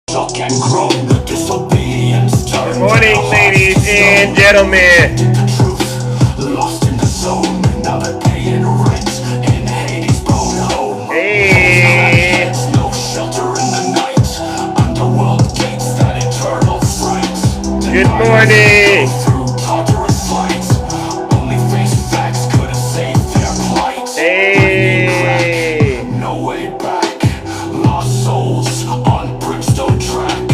Good morning, ladies and gentlemen. Hey. Good morning. Hey. No way back. Lost souls on Brimstone track.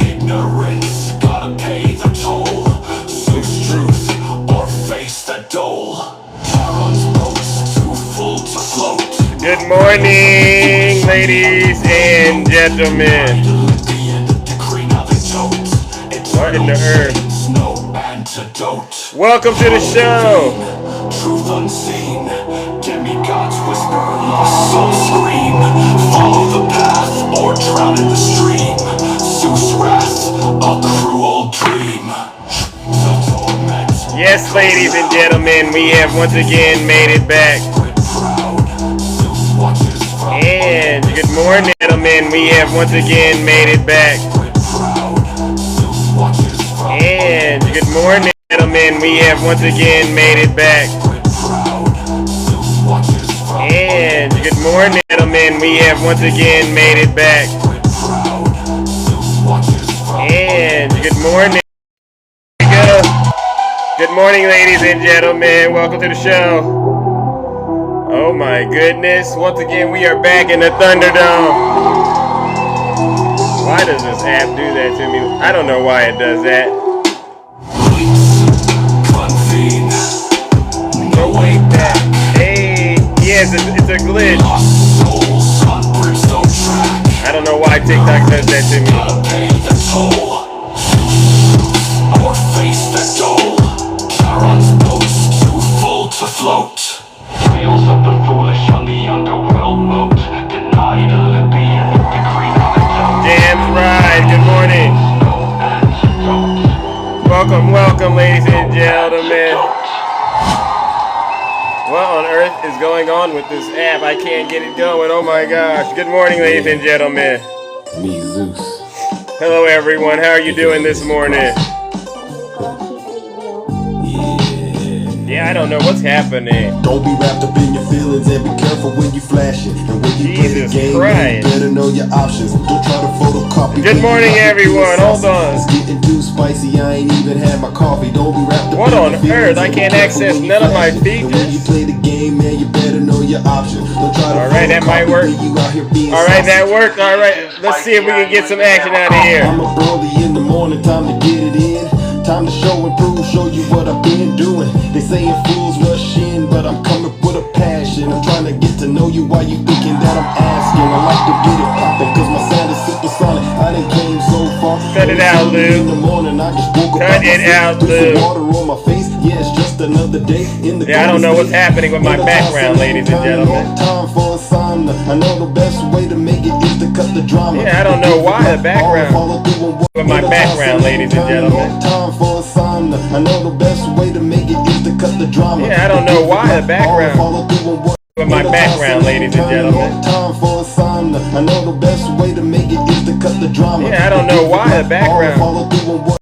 Ignorance, gotta pay the toll. Seek truth or face the dole. Charon's boats too full to float. Good morning, ladies and gentlemen. What in the earth? No antidote. Welcome to the show. Truth unseen, demigods whisper, lost souls scream. Follow the path or drown in the stream. Zeus' wrath, a cruel dream. The torment. Yes, ladies and gentlemen, we have once again made it back. And good morning, gentlemen, we have once again made it back. And good morning, gentlemen, we have once again made it back. And good morning, gentlemen, we have once again made it back. And good morning. Good morning, ladies and gentlemen. Welcome to the show. Oh my goodness. Once again, we are back in the Thunderdome. Why does this app do that to me? I don't know why it does that. No way back. Hey, yes, it's a glitch. I don't know why TikTok does that to me. Or face the dole. Charon's boats too full to float. Trails of the foolish on the underworld moat. Denied Olympian, decreed on its own. Damn right. Good morning. Welcome, ladies and gentlemen. What on earth is going on with this app? I can't get it going. Oh my gosh. Good morning, ladies and gentlemen. Me, Zeus. Hello, everyone. How are you doing this morning? Yeah, I don't know what's happening. Don't be wrapped up in your feelings and be careful when you flash it. And when you Jesus play the game, Christ. you better know your options. Don't try to photocopy. Good morning, everyone. Hold on. It's getting too spicy. I ain't even had my coffee. Don't be wrapped up What in on your feelings earth? I and be can't careful access when you none of my flash it. And when you features. play the game, man, you better know your options. Don't try to Alright, that might work. Alright, that worked. Alright, let's see if we can get some action out of here. I'm up early in the morning, time to get it in. Time to show and prove, show you what I've been doing. They saying fools rush in, but I'm coming with a passion. I'm trying to get to know you while you thinking that I'm asking. I like to get it poppin', cause my sound is supersonic. I done came so far. Cut it out, Lou. In the morning, I just woke up. Cut it out, Put Lou. some water on my face. Yeah, it's just another day in the Yeah, I don't know what's happening with my background, ladies and gentlemen. Time for insomnia. I know the best way to make it is to cut the drama. Yeah, I don't know why the background with my background, ladies and gentlemen. Time for insomnia. I know the best way to make it is to cut the drama. Yeah, I don't know why the background with my background, ladies and gentlemen. Time for insomnia. I know the best way to make it is to cut the drama. Yeah, I don't know why the background.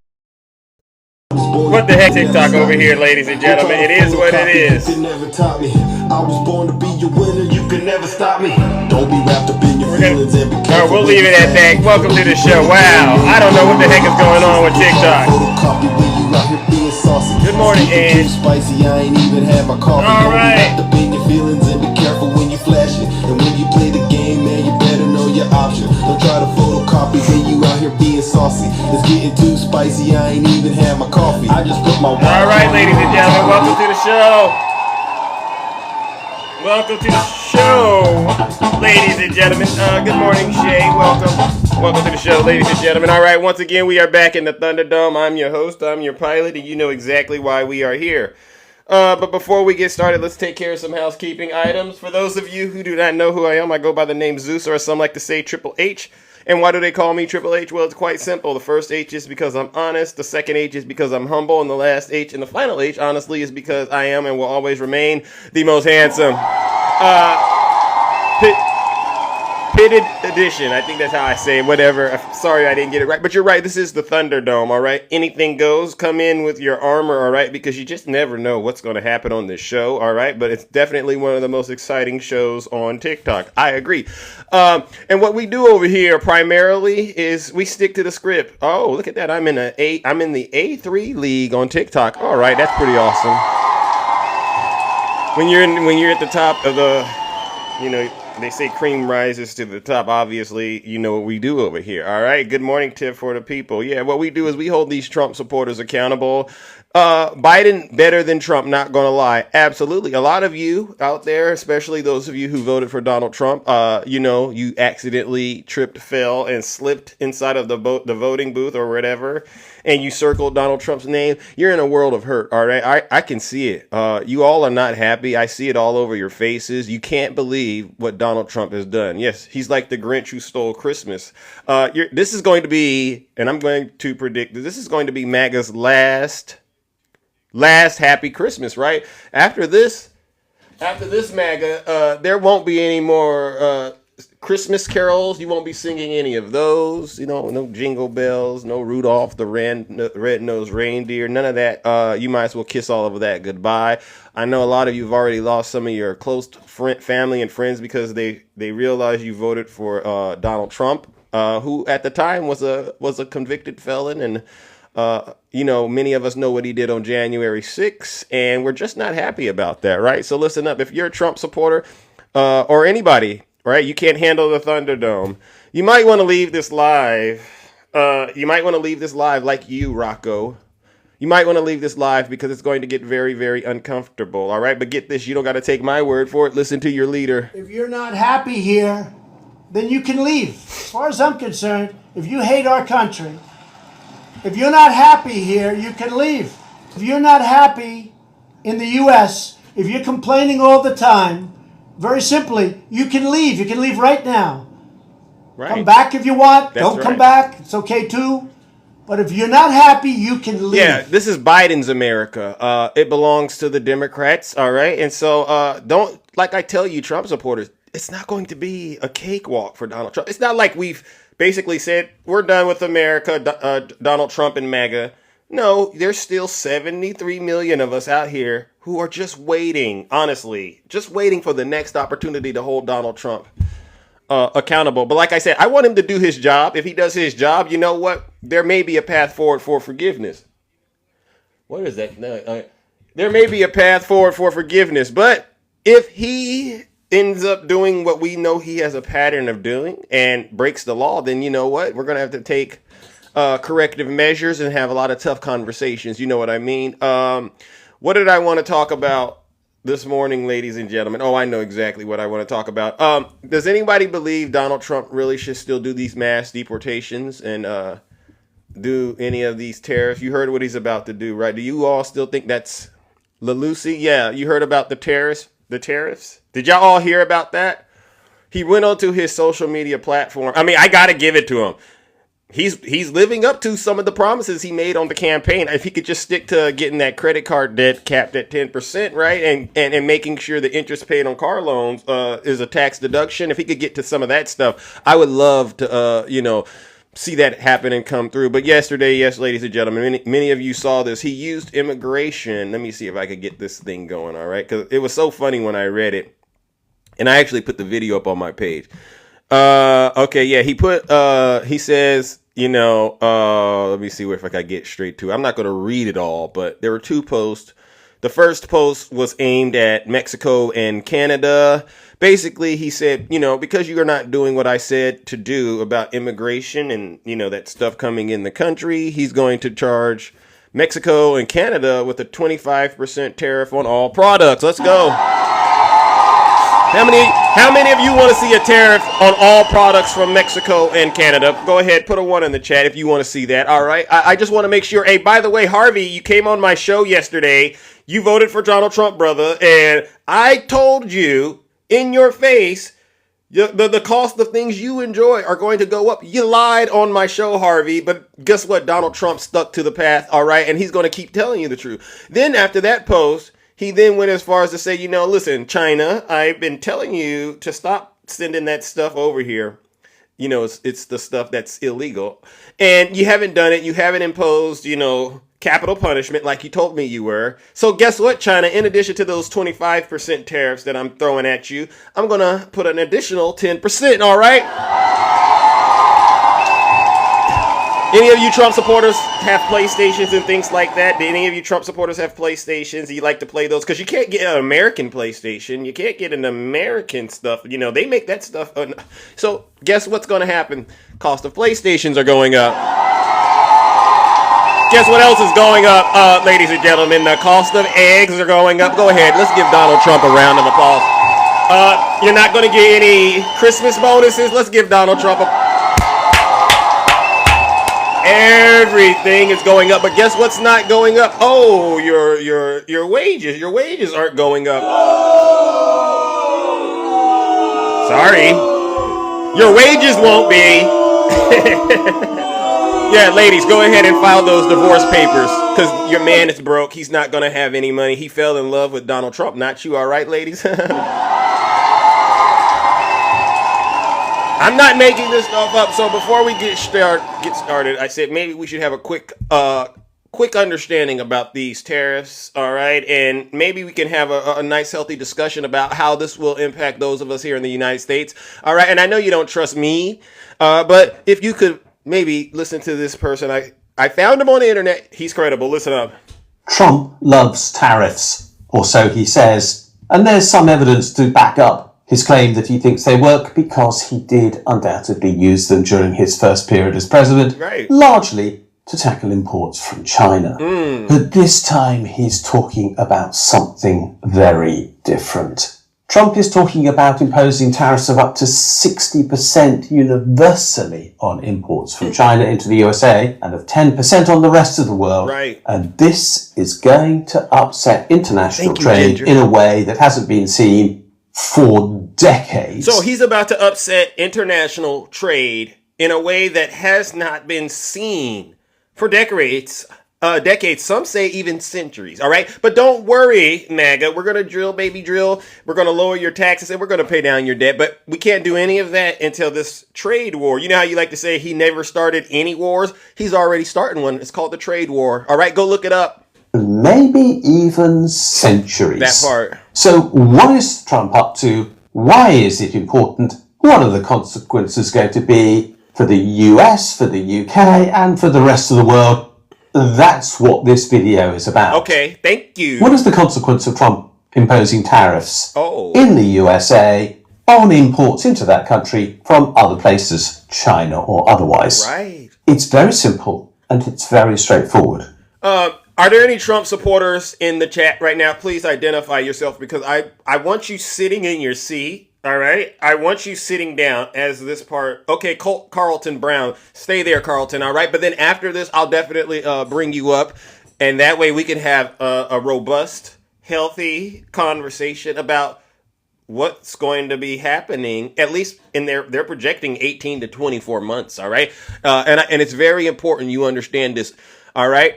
What the heck, TikTok over here, ladies and gentlemen. It is what it is. You never taught me. I was born to be your winner. You can never stop me. Don't be wrapped up in your feelings and be careful. Alright, we'll leave it at that. Welcome to the show. Wow, I don't know what the heck is going on with TikTok. Good morning, Ange. Spicy, I ain't even had my coffee. All right. Don't be wrapped up in your feelings and be careful when you flash it. And when you play the game, man, you better know your options. Don't try to photocopy when you out here being saucy. It's getting too spicy, I ain't even had my coffee. I just put my All right, ladies and gentlemen, welcome to the show. Welcome to the show, ladies and gentlemen. Good morning, Shay. Welcome to the show, ladies and gentlemen. All right, once again, we are back in the Thunderdome. I'm your host, I'm your pilot, and you know exactly why we are here. But before we get started, let's take care of some housekeeping items. For those of you who do not know who I am, I go by the name Zeus, or some like to say Triple H. And why do they call me Triple H? Well, it's quite simple. The first H is because I'm honest. The second H is because I'm humble. And the last H and the final H, honestly, is because I am and will always remain the most handsome. Pitted edition. I think that's how I say it. Whatever. Sorry I didn't get it right. But you're right. This is the Thunderdome, all right? Anything goes. Come in with your armor, all right? Because you just never know what's going to happen on this show, all right? But it's definitely one of the most exciting shows on TikTok. I agree. And what we do over here primarily is we stick to the script. Oh, look at that. I'm in the A3 league on TikTok. All right, that's pretty awesome. When you're at the top of the, they say cream rises to the top. Obviously, you know what we do over here. All right. Good morning, tip for the people. Yeah, what we do is we hold these Trump supporters accountable. Biden better than Trump, not going to lie. Absolutely. A lot of you out there, especially those of you who voted for Donald Trump, you accidentally tripped, fell, and slipped inside of the voting booth or whatever, and you circled Donald Trump's name. You're in a world of hurt, all right? I can see it. You all are not happy. I see it all over your faces. You can't believe what Donald Trump has done. Yes, he's like the Grinch who stole Christmas. This is going to be, and I'm going to predict, this is going to be MAGA's last happy Christmas, right? After this MAGA, there won't be any more Christmas carols. You won't be singing any of those. No jingle bells, no Rudolph the red-nosed reindeer, none of that. You might as well kiss all of that goodbye. I know a lot of you have already lost some of your close family and friends because they realize you voted for Donald Trump, who at the time was a convicted felon, and many of us know what he did on January 6th, and we're just not happy about that, right? So listen up. If you're a Trump supporter or anybody, right, you can't handle the Thunderdome, you might want to leave this live. Like you, Rocco. You might want to leave this live because it's going to get very, very uncomfortable, all right? But get this, you don't got to take my word for it. Listen to your leader. If you're not happy here, then you can leave. As far as I'm concerned, if you hate our country, if you're not happy here, you can leave. If you're not happy in the U.S., if you're complaining all the time, very simply, you can leave. You can leave right now. Right. Come back if you want. That's Don't come right. back. It's okay too. But if you're not happy, you can leave. Yeah, this is Biden's America. It belongs to the Democrats, all right? And so don't, like I tell you, Trump supporters, it's not going to be a cakewalk for Donald Trump. It's not like we've basically said, we're done with America, Donald Trump and MAGA. No, there's still 73 million of us out here who are just waiting, honestly, just waiting for the next opportunity to hold Donald Trump accountable. But like I said, I want him to do his job. If he does his job, you know what? There may be a path forward for forgiveness. What is that? No, there may be a path forward for forgiveness. But if he ends up doing what we know he has a pattern of doing and breaks the law, then you know what? We're going to have to take corrective measures and have a lot of tough conversations. You know what I mean? What did I want to talk about this morning, ladies and gentlemen? Oh, I know exactly what I want to talk about. Does anybody believe Donald Trump really should still do these mass deportations and do any of these tariffs? You heard what he's about to do, right? Do you all still think that's LaLucy? Yeah, you heard about the tariffs? Did y'all all hear about that? He went onto his social media platform. I mean, I got to give it to him. He's living up to some of the promises he made on the campaign. If he could just stick to getting that credit card debt capped at 10%, right? And making sure the interest paid on car loans is a tax deduction. If he could get to some of that stuff, I would love to, see that happen and come through. But yesterday, yes, ladies and gentlemen, many of you saw this. He used immigration. Let me see if I could get this thing going, all right? Because it was so funny when I read it. And I actually put the video up on my page. Okay, yeah, he says, let me see if I can get straight to it. I'm not going to read it all, but there were two posts. The first post was aimed at Mexico and Canada. Basically, he said, because you are not doing what I said to do about immigration and, that stuff coming in the country, he's going to charge Mexico and Canada with a 25% tariff on all products. Let's go. How many of you want to see a tariff on all products from Mexico and Canada? Go ahead, put a 1 in the chat if you want to see that. All right. I just want to make sure. Hey, by the way, Harvey, you came on my show yesterday. You voted for Donald Trump, brother. And I told you in your face, the cost of things you enjoy are going to go up. You lied on my show, Harvey. But guess what? Donald Trump stuck to the path. All right. And he's going to keep telling you the truth. Then after that post, he then went as far as to say, listen, China, I've been telling you to stop sending that stuff over here. You know, it's the stuff that's illegal. And you haven't done it. You haven't imposed, capital punishment like you told me you were. So guess what, China? In addition to those 25% tariffs that I'm throwing at you, I'm going to put an additional 10%, all right? Any of you Trump supporters have PlayStations and things like that? Do any of you Trump supporters have PlayStations? Do you like to play those? Because you can't get an American PlayStation. You can't get an American stuff. They make that stuff. So guess what's going to happen? Cost of PlayStations are going up. Guess what else is going up, ladies and gentlemen? The cost of eggs are going up. Go ahead. Let's give Donald Trump a round of applause. You're not going to get any Christmas bonuses. Let's give Donald Trump a... Everything is going up, but guess what's not going up? Oh, your wages. Your wages aren't going up. Sorry. Your wages won't be. Yeah, ladies, go ahead and file those divorce papers because your man is broke. He's not going to have any money. He fell in love with Donald Trump, not you. All right, ladies? I'm not making this stuff up. So before we get started, I said maybe we should have a quick understanding about these tariffs, all right? And maybe we can have a nice, healthy discussion about how this will impact those of us here in the United States, all right? And I know you don't trust me, but if you could maybe listen to this person. I found him on the internet. He's credible. Listen up. Trump loves tariffs, or so he says, and there's some evidence to back up his claim that he thinks they work because he did undoubtedly use them during his first period as president, right, largely to tackle imports from China. But this time he's talking about something very different. Trump is talking about imposing tariffs of up to 60% universally on imports from China into the USA and of 10% on the rest of the world. Right. And this is going to upset international trade Ginger. in a way that hasn't been seen for decades. So he's about to upset international trade in a way that has not been seen for decades. Some say even centuries, all right? But don't worry, MAGA. We're going to drill, baby, drill. We're going to lower your taxes and we're going to pay down your debt. But we can't do any of that until this trade war. You know how you like to say he never started any wars? He's already starting one. It's called the trade war. All right, go look it up. Maybe even centuries. That part. So what is Trump up to? Why is it important? What are the consequences going to be for the US, for the UK, and for the rest of the world? That's what this video is about. Okay, thank you. What is the consequence of Trump imposing tariffs in the USA on imports into that country from other places, China or otherwise? Right. It's very simple and it's very straightforward. Are there any Trump supporters in the chat right now? Please identify yourself because I want you sitting in your seat. All right. I want you sitting down as this part. Okay, Carlton Brown. Stay there, Carlton. All right. But then after this, I'll definitely bring you up. And that way we can have a robust, healthy conversation about what's going to be happening, at least in they're projecting 18 to 24 months. All right. And it's very important you understand this. All right.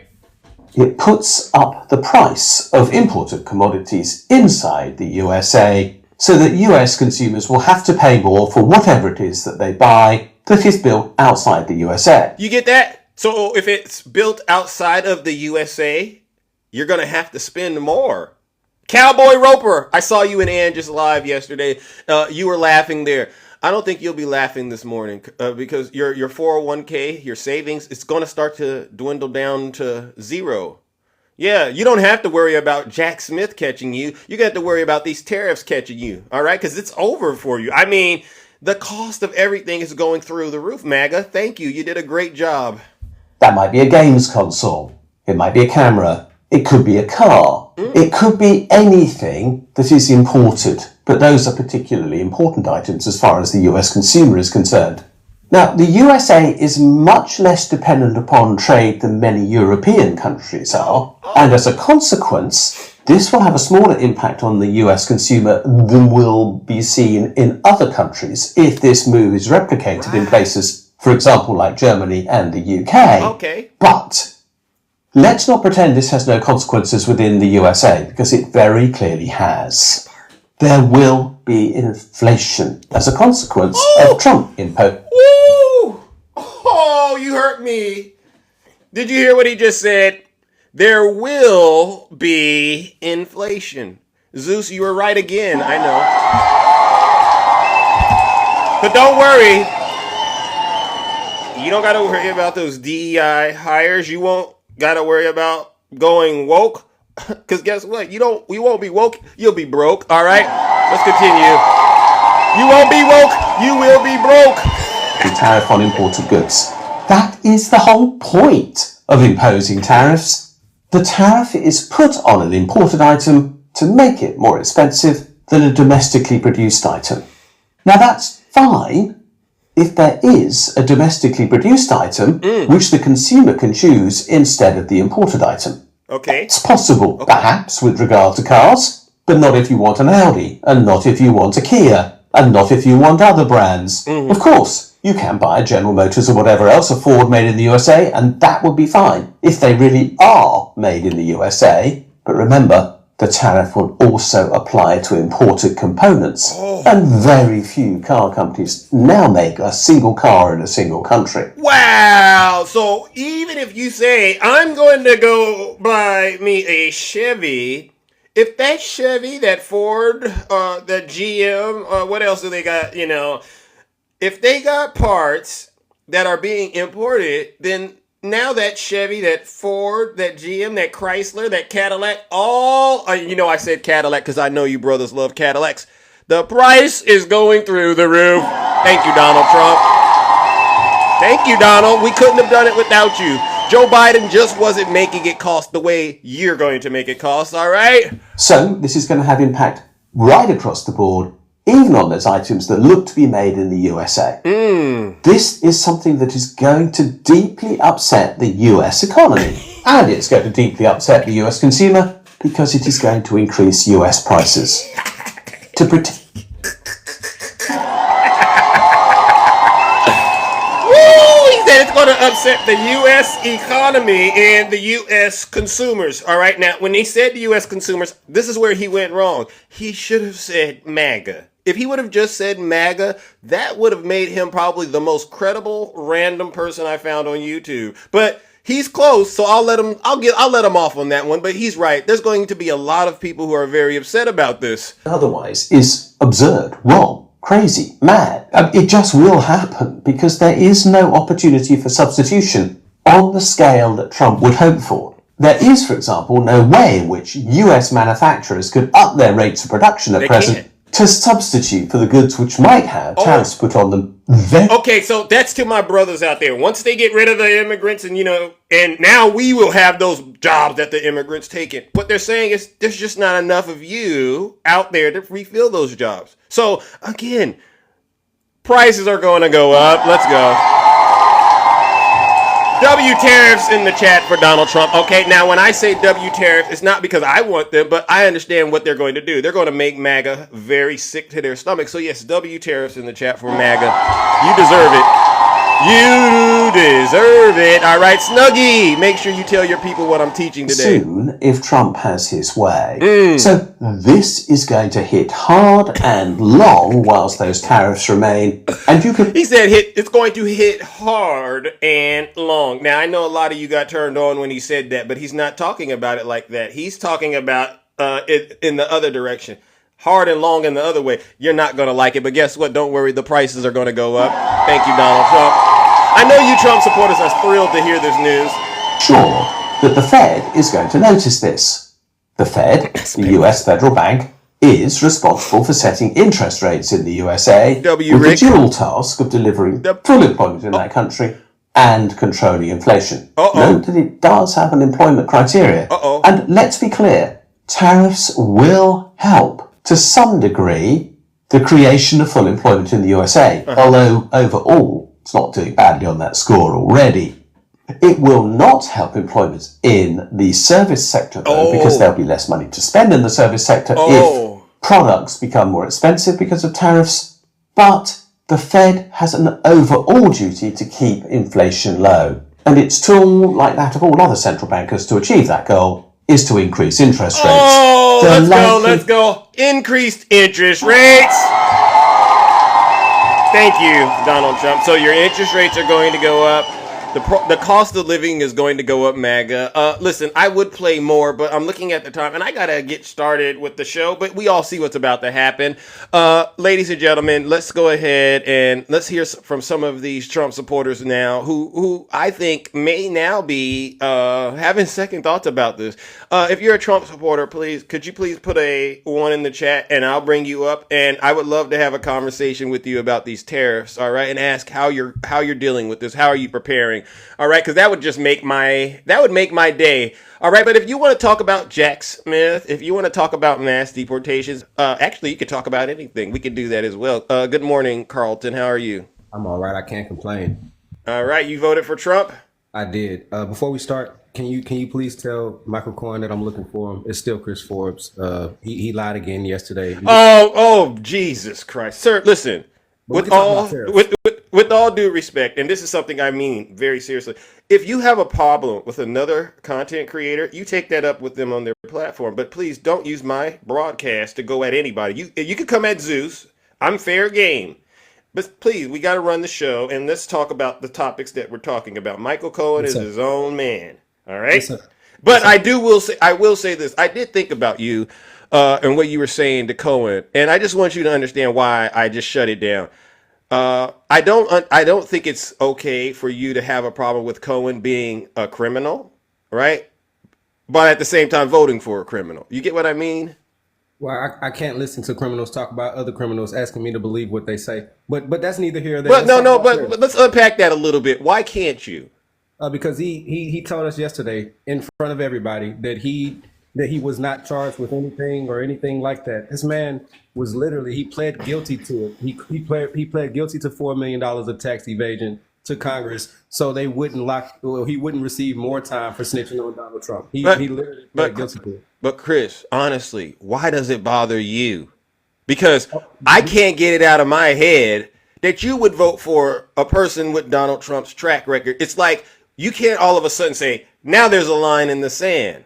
It puts up the price of imported commodities inside the USA so that US consumers will have to pay more for whatever it is that they buy that is built outside the USA. You get that? So if it's built outside of the USA, you're going to have to spend more. Cowboy Roper, I saw you and Ann just live yesterday. You were laughing there. I don't think you'll be laughing this morning because your 401k, your savings, it's going to start to dwindle down to zero. Yeah, you don't have to worry about Jack Smith catching you. You got to worry about these tariffs catching you, all right? Because it's over for you. I mean, the cost of everything is going through the roof, MAGA. Thank you. You did a great job. That might be a games console. It might be a camera. It could be a car. It could be anything that is imported. But those are particularly important items as far as the US consumer is concerned. Now, the USA is much less dependent upon trade than many European countries are. And as a consequence, this will have a smaller impact on the US consumer than will be seen in other countries if this move is replicated in places, for example, like Germany and the UK. Okay. But let's not pretend this has no consequences within the USA, because it very clearly has. There will be inflation as a consequence of Trump imposing. Woo! Oh, you hurt me. Did you hear what he just said? There will be inflation. Zeus, you were right again, I know. But don't worry. You don't got to worry about those DEI hires. You won't got to worry about going woke. Because guess what? You won't be woke. You'll be broke. All right? Let's continue. You won't be woke. You will be broke. Tariff on imported goods. That is the whole point of imposing tariffs. The tariff is put on an imported item to make it more expensive than a domestically produced item. Now that's fine if there is a domestically produced item which the consumer can choose instead of the imported item. Okay. It's possible, perhaps, with regard to cars, but not if you want an Audi, and not if you want a Kia, and not if you want other brands. Of course, you can buy a General Motors or whatever else, a Ford made in the USA, and that would be fine if they really are made in the USA. But remember, the tariff will also apply to imported components, and very few car companies now make a single car in a single country. Wow. So even if you say, I'm going to go buy me a Chevy, if that Chevy, that Ford, that GM, what else do they got, if they got parts that are being imported, then now that Chevy, that Ford, that GM, that Chrysler, that Cadillac, I said Cadillac because I know you brothers love Cadillacs. The price is going through the roof. Thank you, Donald Trump. Thank you, Donald. We couldn't have done it without you. Joe Biden just wasn't making it cost the way you're going to make it cost, all right? So this is going to have impact right across the board, even on those items that look to be made in the USA. This is something that is going to deeply upset the US economy. And it's going to deeply upset the US consumer because it is going to increase US prices. To protect... It's going to upset the U.S. economy and the U.S. consumers. All right. Now, when he said the U.S. consumers, this is where he went wrong. He should have said MAGA. If he would have just said MAGA, that would have made him probably the most credible random person I found on YouTube. But he's close, so I'll let him off on that one. But he's right. There's going to be a lot of people who are very upset about this. Otherwise is absurd, wrong, crazy, mad. It just will happen because there is no opportunity for substitution on the scale that Trump would hope for. There is, for example, no way in which US manufacturers could up their rates of production at present to substitute for the goods which might have tariffs put on them. Okay, so that's to my brothers out there. Once they get rid of the immigrants and now we will have those jobs that the immigrants taken. What they're saying is there's just not enough of you out there to refill those jobs. So, again, prices are going to go up. Let's go. W tariffs in the chat for Donald Trump. Okay, now when I say W tariffs, it's not because I want them, but I understand what they're going to do. They're going to make MAGA very sick to their stomach. So yes, W tariffs in the chat for MAGA. You deserve it. You deserve it. All right, Snuggie, make sure you tell your people what I'm teaching today. Soon, if Trump has his way. So this is going to hit hard and long whilst those tariffs remain. And you can... He said it's going to hit hard and long. Now, I know a lot of you got turned on when he said that, but he's not talking about it like that. He's talking about it in the other direction. Hard and long in the other way. You're not going to like it, but guess what? Don't worry. The prices are going to go up. Thank you, Donald Trump. I know you Trump supporters are thrilled to hear this news. Sure that the Fed is going to notice this. The Fed, the US Federal Bank, is responsible for setting interest rates in the USA with the dual task of delivering full employment in that country and controlling inflation. Note that it does have an employment criteria. And let's be clear, tariffs will help to some degree the creation of full employment in the USA, although overall it's not doing badly on that score already. It will not help employment in the service sector, though, because there'll be less money to spend in the service sector if products become more expensive because of tariffs. But the Fed has an overall duty to keep inflation low, and its tool, like that of all other central bankers to achieve that goal, is to increase interest rates. Oh, The let's go, likely- let's go. Increased interest rates. Thank you, Donald Trump. So your interest rates are going to go up. The cost of living is going to go up, MAGA. Listen, I would play more, but I'm looking at the time, and I got to get started with the show, but we all see what's about to happen. Ladies and gentlemen, let's go ahead and let's hear from some of these Trump supporters now who I think may now be having second thoughts about this. If you're a Trump supporter, could you please put a 1 in the chat, and I'll bring you up, and I would love to have a conversation with you about these tariffs, all right, and ask how you're dealing with this, how are you preparing. All right, because that would make my day. All right, but if you want to talk about Jack Smith, if you want to talk about mass deportations, actually, you could talk about anything. We could do that as well. Good morning, Carlton. How are you? I'm all right. I can't complain. All right, you voted for Trump? I did. Before we start, can you please tell Michael Cohen that I'm looking for him? It's still Chris Forbes. He lied again yesterday. Oh, Jesus Christ, sir! Listen, with all due respect, and this is something I mean very seriously, if you have a problem with another content creator, you take that up with them on their platform. But please don't use my broadcast to go at anybody. You can come at Zeus. I'm fair game. But please, we got to run the show, and let's talk about the topics that we're talking about. Michael Cohen is his own man. All right? But I will say this. I did think about you and what you were saying to Cohen, and I just want you to understand why I just shut it down. I don't think it's okay for you to have a problem with Cohen being a criminal, right? But at the same time voting for a criminal. You get what I mean? Well, I can't listen to criminals talk about other criminals asking me to believe what they say. But that's neither here or there. But let's unpack that a little bit. Why can't you? Because he told us yesterday in front of everybody that he was not charged with anything or anything like that. This man was literally, he pled guilty to it. He pled guilty to $4 million of tax evasion to Congress, so they wouldn't he wouldn't receive more time for snitching on Donald Trump. He literally pled guilty to it. But Chris, honestly, why does it bother you? Because I can't get it out of my head that you would vote for a person with Donald Trump's track record. It's like you can't all of a sudden say, now there's a line in the sand.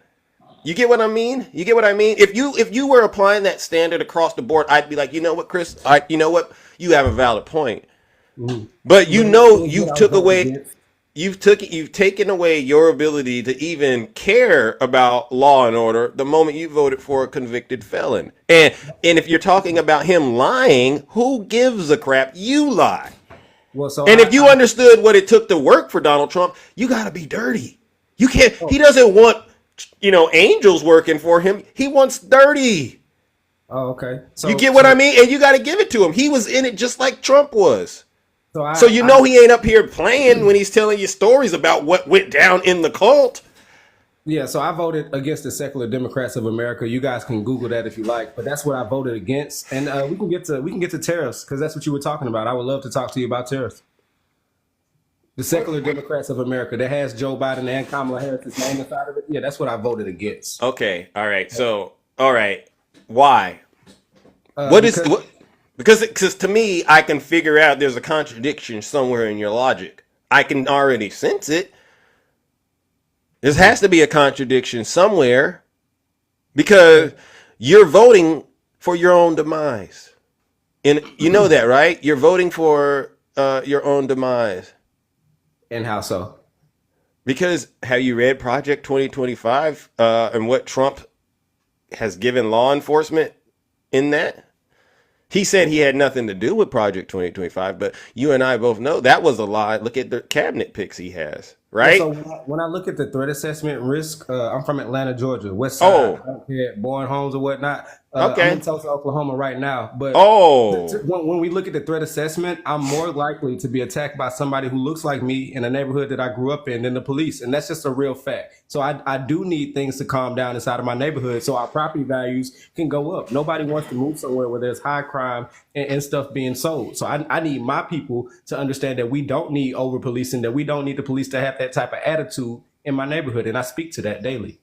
You get what I mean? If you were applying that standard across the board, I'd be like, you know what, Chris? You know what? You have a valid point. Mm-hmm. But you've taken away your ability to even care about law and order the moment you voted for a convicted felon. And if you're talking about him lying, who gives a crap? You lie. Well, if you understood what it took to work for Donald Trump, you got to be dirty. You can't. He doesn't want angels working for him. He wants dirty. Oh, okay. You get what I mean? And you got to give it to him. He was in it just like Trump was. So he ain't up here playing when he's telling you stories about what went down in the cult. Yeah, so I voted against the Secular Democrats of America. You guys can Google that if you like, but that's what I voted against. And we can get to tariffs because that's what you were talking about. I would love to talk to you about tariffs. The Secular Democrats of America that has Joe Biden and Kamala Harris's name inside of it. Yeah, that's what I voted against. Okay, all right. So, all right, why? Because to me, I can figure out there's a contradiction somewhere in your logic. I can already sense it. There has to be a contradiction somewhere because you're voting for your own demise. And you know that, right? You're voting for your own demise. And how so? Because have you read Project 2025 and what Trump has given law enforcement in that? He said he had nothing to do with Project 2025, but you and I both know that was a lie. Look at the cabinet picks he has, right? So when I look at the threat assessment risk, I'm from Atlanta, Georgia, West Side, Bourne Homes or whatnot. Okay. I'm in Tulsa, Oklahoma right now. But when we look at the threat assessment, I'm more likely to be attacked by somebody who looks like me in a neighborhood that I grew up in than the police. And that's just a real fact. So I do need things to calm down inside of my neighborhood so our property values can go up. Nobody wants to move somewhere where there's high crime and stuff being sold. So I need my people to understand that we don't need over policing, that we don't need the police to have that type of attitude in my neighborhood. And I speak to that daily.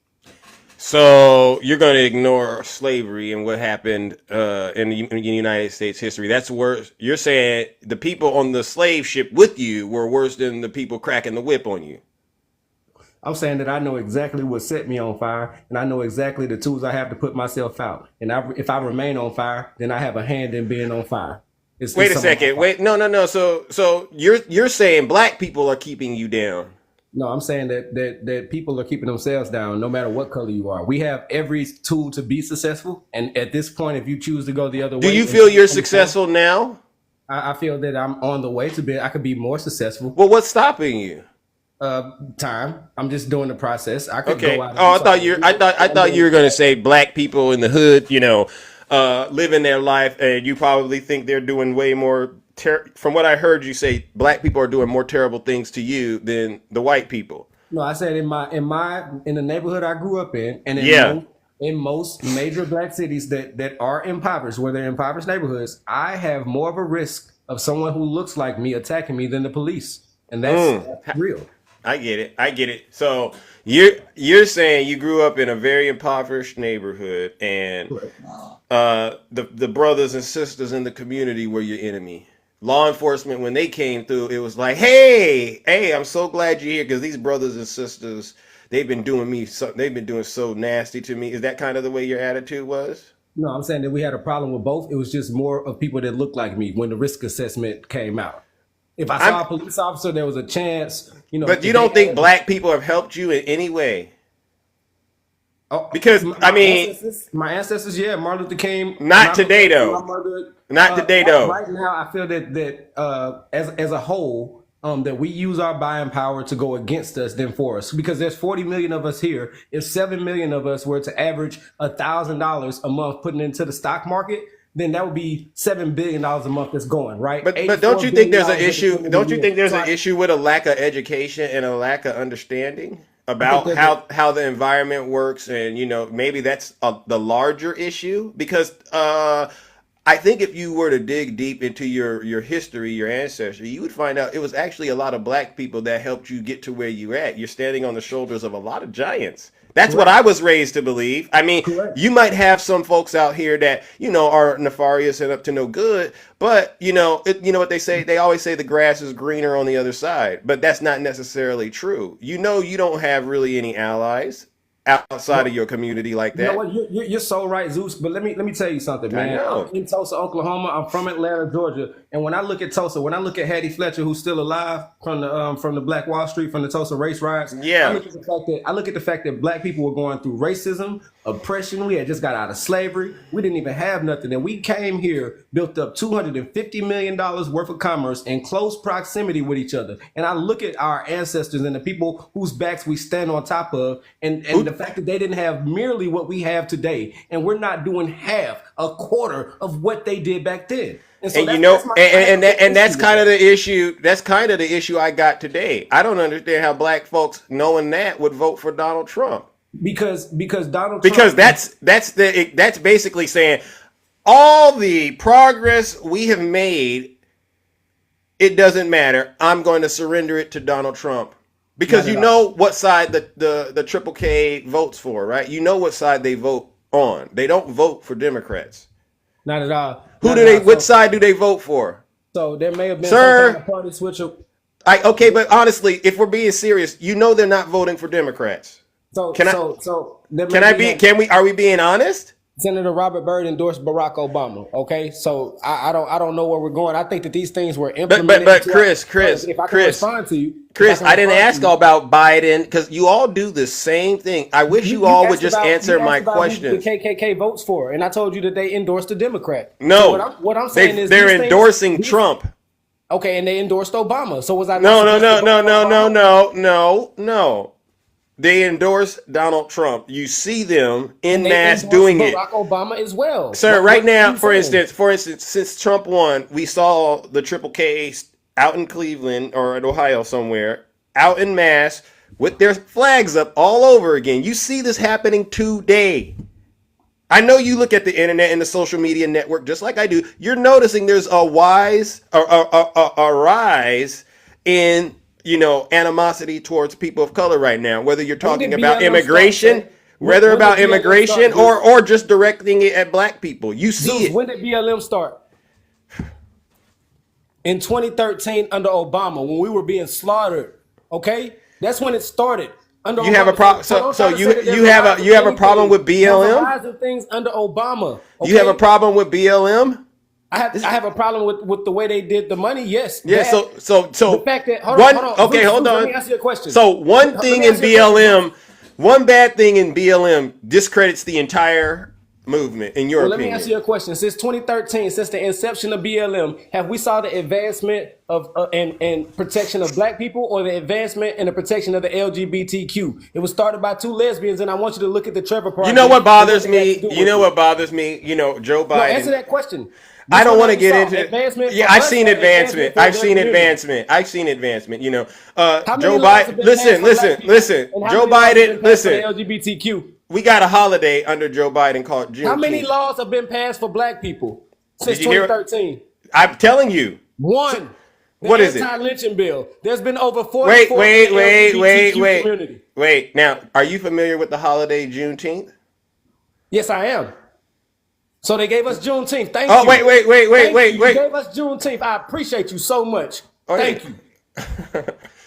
So you're going to ignore slavery and what happened in the United States history. That's worse. You're saying the people on the slave ship with you were worse than the people cracking the whip on you. I'm saying that I know exactly what set me on fire, and I know exactly the tools I have to put myself out. And if I remain on fire, then I have a hand in being on fire. Wait a second. Wait, no. So you're saying black people are keeping you down? No, I'm saying that people are keeping themselves down, no matter what color you are. We have every tool to be successful, and at this point, if you choose to go the other way, do you feel you're successful now? I feel that I'm on the way to be. I could be more successful. Well, what's stopping you? Time. I'm just doing the process. I could okay. go out. I thought you were going to say black people in the hood, living their life, and you probably think they're doing way more. From what I heard you say, black people are doing more terrible things to you than the white people. No, I said in the neighborhood I grew up in, and in most major black cities that are impoverished, where they're impoverished neighborhoods, I have more of a risk of someone who looks like me attacking me than the police, and that's real. I get it. So you're saying you grew up in a very impoverished neighborhood, and the brothers and sisters in the community were your enemy. Law enforcement, when they came through, it was like, hey, I'm so glad you're here, because these brothers and sisters, they've been doing so nasty to me. Is that kind of the way your attitude was? No, I'm saying that we had a problem with both. It was just more of people that looked like me when the risk assessment came out. If I saw a police officer, there was a chance, But you don't think black people have helped you in any way? Oh, because my ancestors, yeah, Martin Luther King. Not today, though. Right now, I feel that as a whole, that we use our buying power to go against us than for us, because there's 40 million of us here. If 7 million of us were to average $1,000 a month putting into the stock market, then that would be $7 billion a month that's going, right? But don't you think there's an issue? Don't you think there's an issue with a lack of education and a lack of understanding about how the environment works, and maybe that's the larger issue? Because I think if you were to dig deep into your history, your ancestry, you would find out it was actually a lot of black people that helped you get to where you're at. You're standing on the shoulders of a lot of giants. That's what I was raised to believe. I mean, you might have some folks out here that, are nefarious and up to no good, but you know what they say? They always say the grass is greener on the other side, but that's not necessarily true. You don't have really any allies outside of your community like that. You know what? You're so right, Zeus. But let me tell you something, man. I'm in Tulsa, Oklahoma. I'm from Atlanta, Georgia. And when I look at Tulsa, when I look at Hattie Fletcher, who's still alive from the Black Wall Street, from the Tulsa race riots, I look at the fact that black people were going through racism, oppression. We had just got out of slavery. We didn't even have nothing. And we came here, built up $250 million worth of commerce in close proximity with each other. And I look at our ancestors and the people whose backs we stand on top of, and the fact that they didn't have merely what we have today. And we're not doing half, a quarter of what they did back then. And that's kind of the issue. That's kind of the issue I got today. I don't understand how black folks, knowing that, would vote for Donald Trump. Because Donald Trump, because that's basically saying all the progress we have made, it doesn't matter. I'm going to surrender it to Donald Trump. Because you know what side the Triple K votes for, right? You know what side they vote on. They don't vote for Democrats. Not at all. Which side do they vote for? So there may have been some kind of party switch. But honestly, if we're being serious, they're not voting for Democrats. Are we being honest? Senator Robert Byrd endorsed Barack Obama. Okay, so I don't know where we're going. I think that these things were implemented. But Chris, if I can respond to you, Chris, I didn't ask about Biden, because you all do the same thing. I wish you all would just answer my question. The KKK votes for, and I told you that they endorsed a Democrat. No, so what I'm saying is they're endorsing Trump. Okay, and they endorsed Obama. So was I? No. They endorse Donald Trump. You see them in mass doing it. Barack Obama as well. Sir, right now, for instance, since Trump won, we saw the Triple K out in Cleveland or in Ohio somewhere, out in mass with their flags up all over again. You see this happening today. I know you look at the internet and the social media network just like I do. You're noticing there's a rise in animosity towards people of color right now, whether you're talking about immigration, or just directing it at black people. You see it. When did BLM start? In 2013 under Obama, when we were being slaughtered. Okay? That's when it started. Under You have a Obama. problem. So you have a problem with There's a BLM? rise of things under Obama. You have a okay? problem with BLM? I have a problem with the way they did the money. Yes. Yeah. That- So the fact that hold one. on, hold on. Okay, Zeus, hold Zeus, on. Let me answer your question. So one Let thing me in answer your question, BLM, one bad thing in BLM discredits the entire movement. In your Well, let me opinion, answer your question. Since 2013, since the inception of BLM, have we saw the advancement of and protection of black people, or the advancement and the protection of the LGBTQ? It was started by two lesbians, and I want you to look at the Trevor Project. you know what bothers and what they me. had to do You with know it. what bothers me. You know, Joe No, Biden. answer that question. I don't want to Which one get have you into saw? Advancement Yeah, for I've us seen or advancement. for I've the seen community? advancement. I've seen advancement. You know, How many Joe laws have Biden. been Listen, passed for listen, black people? listen. And how Joe many laws have Biden. been passed for the Listen. LGBTQ. We got a holiday under Joe Biden called Juneteenth. How many laws have been passed for black people since Did you hear it? 2013? I'm telling you. One. The What is it? anti-lynching bill. There's been over 44 Wait. in the LGBTQ community. Wait. Now, are you familiar with the holiday Juneteenth? Yes, I am. So they gave us Juneteenth. Thank Oh, you. wait. Thank you. You gave us Juneteenth. I appreciate you so much. Oh, yeah. Thank you.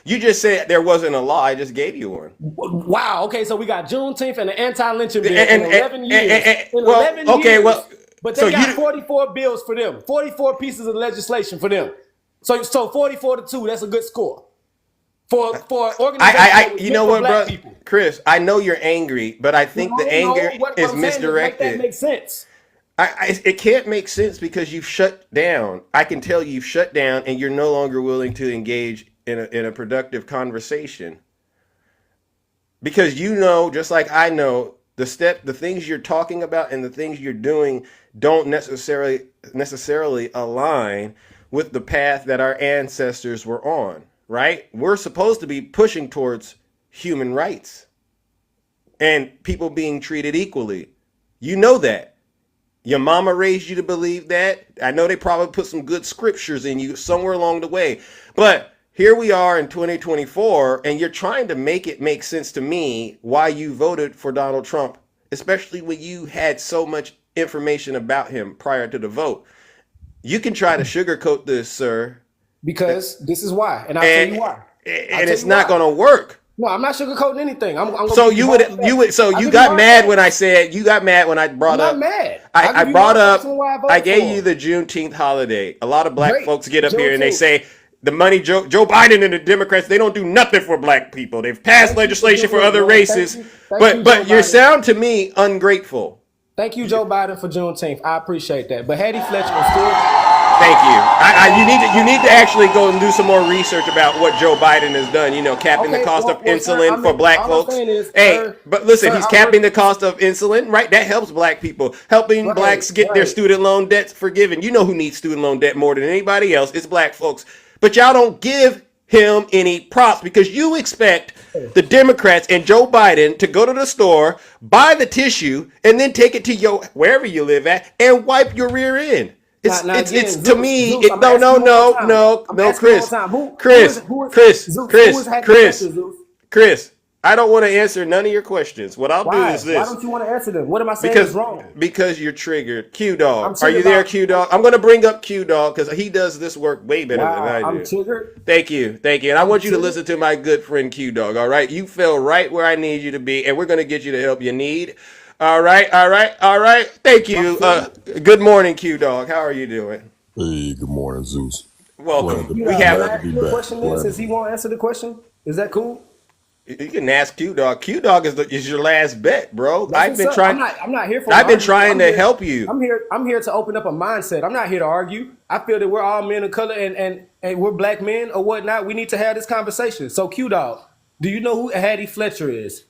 You just said there wasn't a law. I just gave you one. Wow. Okay, so we got Juneteenth and the anti-lynching bill And- in 11 years. In well, 11 okay, years. well, But so they got you- 44 bills for them. 44 pieces of legislation for them. So 44 to 2, that's a good score. For organizations that you know for what, black bro, people. Chris? I know you're angry, but I think the anger What is I'm saying misdirected. Make that make sense. It can't make sense because you've shut down. I can tell you've shut down, and you're no longer willing to engage in a productive conversation. Because you know, just like I know, the things you're talking about and the things you're doing don't necessarily align with the path that our ancestors were on. Right? We're supposed to be pushing towards human rights and people being treated equally. You know that. Your mama raised you to believe that. I know they probably put some good scriptures in you somewhere along the way. But here we are in 2024, and you're trying to make it make sense to me why you voted for Donald Trump, especially when you had so much information about him prior to the vote. You can try to sugarcoat this, sir. Because this is why. And I'll tell you why. And it's not going to work. No, I'm not sugarcoating anything. So you got mad when I said you got mad when I brought up. I'm not mad. I brought up. I gave for you the Juneteenth holiday. A lot of black Great. folks get up here and they Juneteenth. say the money Joe Biden and the Democrats, they don't do nothing for black people. They've passed legislation for other races, but you sound to me ungrateful. Thank you, Joe Biden, for Juneteenth. I appreciate that. But Hattie Fletcher is still. Thank you. You need to actually go and do some more research about what Joe Biden has done. You know, capping the cost of insulin for black folks. But listen, he's capping the cost of insulin, right? That helps black people, helping blacks get their student loan debts forgiven. You know who needs student loan debt more than anybody else? It's black folks. But y'all don't give him any props because you expect the Democrats and Joe Biden to go to the store, buy the tissue, and then take it to wherever you live at and wipe your rear end. It's to me. Chris. I don't want to answer none of your questions. What I'll do is this. Why don't you want to answer them? What am I saying is wrong? Because you're triggered. Q Dog. Are you there, Q Dog? I'm going to bring up Q Dog because he does this work way better than I do. I'm triggered. Thank you. And I want you to listen to my good friend Q Dog. All right. You fell right where I need you to be, and we're going to get you the help you need. All right. Thank you. Good morning, Q Dog. How are you doing? Hey, good morning, Zeus. Welcome. We have your question then, since he won't answer the question. Is that cool? You can ask Q Dog. Q Dog is your last bet, bro. I'm not here for. I've been trying to help you. I'm here to open up a mindset. I'm not here to argue. I feel that we're all men of color and we're black men or whatnot. We need to have this conversation. So Q Dog, do you know who Hattie Fletcher is?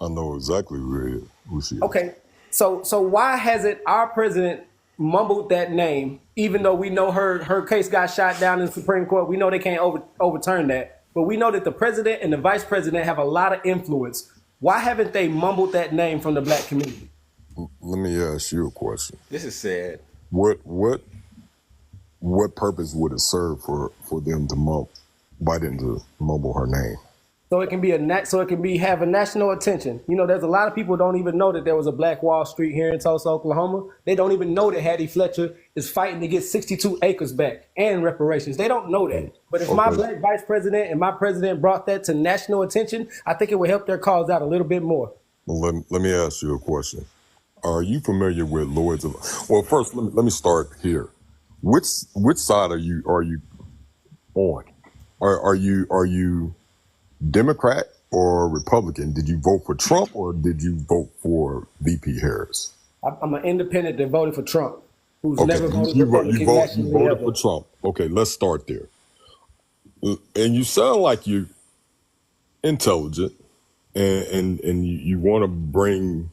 I know exactly who she is. Okay. So why hasn't our president mumbled that name, even though we know her case got shot down in the Supreme Court? We know they can't overturn that. But we know that the president and the vice president have a lot of influence. Why haven't they mumbled that name from the black community? Let me ask you a question. This is sad. What purpose would it serve for them to Biden to mumble her name? So it can be have a national attention. You know, there's a lot of people don't even know that there was a Black Wall Street here in Tulsa, Oklahoma. They don't even know that Hattie Fletcher is fighting to get 62 acres back and reparations. They don't know that. But if my black vice president and my president brought that to national attention, I think it would help their cause out a little bit more. Well, let me ask you a question. Are you familiar with Lloyd's of? Well, first let me start here. Which side are you on? Are you Democrat or Republican? Did you vote for Trump or did you vote for VP Harris? I'm an independent that voted for Trump, who's never voted Republican. You voted for Trump. Okay, let's start there. And you sound like you're intelligent and you want to bring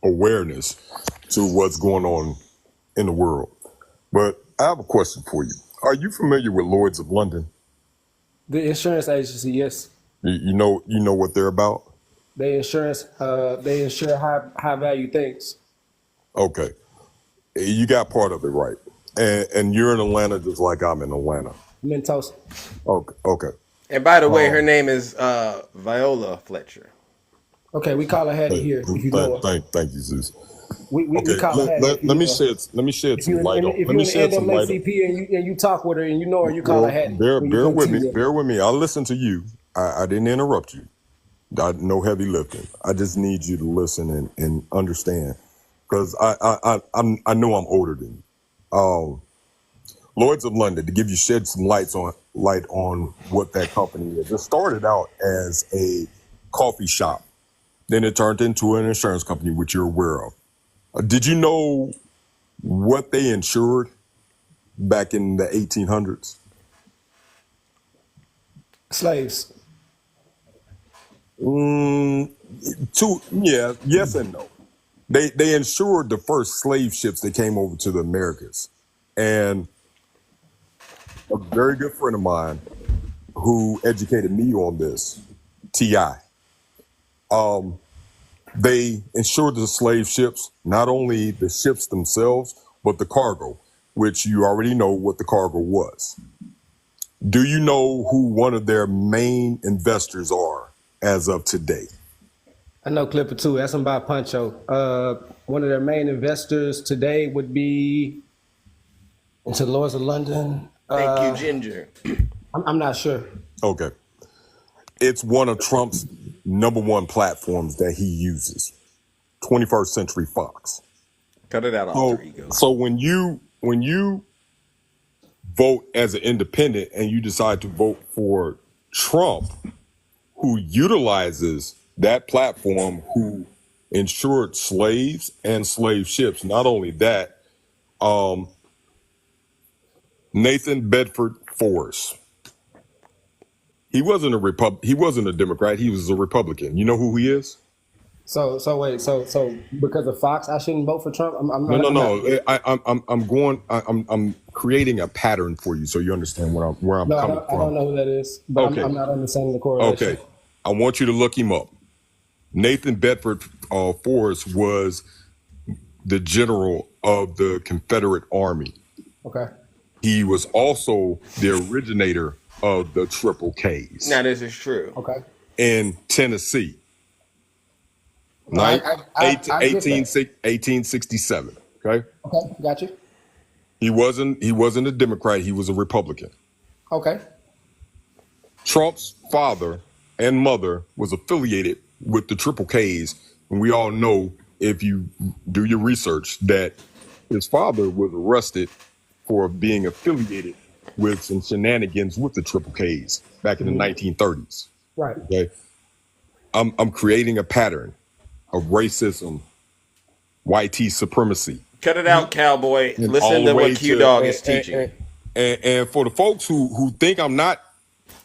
awareness to what's going on in the world. But I have a question for you. Are you familiar with Lloyd's of London? The insurance agency, yes. You know what they're about? They insure high value things. Okay. You got part of it right. And you're in Atlanta just like I'm in Atlanta. I'm in Tulsa. Okay. And by the way, her name is Viola Fletcher. Okay, we call her Hattie here. If you know her. Thank you, Zeus. We call her Hattie. Let me shed some light on. If you're in the NAACP and you talk with her and you know her, you call her Hattie. Bear with me. I'll listen to you. I didn't interrupt you. No heavy lifting. I just need you to listen and understand, because I know I'm older than you. Lloyd's of London, to give you shed some light on what that company is. It started out as a coffee shop. Then it turned into an insurance company, which you're aware of. Did you know what they insured back in the 1800s? Slaves. Yes and no. They insured the first slave ships that came over to the Americas. And a very good friend of mine who educated me on this, T.I., they insured the slave ships, not only the ships themselves, but the cargo, which you already know what the cargo was. Do you know who one of their main investors are as of today? I know Clipper too. Ask him about Pancho. One of their main investors today would be into Lloyd's of London. Thank you, Ginger. I'm not sure. Okay. It's one of Trump's number one platforms that he uses, 21st Century Fox. Cut it out, alter ego. So when you vote as an independent and you decide to vote for Trump, who utilizes that platform, who insured slaves and slave ships, not only that, Nathan Bedford Forrest. He wasn't a Democrat. He was a Republican. You know who he is? So because of Fox, I shouldn't vote for Trump. I'm creating a pattern for you so you understand where I'm coming from. I don't know who that is, but okay. I'm not understanding the correlation. Okay, I want you to look him up. Nathan Bedford Forrest was the general of the Confederate Army. Okay. He was also the originator of the Triple Ks. Now this is true. Okay. In Tennessee. 1867. Okay. Okay, got you. He wasn't a Democrat. He was a Republican. Okay. Trump's father and mother was affiliated with the Triple Ks, and we all know, if you do your research, that his father was arrested for being affiliated with some shenanigans with the Triple Ks back in the 1930s. Right. Okay. I'm creating a pattern of racism, YT supremacy. Cut it out, cowboy. Listen to what Q Dog is teaching. And for the folks who think I'm not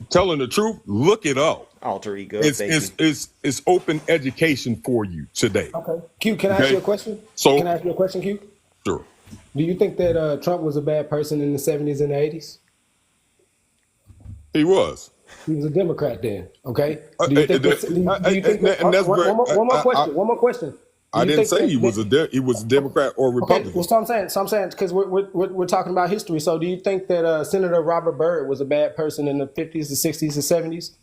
telling the truth, look it up. Alter ego. It's open education for you today. Okay. Q, can I ask you a question? Can I ask you a question, Q? Sure. Do you think that Trump was a bad person in the 70s and the 80s? He was. He was a Democrat then, okay? One more question. I didn't say he was a Democrat or Republican. Okay, well, so I'm saying because we're talking about history. So do you think that Senator Robert Byrd was a bad person in the 50s, the 60s, the 70s?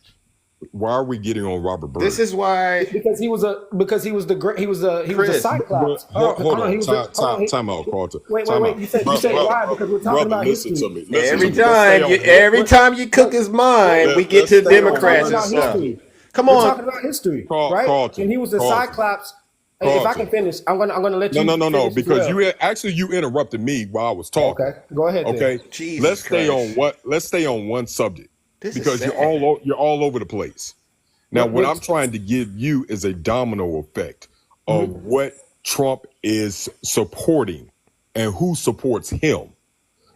Why are we getting on Robert Byrd? This is why because he was a Chris, Cyclops. Hold on. Time out, Carter. Wait. You said why? Because we're talking about listen history. to me. every time you cook his mind, we get to Democrats and stuff. Come We're on. talking about history, right? Carlton, And he was the Cyclops. Hey, if I can finish, I'm gonna let you. No. finish Because as well. you interrupted me while I was talking. Okay, go ahead. Okay. Jesus Let's stay Christ. Let's stay on one subject This is because sad. you're all over the place. Now, what I'm trying to give you is a domino effect of what Trump is supporting and who supports him.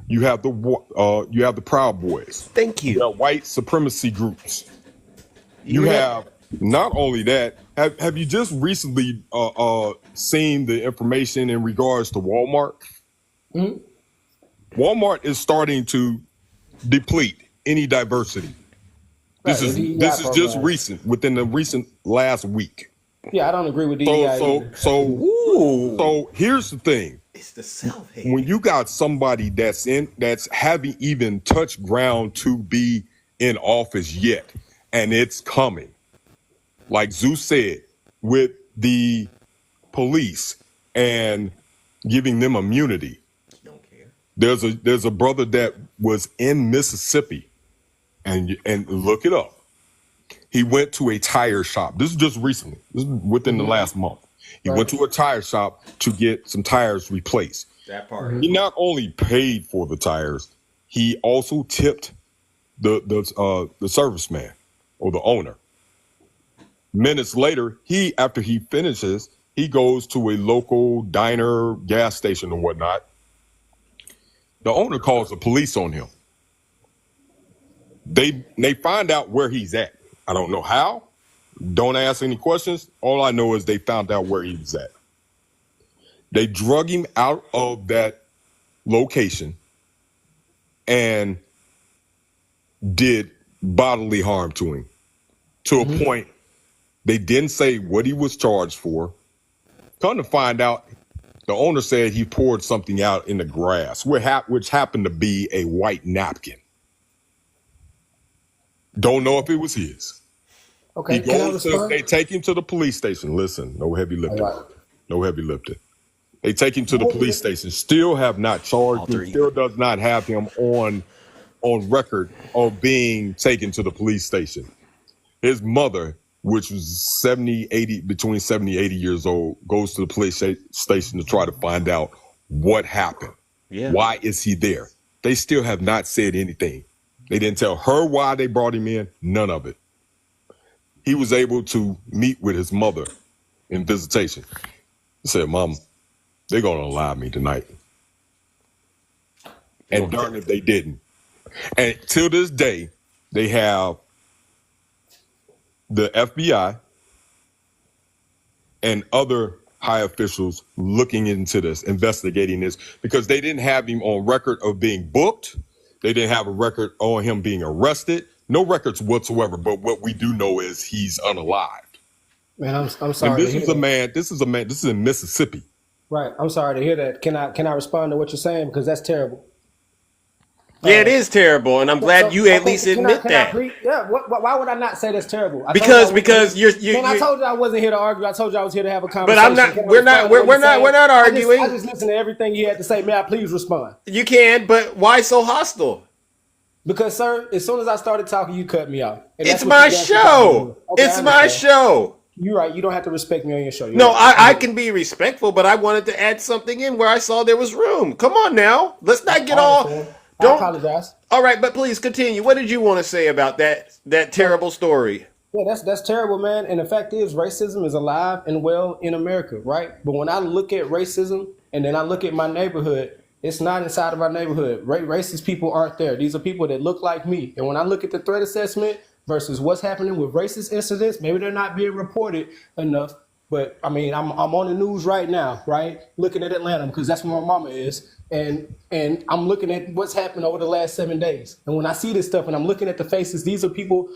You have the Proud Boys. Thank you. You have white supremacy groups. You have not only that. Have you just recently seen the information in regards to Walmart? Walmart is starting to deplete any diversity. This is just recent, within the recent last week. Yeah, I don't agree with DEI. So here's the thing. It's the self-hate. When you got somebody that's haven't even touched ground to be in office yet, and it's coming, like Zeus said, with the police and giving them immunity. Don't care. There's a brother that was in Mississippi, and look it up. He went to a tire shop. This is just recently. This is within the last month. He went to a tire shop to get some tires replaced. That part. He not only paid for the tires, he also tipped the serviceman or the owner. Minutes later, after he finishes, he goes to a local diner, gas station, or whatnot. The owner calls the police on him. They find out where he's at. I don't know how. Don't ask any questions. All I know is they found out where he was at. They drug him out of that location and did bodily harm to him to a point they didn't say what he was charged for. Come to find out, the owner said he poured something out in the grass, which happened to be a white napkin. Don't know if it was his. Okay, they take him to the police station. Listen, no heavy lifting. Right. No heavy lifting. They take him to the police station. Still have not charged him. Still does not have him on record of being taken to the police station. His mother, which was between 70 and 80 years old, goes to the police station to try to find out what happened. Yeah. Why is he there? They still have not said anything. They didn't tell her why they brought him in. None of it. He was able to meet with his mother in visitation. He said, "Mom, they're going to allow me tonight." And darn if they didn't. And till this day, they have the FBI and other high officials looking into this, investigating this, because they didn't have him on record of being booked. They didn't have a record on him being arrested. No records whatsoever. But what we do know is he's unalived. Man, I'm sorry. And this is in Mississippi. Right. I'm sorry to hear that. Can I respond to what you're saying? Because that's terrible. Yeah, it is terrible, and I'm glad you at least admit that. Why would I not say that's terrible? Because you're. Man, I told you I wasn't here to argue. I told you I was here to have a conversation. But I'm not. We're not arguing. I just listened to everything you had to say. May I please respond? You can, but why so hostile? Because, sir, as soon as I started talking, you cut me off. It's my show. It's my show. You're right. You don't have to respect me on your show. I can be respectful, but I wanted to add something in where I saw there was room. Come on now. Let's not get all. I apologize. All right, but please continue. What did you want to say about that terrible story? Yeah, that's terrible, man. And the fact is, racism is alive and well in America, right? But when I look at racism and then I look at my neighborhood, it's not inside of our neighborhood. Racist people aren't there. These are people that look like me. And when I look at the threat assessment versus what's happening with racist incidents, maybe they're not being reported enough. But I mean, I'm on the news right now, right? Looking at Atlanta because that's where my mama is. And I'm looking at what's happened over the last 7 days. And when I see this stuff and I'm looking at the faces, these are people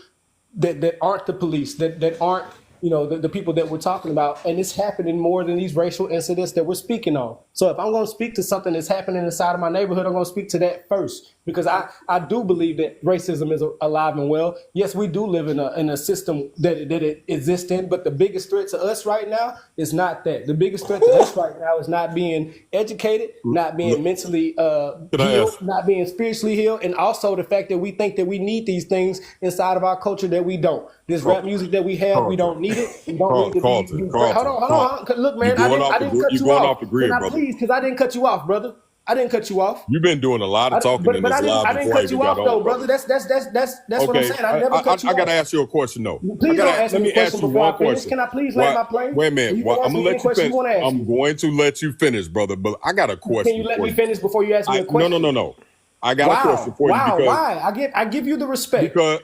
that aren't the police, that aren't the people that we're talking about, and it's happening more than these racial incidents that we're speaking on. So if I'm going to speak to something that's happening inside of my neighborhood, I'm going to speak to that first, because I do believe that racism is alive and well. Yes, we do live in a system that it exists in, but the biggest threat to us right now is not that. The biggest threat to us right now is not being educated, not being mentally healed, not being spiritually healed, and also the fact that we think that we need these things inside of our culture that we don't. This rap music that we have, we don't need it. We don't need to be. Hold on. Look, man, I didn't cut you off. Grid, brother. Please, because I didn't cut you off, brother. I didn't cut you off. You've been doing a lot of talking in this live. I didn't cut you off, though, brother. That's okay. What I'm saying. I never cut you off. I got to ask you a question, though. Please don't ask me a question before I finish. Can I please land my plane? Wait a minute. I'm going to let you finish. I'm going to let you finish, brother, but I got a question. Can you let me finish before you ask me a question? No. I got a question for you. Why? I give you the respect. Because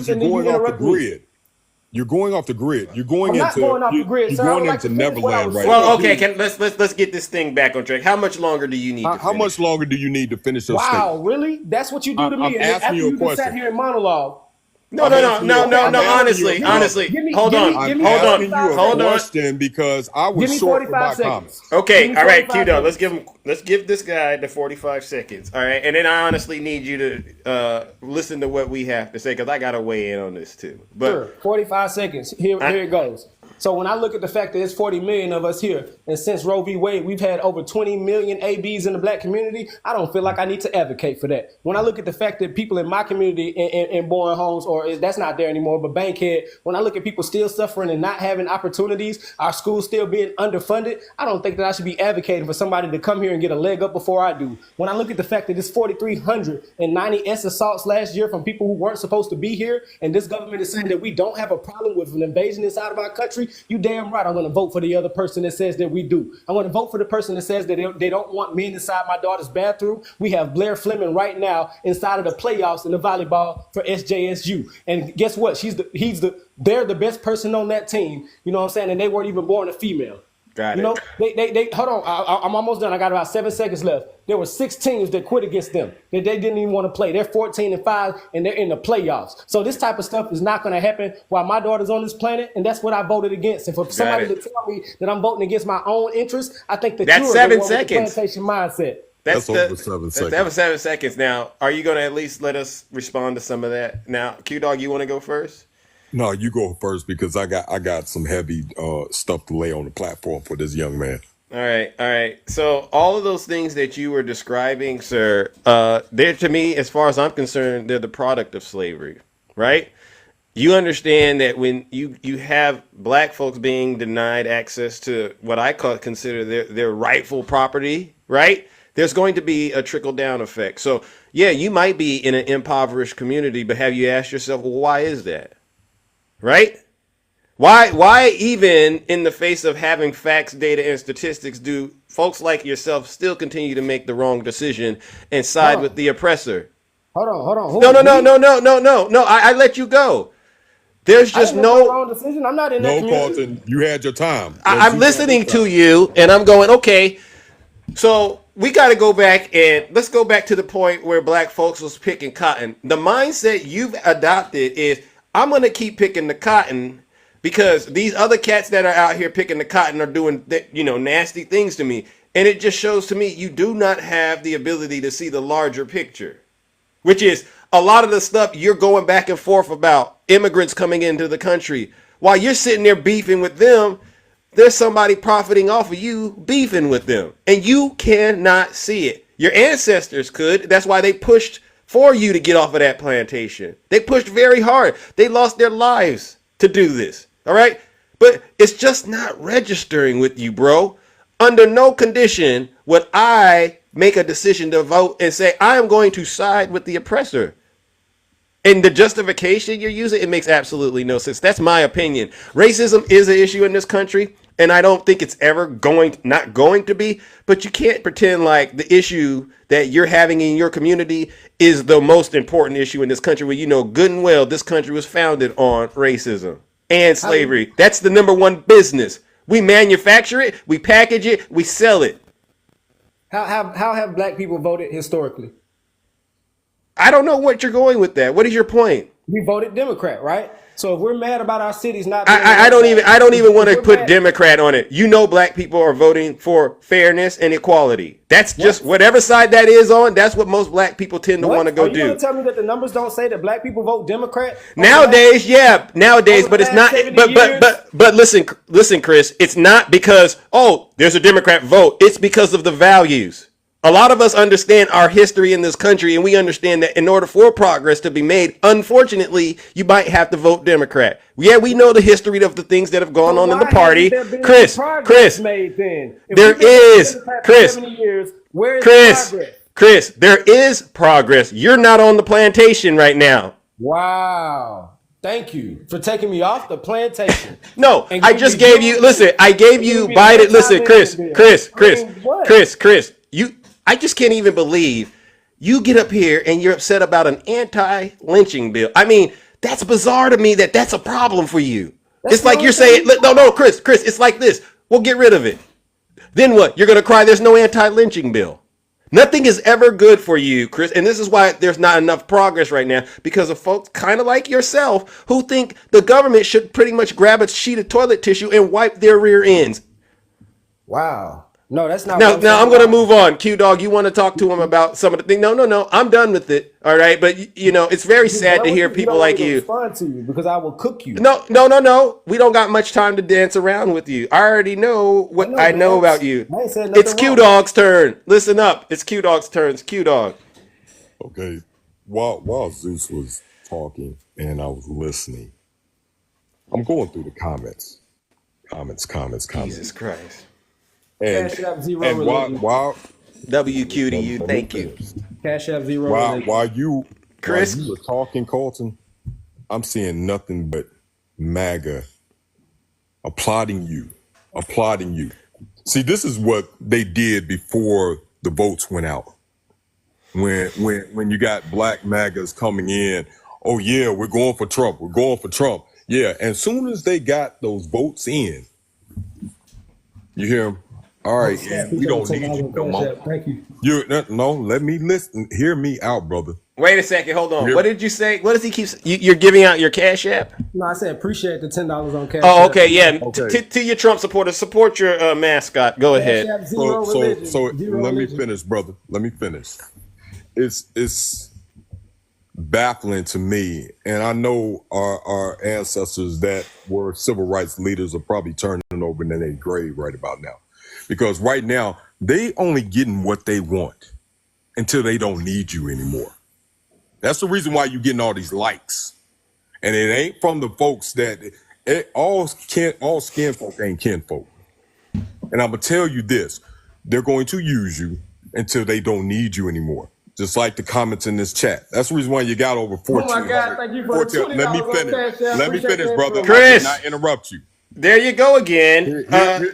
you're going off the grid. You're going off the grid. You're going into Neverland right now. Well, okay. Let's get this thing back on track. How much longer do you need? How much longer do you need to finish your statement? Wow, really? That's what you do to me. I'm asking you a question. Sat here in monologue. No. Honestly, hold on. Hold on. Because I was short for my comments. Okay, all right, Q-Dog. Let's give this guy the 45 seconds. All right, and then I honestly need you to listen to what we have to say, because I got to weigh in on this too. But sure, 45 seconds. Here it goes. So when I look at the fact that it's 40 million of us here, and since Roe v. Wade, we've had over 20 million ABs in the black community, I don't feel like I need to advocate for that. When I look at the fact that people in my community in Bowen Homes, or that's not there anymore, but Bankhead, when I look at people still suffering and not having opportunities, our schools still being underfunded, I don't think that I should be advocating for somebody to come here and get a leg up before I do. When I look at the fact that it's 4,390 assaults last year from people who weren't supposed to be here, and this government is saying that we don't have a problem with an invasion inside of our country, you damn right I'm going to vote for the other person that says that we do. I'm going to vote for the person that says that they don't want men inside my daughter's bathroom. We have Blair Fleming right now inside of the playoffs in the volleyball for SJSU. And guess what? They're the best person on that team. You know what I'm saying? And they weren't even born a female. Got it. They hold on. I'm almost done. I got about 7 seconds left. There were 6 teams that quit against them. They didn't even want to play. They're 14-5, and they're in the playoffs. So this type of stuff is not going to happen while my daughter's on this planet, and that's what I voted against. And for somebody to tell me that I'm voting against my own interests, I think that's 7 seconds. Plantation mindset. That's over 7 seconds. That was 7 seconds. Now, are you going to at least let us respond to some of that? Now, Q-Dog, you want to go first? No, you go first, because I got some heavy stuff to lay on the platform for this young man. All right. So all of those things that you were describing, sir, they're, to me, as far as I'm concerned, they're the product of slavery, right? You understand that when you have black folks being denied access to what I consider their rightful property, right? There's going to be a trickle-down effect. So, yeah, you might be in an impoverished community, but have you asked yourself, well, why is that? Right? Why even in the face of having facts, data, and statistics do folks like yourself still continue to make the wrong decision and side with the oppressor? Hold on. No. I let you go. There's just no wrong decision. I'm not in that community. Carlton, you had your time. I'm listening to you, and I'm going, okay, so we got to go back, and let's go back to the point where black folks was picking cotton. The mindset you've adopted is, I'm going to keep picking the cotton because these other cats that are out here picking the cotton are doing, nasty things to me. And it just shows to me you do not have the ability to see the larger picture, which is a lot of the stuff you're going back and forth about immigrants coming into the country. While you're sitting there beefing with them, there's somebody profiting off of you beefing with them, and you cannot see it. Your ancestors could. That's why they pushed for you to get off of that plantation. They pushed very hard. They lost their lives to do this. All right. But it's just not registering with you, bro. Under no condition would I make a decision to vote and say, I am going to side with the oppressor. And the justification you're using, it makes absolutely no sense. That's my opinion. Racism is an issue in this country, and I don't think it's ever not going to be. But you can't pretend like the issue that you're having in your community is the most important issue in this country, when you know good and well this country was founded on racism and slavery. That's the number one business. We manufacture it, we package it, we sell it. How have black people voted historically? I don't know what you're going with that. What is your point? We voted Democrat, right? So if we're mad about our cities not, I don't even want to put Democrat on it. You know, black people are voting for fairness and equality. That's just whatever side that is on. That's what most black people tend to want to go do. Are you going to tell me that the numbers don't say that black people vote Democrat nowadays? But it's not. But listen, Chris. It's not because there's a Democrat vote. It's because of the values. A lot of us understand our history in this country, and we understand that in order for progress to be made, unfortunately, you might have to vote Democrat. Yeah, we know the history of the things that have gone on in the party. Chris, there is progress. You're not on the plantation right now. Wow. Thank you for taking me off the plantation. No, I just gave you, I gave you Biden. Listen, Chris, I just can't even believe you get up here and you're upset about an anti-lynching bill. I mean, that's bizarre to me that's a problem for you. It's like you're saying, no, Chris, it's like this. Well, get rid of it. Then what? You're going to cry there's no anti-lynching bill. Nothing is ever good for you, Chris. And this is why there's not enough progress right now, because of folks kind of like yourself who think the government should pretty much grab a sheet of toilet tissue and wipe their rear ends. Wow. No, that's not. Now I'm going to move on. Q-Dog, you want to talk to him about some of the things? No. I'm done with it. All right. But, it's very sad to hear people like you. Respond to you because I will cook you. No. We don't got much time to dance around with you. I already know what I know about you. It's Q-Dog's turn. Listen up. It's Q-Dog's turn. It's Q-Dog. Okay. While Zeus was talking and I was listening, I'm going through the comments. Jesus Christ. And while WQ to you, thank you. Cash App Zero. While you Chris, were talking, Colton, I'm seeing nothing but MAGA applauding you. See, this is what they did before the votes went out. When you got black MAGAs coming in, oh yeah, we're going for Trump. Yeah, and as soon as they got those votes in, you hear them. All right, we don't need you no more. Thank you. No, let me listen. Hear me out, brother. Wait a second. Hold on. What did you say? What does he keep? You're giving out your Cash App? No, I said appreciate the $10 on Cash App. Oh, okay, yeah. Okay. To your Trump supporters, support your mascot. Go ahead. So let me finish, brother. Let me finish. It's baffling to me, and I know our ancestors that were civil rights leaders are probably turning over in their grave right about now. Because right now, they only getting what they want until they don't need you anymore. That's the reason why you're getting all these likes. And it ain't from the folks all skin folk ain't kinfolk. And I'm going to tell you this, they're going to use you until they don't need you anymore. Just like the comments in this chat. That's the reason why you got over 14. Oh my God, thank you for the $20 Let me finish, brother. Chris. I did not interrupt you. There you go again.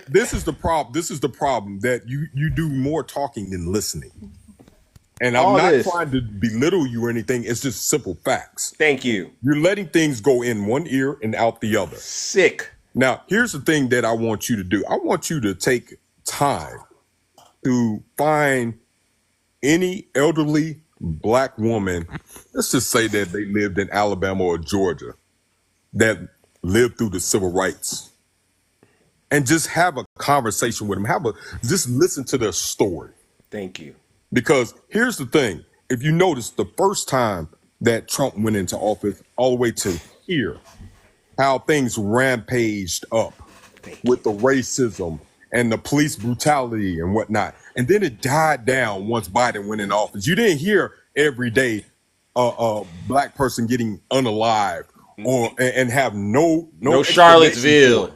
This is the problem that you do more talking than listening. And I'm not trying to belittle you or anything. It's just simple facts. Thank you. You're letting things go in one ear and out the other. Sick. Now, here's the thing that I want you to do. I want you to take time to find any elderly black woman, let's just say that they lived in Alabama or Georgia, that lived through the civil rights, and just have a conversation with them. Just listen to their story. Thank you. Because here's the thing. If you notice, the first time that Trump went into office, all the way to here, how things rampaged up with the racism and the police brutality and whatnot. And then it died down once Biden went in office. You didn't hear every day a black person getting unalived and have no Charlottesville.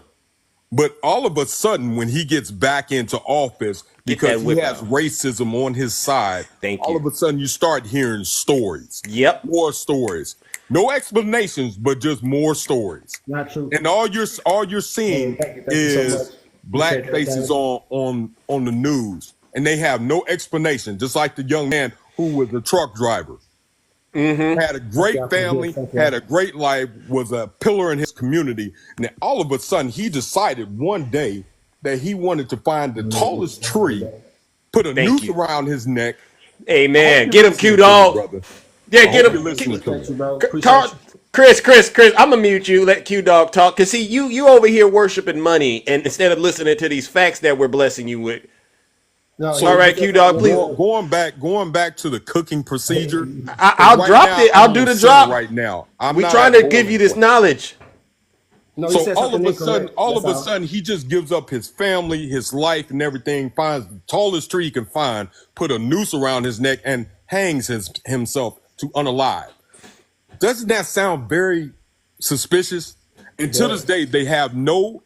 But all of a sudden, when he gets back into office, because he has racism on his side, all of a sudden you start hearing stories. Yep. More stories. No explanations, but just more stories. Not true. And all you're seeing is black faces on the news. And they have no explanation, just like the young man who was a truck driver. Mm-hmm. Had a great family, had a great life, was a pillar in his community. And then all of a sudden, he decided one day that he wanted to find the tallest tree, put a noose around his neck. Hey, man, get him, Q-Dog. Yeah, get him. Chris, I'm gonna mute you. Let Q Dog talk. Cause see, you over here worshiping money, and instead of listening to these facts that we're blessing you with. No, All right, Q Dog, please. Going back to the cooking procedure. I'll drop it. I'll do the drop right now. We're trying to give you this knowledge. No, so all of a sudden, he just gives up his family, his life, and everything. Finds the tallest tree he can find, put a noose around his neck, and hangs himself to unalive. Doesn't that sound very suspicious? And to this day, they have no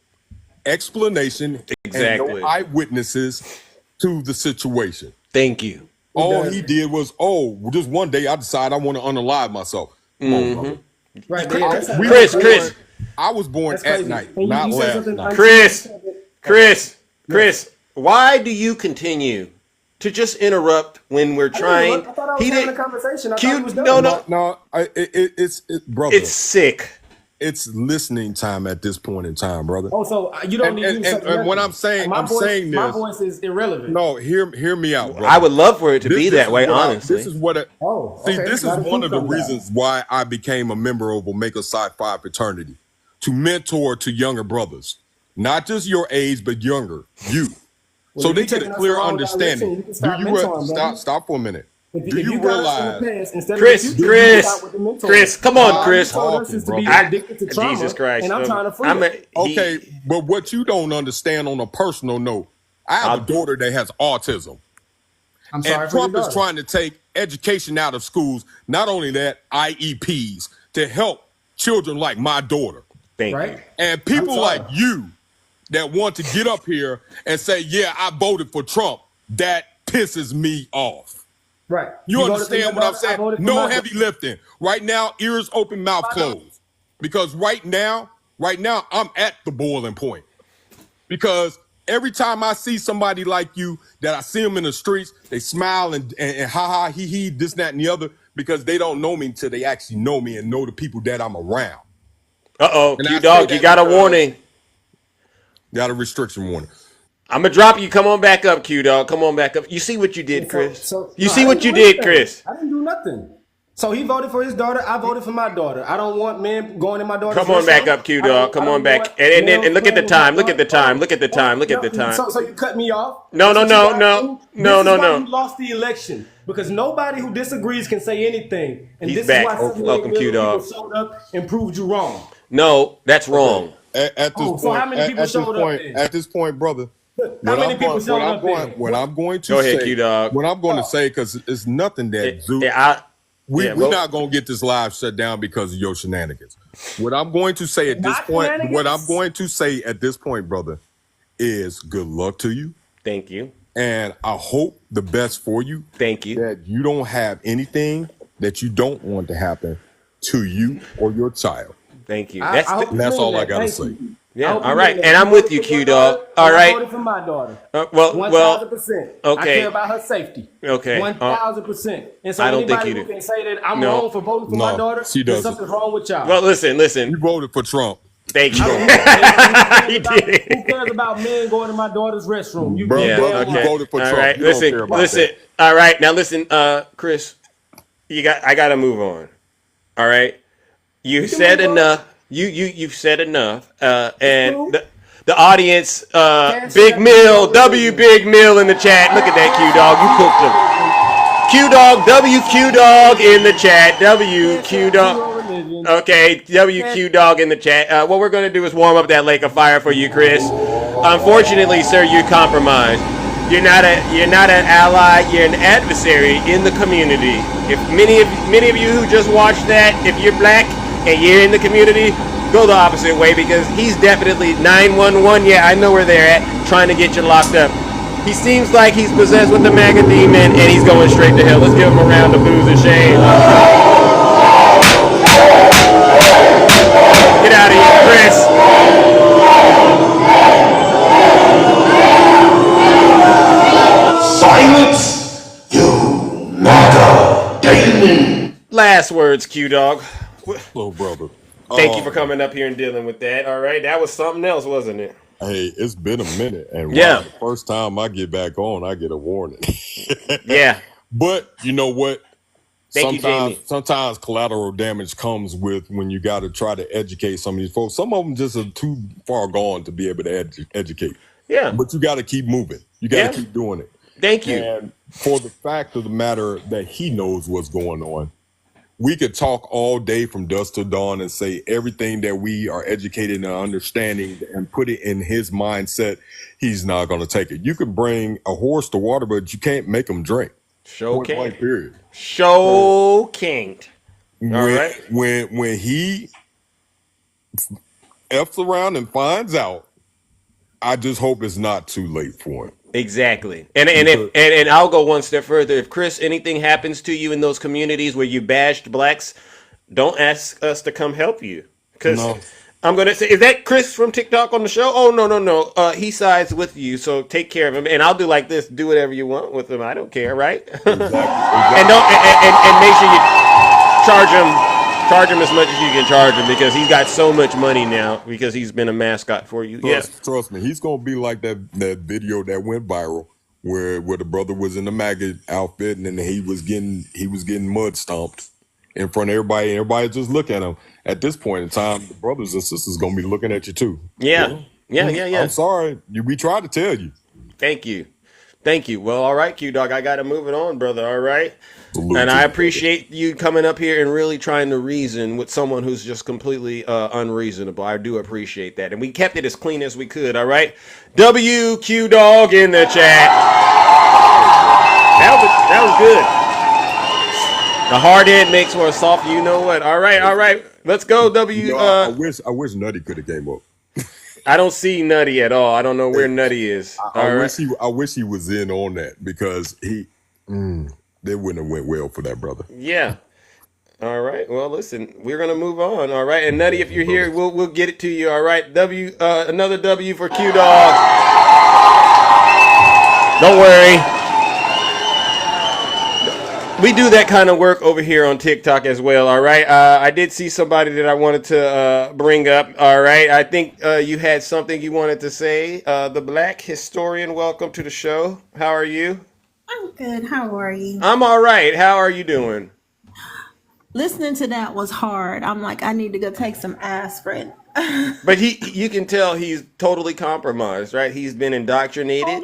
explanation and no eyewitnesses to the situation. Thank you. All he did was, just one day I decided I want to unalive myself. Right, Chris. I was born at night, not last night. Chris, why do you continue to just interrupt when we're trying? I thought I was having a conversation. I thought he was done. It's brother. It's sick. It's listening time at this point in time, brother. Oh, so you don't need to. And when I'm saying this, my voice is irrelevant. No, hear me out, brother. I would love for it to be that way, honestly. This is what. This is one of the reasons why I became a member of Omega Psi Phi fraternity, to mentor to younger brothers, not just your age, but younger you, so they get a clear understanding. Do you stop for a minute? Do you realize, Chris, come on, Chris. Jesus Christ. And I'm trying to free it. Okay, but what you don't understand on a personal note, I have a daughter that has autism. I'm sorry, and Trump is trying to take education out of schools. Not only that, IEPs to help children like my daughter. Thank you. And people like you that want to get up here and say, yeah, I voted for Trump, that pisses me off. Right. You understand what I'm saying? No heavy lifting. Right now, ears open, mouth closed. Because right now, I'm at the boiling point. Because every time I see somebody like you, that I see them in the streets, they smile and ha, he, this, that, and the other, because they don't know me until they actually know me and know the people that I'm around. Uh-oh, Q-Dog, you got a warning. Got a restriction warning. I'm going to drop you. Come on back up, Q-Dog. Come on back up. You see what you did, Chris? You see what you did, Chris? I didn't do nothing. So he voted for his daughter. I voted for my daughter. I don't want men going in my daughter's Come on back up, Q-Dog. Come on back. And look at the time. Look at the time. Look at the time. Look at the time. So you cut me off? No. You lost the election. Because nobody who disagrees can say anything. And He's this back. is why Welcome, Q-Dog. showed up and proved you wrong. No, that's wrong. At this point, so how many people showed up then? At this point, brother. How many people showed up then? What I'm going to Go say, ahead, Q-Dog. What I'm going to say, because it's nothing that we're not going to get this live shut down because of your shenanigans. What I'm going to say at this point, brother, is good luck to you. Thank you. And I hope the best for you. Thank you. That you don't have anything that you don't want to happen to you or your child. Thank you. That's all I got to say. Yeah, all right. And I'm with you, Q-Dog. All right. I voted for my daughter. 1,000%. Okay. I care about her safety. Okay. 1,000%. And so I don't think anybody you who can say that I'm wrong for voting for my daughter, there's something wrong with y'all. Well, listen. You voted for Trump. Thank you. He did. Who cares about men going to my daughter's restroom? You voted for Trump. All right. Listen. All right. Now listen, Chris. I got to move on. All right. You said enough. You've said enough, and the audience, Big Mill, Big Mill in the chat. Look at that, Q-Dog. You cooked him. Q-Dog, WQ-Dog in the chat. WQ-Dog. Okay, WQ-Dog in the chat. What we're going to do is warm up that lake of fire for you, Chris. Unfortunately, sir, you're compromised. You're not an ally. You're an adversary in the community. If many of you who just watched that, if you're black and you're in the community, go the opposite way, because he's definitely 911. Yeah, I know where they're at, trying to get you locked up. He seems like he's possessed with the MAGA demon, and he's going straight to hell. Let's give him a round of booze and shame. Get out of here, Chris. Silence, you MAGA demon. Last words, Q-Dog. Hello, brother. Thank you for coming up here and dealing with that. All right, that was something else, wasn't it? Hey, it's been a minute, and the first time I get back on, I get a warning. Yeah. But you know what? Thank you, Jamie. Sometimes collateral damage comes with when you got to try to educate some of these folks. Some of them just are too far gone to be able to educate. Yeah. But you got to keep moving. You got to keep doing it. Thank you. And for the fact of the matter that he knows what's going on, we could talk all day from dusk till dawn and say everything that we are educated and understanding and put it in his mindset. He's not going to take it. You can bring a horse to water, but you can't make him drink. Show can't. Period. Show can't. All right. When he F's around and finds out, I just hope it's not too late for him. Exactly. And I'll go one step further. If Chris, anything happens to you in those communities where you bashed blacks, don't ask us to come help you. Because I'm going to say, is that Chris from TikTok on the show? Oh, no. He sides with you, so take care of him. And I'll do like this. Do whatever you want with him. I don't care, right? Exactly. And make sure you charge him as much as you can charge him, because he's got so much money now because he's been a mascot for you. Trust me, he's gonna be like that video that went viral where the brother was in the maggot outfit and then he was getting mud stomped in front of everybody. Everybody just look at him. At this point in time, the brothers and sisters gonna be looking at you too. Yeah. I'm sorry, we tried to tell you. Thank you. Well, all right, Q Dog, I got to move it on, brother. All right. And I appreciate you coming up here and really trying to reason with someone who's just completely unreasonable. I do appreciate that. And we kept it as clean as we could. All right. WQ Dog in the chat. That was good. The hard head makes for a soft, you know what. All right. Let's go, W. I wish Nutty could have came up. I don't see Nutty at all. I don't know where Nutty is. I wish he was in on that, because they wouldn't have went well for that brother. Yeah. All right. Well, listen, we're gonna move on. All right. And Nutty, if you're here, we'll get it to you. All right. Another W for Q Dog. Don't worry. We do that kind of work over here on TikTok as well. All right. I did see somebody that I wanted to bring up. All right. I think you had something you wanted to say. The Black Historian, welcome to the show. How are you? I'm good. How are you? I'm all right. How are you doing? Listening to that was hard. I'm like, I need to go take some aspirin. But you can tell he's totally compromised, right? He's been indoctrinated.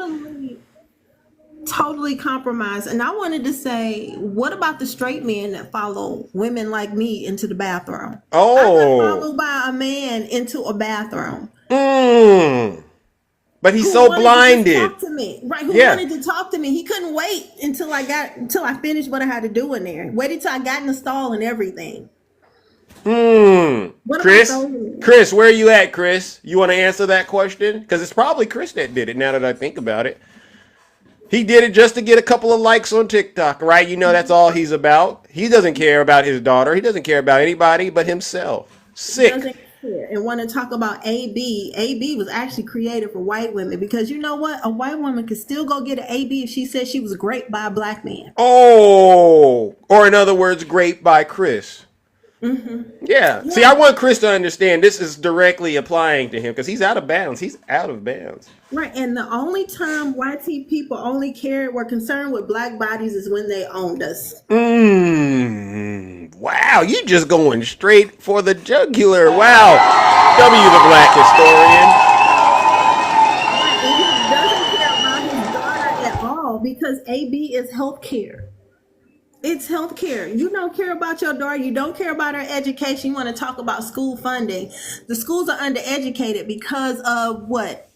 Totally compromised. And I wanted to say, what about the straight men that follow women like me into the bathroom? Oh, I got followed by a man into a bathroom. But he's so blinded. Talk to me. Right? Who wanted to talk to me? He couldn't wait until I finished what I had to do in there. Waited till I got in the stall and everything. Chris, where are you at, Chris? You want to answer that question? Because it's probably Chris that did it, now that I think about it. He did it just to get a couple of likes on TikTok, right? You know, that's all he's about. He doesn't care about his daughter. He doesn't care about anybody but himself. Sick. He doesn't care. And want to talk about AB. AB was actually created for white women, because you know what? A white woman could still go get an AB if she said she was raped by a black man. Oh, or in other words, raped by Chris. Yeah. See, I want Chris to understand this is directly applying to him, because he's out of bounds. He's out of bounds. Right. And the only time white people only were concerned with black bodies is when they owned us. Wow. You just going straight for the jugular. Wow. W, the Black Historian. Right. And he doesn't care about his daughter at all, because AB is healthcare. It's healthcare. You don't care about your daughter. You don't care about her education. You want to talk about school funding. The schools are undereducated because of what?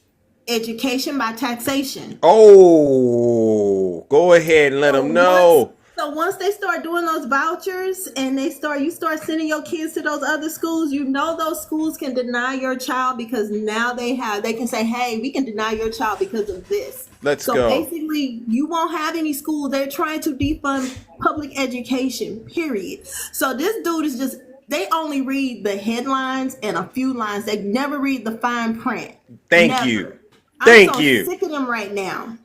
Education by taxation. Oh, go ahead and let them know. Once they start doing those vouchers and you start sending your kids to those other schools, you know those schools can deny your child, because now they can say, hey, we can deny your child because of this. So basically, you won't have any schools. They're trying to defund public education, period. So this dude is they only read the headlines and a few lines. They never read the fine print. Thank you. I'm sick of them right now.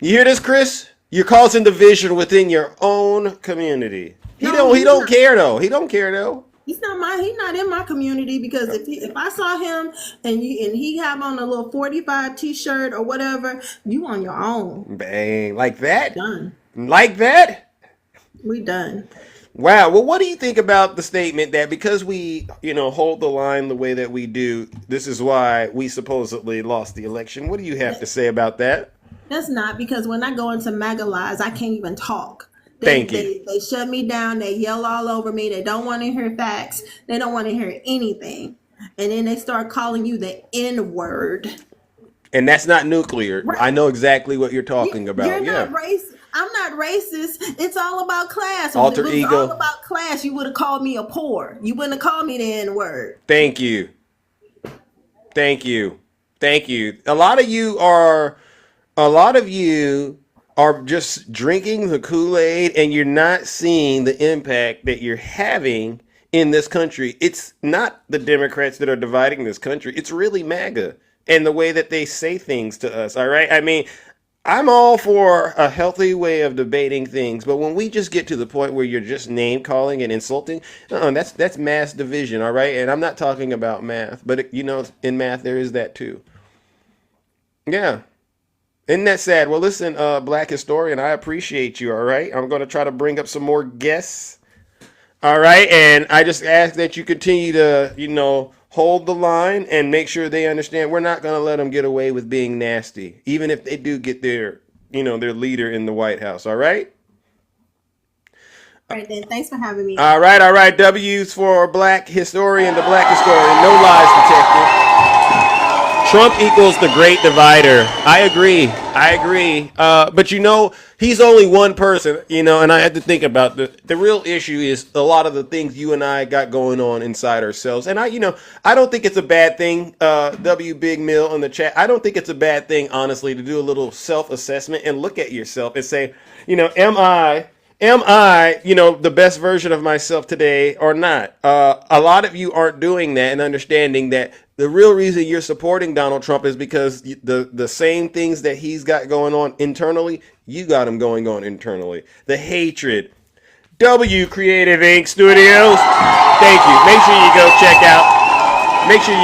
You hear this, Chris? You're causing division within your own community. He don't care though. He's not in my community, because if I saw him and he have on a little 45 t-shirt or whatever, you on your own. Bang, like that? Done. Like that? We done. Wow. Well, what do you think about the statement that because we, hold the line the way that we do, this is why we supposedly lost the election? What do you have to say about that? That's not, because when I go into MAGA lives, I can't even talk. Thank you. They shut me down. They yell all over me. They don't want to hear facts. They don't want to hear anything. And then they start calling you the N word. And that's not nuclear. Right. I know exactly what you're talking about. You're not racist. I'm not racist. It's all about class. Alter if it was ego. all about class, you would have called me a poor. You wouldn't have called me the N word. Thank you. Thank you. Thank you. A lot of you are just drinking the Kool-Aid, and you're not seeing the impact that you're having in this country. It's not the Democrats that are dividing this country. It's really MAGA and the way that they say things to us. All right. I mean, I'm all for a healthy way of debating things, but when we just get to the point where you're just name calling and insulting, that's mass division. All right. And I'm not talking about math, but in math, there is that too. Yeah. Isn't that sad? Well, listen, Black Historian, I appreciate you, all right? I'm going to try to bring up some more guests, all right? And I just ask that you continue to, hold the line and make sure they understand we're not going to let them get away with being nasty, even if they do get their leader in the White House, all right? All right, then. Thanks for having me. All right. W's for Black Historian, the Black Historian. No lies detected. Trump equals the great divider. I agree. But he's only one person, and I had to think about the real issue is a lot of the things you and I got going on inside ourselves. And I don't think it's a bad thing, W Big Mill in the chat. I don't think it's a bad thing, honestly, to do a little self-assessment and look at yourself and say, am I, the best version of myself today or not? A lot of you aren't doing that and understanding that the real reason you're supporting Donald Trump is because the same things that he's got going on internally, you got him going on internally. The hatred. W Creative Inc. Studios. Thank you. Make sure you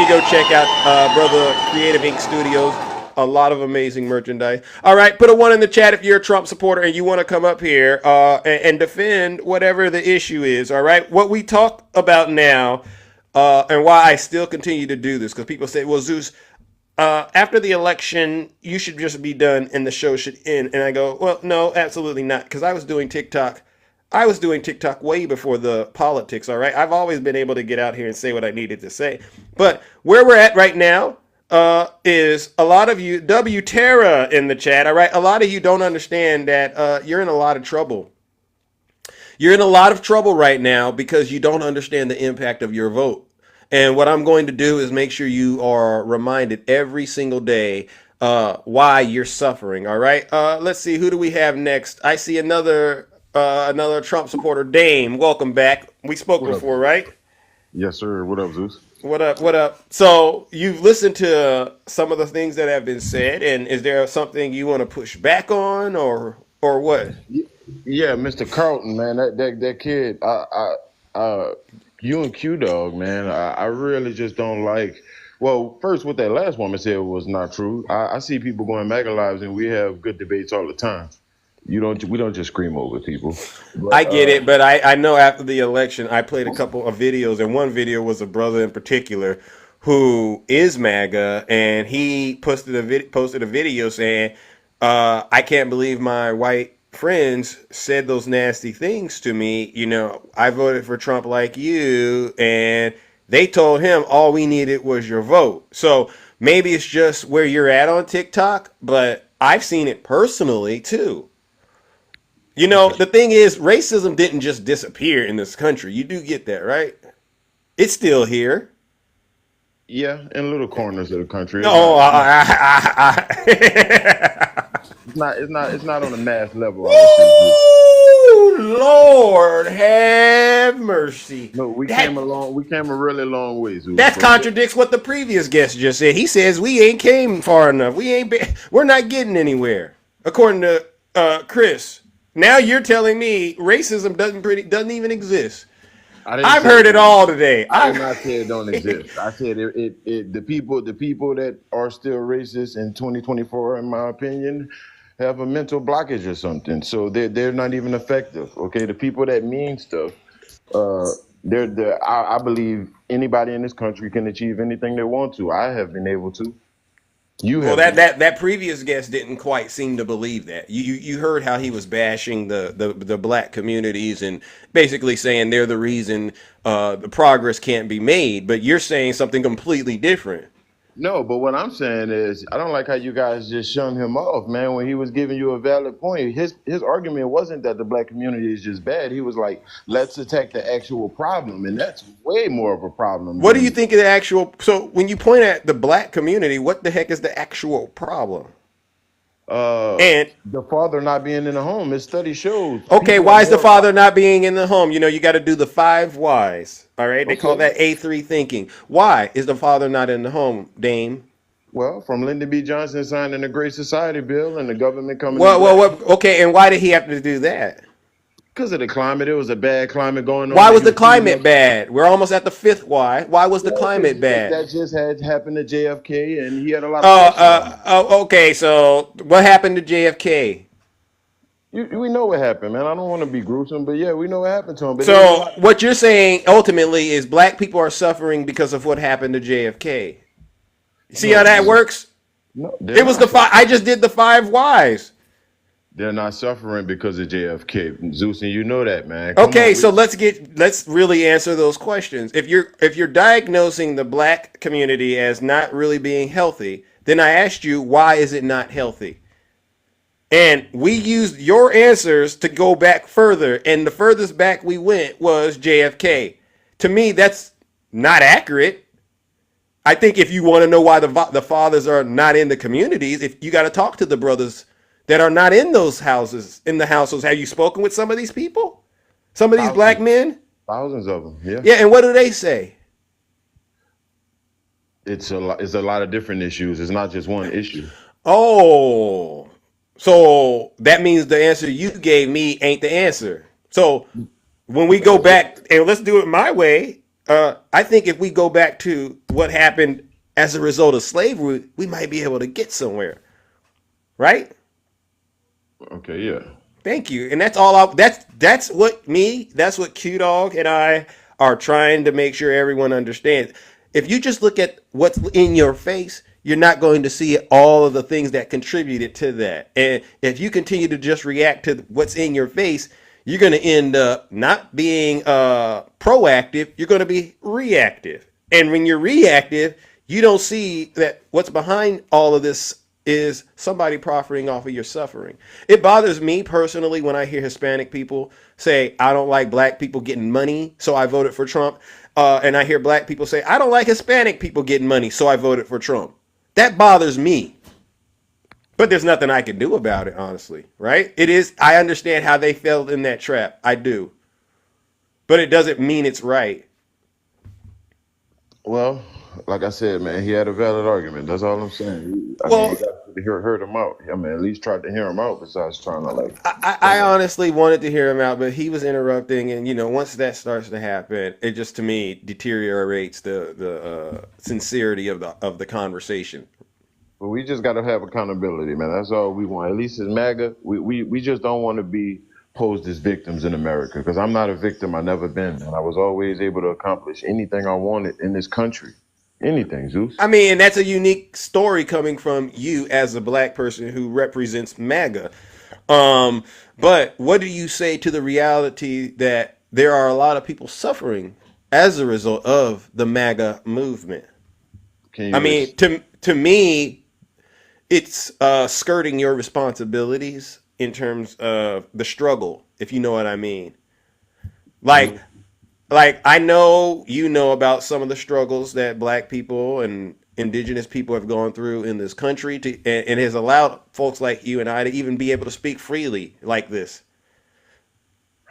go check out Brother Creative Inc. Studios. A lot of amazing merchandise. All right, put a 1 in the chat if you're a Trump supporter and you want to come up here and defend whatever the issue is. All right, what we talk about now and why I still continue to do this, because people say, well, Zeus, after the election, you should just be done and the show should end. And I go, well, no, absolutely not, because I was doing TikTok way before the politics. All right, I've always been able to get out here and say what I needed to say. But where we're at right now is a lot of you, W Terra in the chat, all right? A lot of you don't understand that you're in a lot of trouble. You're in a lot of trouble right now because you don't understand the impact of your vote. And what I'm going to do is make sure you are reminded every single day why you're suffering, all right? Let's see, who do we have next? I see another Trump supporter, Dame. Welcome back. We spoke before, right? Yes, sir. What up, Zeus? What up? So you've listened to some of the things that have been said, and is there something you want to push back on, or what? Yeah, Mr. Carlton, man, that kid, you and Q Dog, man, I really just don't like. Well, first, what that last woman said was not true. I see people going MAGA lives, and we have good debates all the time. We don't just scream over people. But, I get it, but I know after the election, I played a couple of videos, and one video was a brother in particular who is MAGA, and he posted a video saying, I can't believe my white friends said those nasty things to me. I voted for Trump like you, and they told him all we needed was your vote. So maybe it's just where you're at on TikTok, but I've seen it personally too. The thing is, racism didn't just disappear in this country. You do get that, right? It's still here. Yeah, in little corners of the country. It's not on a mass level. Ooh, Lord have mercy. No, we came a really long way. That contradicts what the previous guest just said. He says we ain't came far enough. We're not getting anywhere. According to Chris. Now you're telling me racism doesn't even exist. I've heard it all today. I did not say it don't exist. I said the people that are still racist in 2024, in my opinion, have a mental blockage or something. So they're not even effective. Okay, the people that mean stuff Uh, I believe anybody in this country can achieve anything they want to. I have been able to. You Well, have that been. that previous guest didn't quite seem to believe that. You heard how he was bashing the black communities and basically saying they're the reason the progress can't be made. But you're saying something completely different. No, but what I'm saying is, I don't like how you guys just shun him off, man. When he was giving you a valid point, his argument wasn't that the black community is just bad. He was like, let's attack the actual problem, and that's way more of a problem What do you than. think of the actual? So when you point at the black community, what the heck is the actual problem? And The father not being in the home. His study shows okay, people are why is the more father not being in the home? You know, you got to do the five whys. All right, they call okay. that A3 thinking. Why is the father not in the home, Dame? Well, from Lyndon B. Johnson signing the Great Society bill and the government coming to Well, well, black what? Okay, and why did he have to do that? because of the climate. It was a bad climate going on, Why and was he the was pretty climate much bad? We're almost at the fifth why. Why was the well because climate bad? that just had happened to JFK, and he had a lot of pressure on him. Okay. So what happened to JFK? We know what happened, man. I don't want to be gruesome, but yeah, we know what happened to him. But there was a So lot. what you're saying ultimately is black people are suffering because of what happened to JFK. See how No, that works? no, they're It was not the five. suffering. I just did the five whys. They're not suffering because of JFK, Zeus, and you know that, man. Come Okay, on, so let's really answer those questions. If you're diagnosing the black community as not really being healthy, then I asked you why is it not healthy? And we used your answers to go back further, and the furthest back we went was JFK. To me, that's not accurate. I think if you want to know why the fathers are not in the communities, if you got to talk to the brothers that are not in those houses, in the households. Have you spoken with some of these people? Some of these black thousands, men? thousands of them. Yeah, Yeah, and what do they say? it's a lot. It's a lot of different issues. It's not just one issue. Oh, so that means the answer you gave me ain't the answer. So when we go back, and let's do it my way, I think if we go back to what happened as a result of slavery, we might be able to get somewhere, right? Okay, yeah. Thank you. And that's all. That's what Q Dog and I are trying to make sure everyone understands. If you just look at what's in your face, you're not going to see all of the things that contributed to that. And if you continue to just react to what's in your face, you're going to end up not being proactive. You're going to be reactive. And when you're reactive, you don't see that what's behind all of this is somebody profiting off of your suffering. It bothers me personally when I hear Hispanic people say, I don't like black people getting money, so I voted for Trump. And I hear black people say, I don't like Hispanic people getting money, so I voted for Trump. That bothers me. But there's nothing I can do about it, honestly, right? I understand how they fell in that trap. I do. But it doesn't mean it's right. Well, like I said, man, he had a valid argument. That's all I'm saying. I mean, you Well, got to heard him out. I mean, at least try to hear him out. Besides trying to like, I honestly wanted to hear him out, but he was interrupting, and once that starts to happen, it just to me deteriorates the sincerity of the conversation. but we just got to have accountability, man. That's all we want. At least as MAGA, we just don't want to be posed as victims in America. Because I'm not a victim. I never been, and I was always able to accomplish anything I wanted in this country. Anything, Zeus. I mean, and that's a unique story coming from you as a black person who represents MAGA. Um, but what do you say to the reality that there are a lot of people suffering as a result of the MAGA movement? Can I you? mean, to me, it's skirting your responsibilities in terms of the struggle, if you know what I mean. Like, Mhm. like I know you know about some of the struggles that black people and indigenous people have gone through in this country and has allowed folks like you and I to even be able to speak freely like this.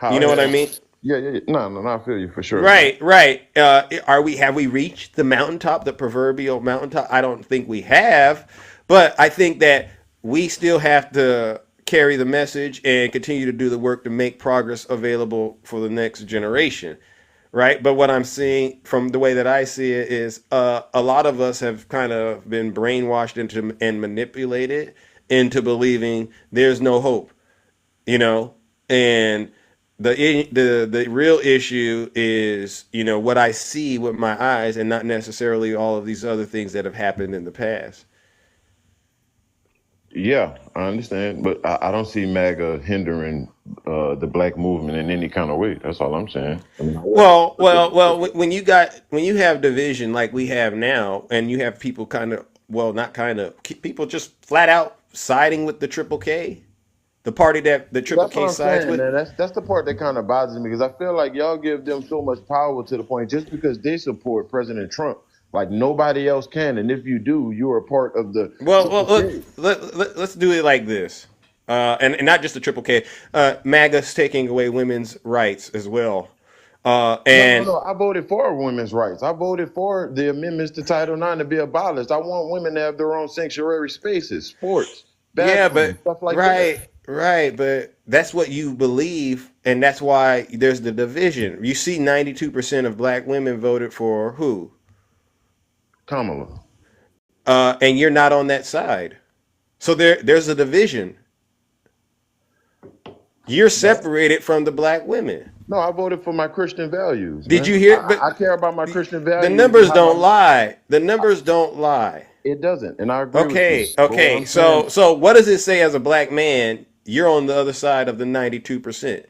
You How know what I has? mean? Yeah, yeah, yeah. No, no, no, I feel you for sure, man. Right, right. Have we reached the mountaintop, the proverbial mountaintop? I don't think we have, but I think that we still have to carry the message and continue to do the work to make progress available for the next generation. Right. But what I'm seeing from the way that I see it is a lot of us have kind of been brainwashed into and manipulated into believing there's no hope, you know, and the real issue is, what I see with my eyes, and not necessarily all of these other things that have happened in the past. Yeah, I understand, but I don't see MAGA hindering the black movement in any kind of way. That's all I'm saying. Well. When you have division like we have now, and you have people people just flat out siding with the Triple K, the party that the Triple That's what K I'm sides saying, with. man. That's the part that kind of bothers me because I feel like y'all give them so much power to the point just because they support President Trump, like nobody else can. And if you do, you're a part of the. Let's do it like this, and not just the Triple K. MAGA's taking away women's rights as well. No. I voted for women's rights. I voted for the amendments to Title IX to be abolished. I want women to have their own sanctuary spaces, sports, bathrooms, stuff like that. Right, but that's what you believe, and that's why there's the division. You see, 92% of black women voted for who? Kamala. And you're not on that side, so there's a division. You're separated from the black women. No, I voted for my Christian values. Did you hear? I care about my Christian values. The numbers don't lie. The numbers don't lie. It doesn't, and I agree with you. Okay. So what does it say as a black man? You're on the other side of the 92%.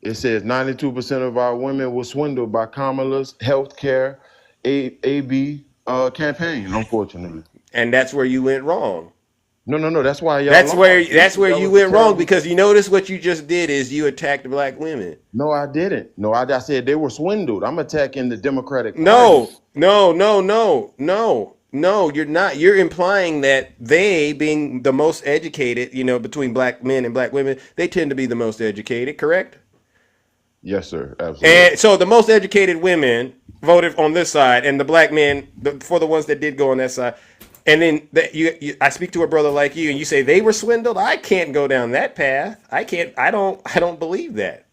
It says 92% of our women were swindled by Kamala's healthcare AB campaign, unfortunately. And that's where you went wrong. No. That's why y'all. That's where you went wrong, because you notice what you just did is you attacked black women. No, I didn't. No, I said they were swindled. I'm attacking the Democratic Party. No, you're not. You're implying that they, being the most educated, between black men and black women, they tend to be the most educated, correct? Yes, sir. Absolutely. And so the most educated women voted on this side, and the black men, for the ones that did go on that side. And then I speak to a brother like you, and you say they were swindled. I can't go down that path. I can't. I don't believe that.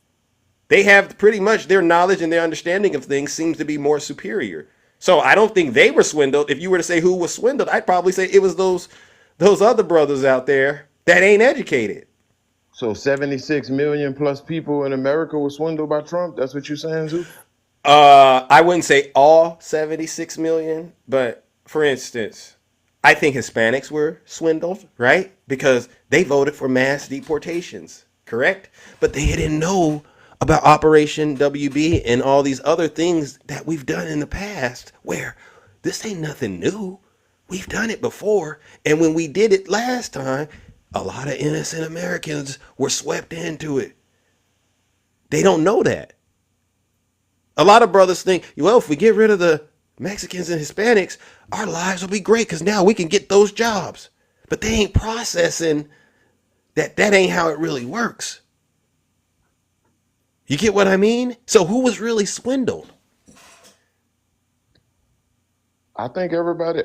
They have pretty much their knowledge and their understanding of things seems to be more superior. So I don't think they were swindled. If you were to say who was swindled, I'd probably say it was those other brothers out there that ain't educated. So 76 million plus people in America were swindled by Trump. That's what you're saying, Zeus? I wouldn't say all 76 million, but for instance, I think Hispanics were swindled, right? Because they voted for mass deportations, correct? But they didn't know about Operation WB and all these other things that we've done in the past, where this ain't nothing new. We've done it before. And when we did it last time, a lot of innocent Americans were swept into it. They don't know that. A lot of brothers think, well, if we get rid of the Mexicans and Hispanics, our lives will be great because now we can get those jobs. But they ain't processing that ain't how it really works. You get what I mean? So who was really swindled? I think everybody,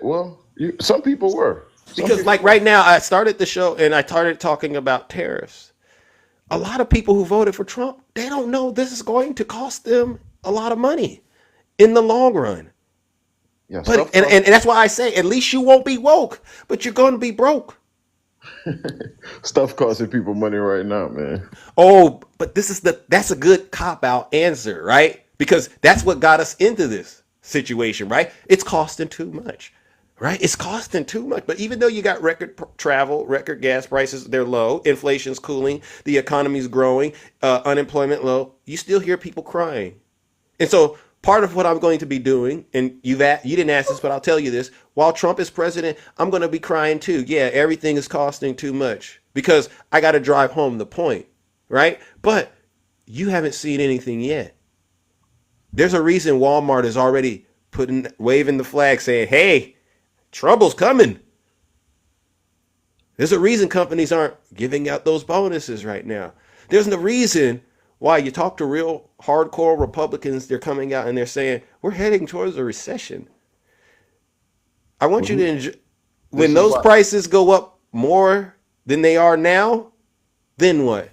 some people were. Because like right now, I started the show and I started talking about tariffs. A lot of people who voted for Trump, they don't know this is going to cost them a lot of money in the long run. Yeah, but and that's why I say at least you won't be woke, but you're going to be broke. Stuff costing people money right now, man. Oh, but that's a good cop-out answer, right? Because that's what got us into this situation, right? It's costing too much, right? It's costing too much. But even though you got record travel, record gas prices, they're low, inflation's cooling, the economy's growing, unemployment low, you still hear people crying. And so part of what I'm going to be doing, and you didn't ask this, but I'll tell you this, while Trump is president, I'm going to be crying too. Yeah, everything is costing too much because I got to drive home the point, right? But you haven't seen anything yet. There's a reason Walmart is already waving the flag saying, hey, trouble's coming. There's a reason companies aren't giving out those bonuses right now. There's no reason why you talk to real hardcore Republicans, they're coming out and they're saying, we're heading towards a recession. I want you to enjoy, when those prices go up more than they are now, then what?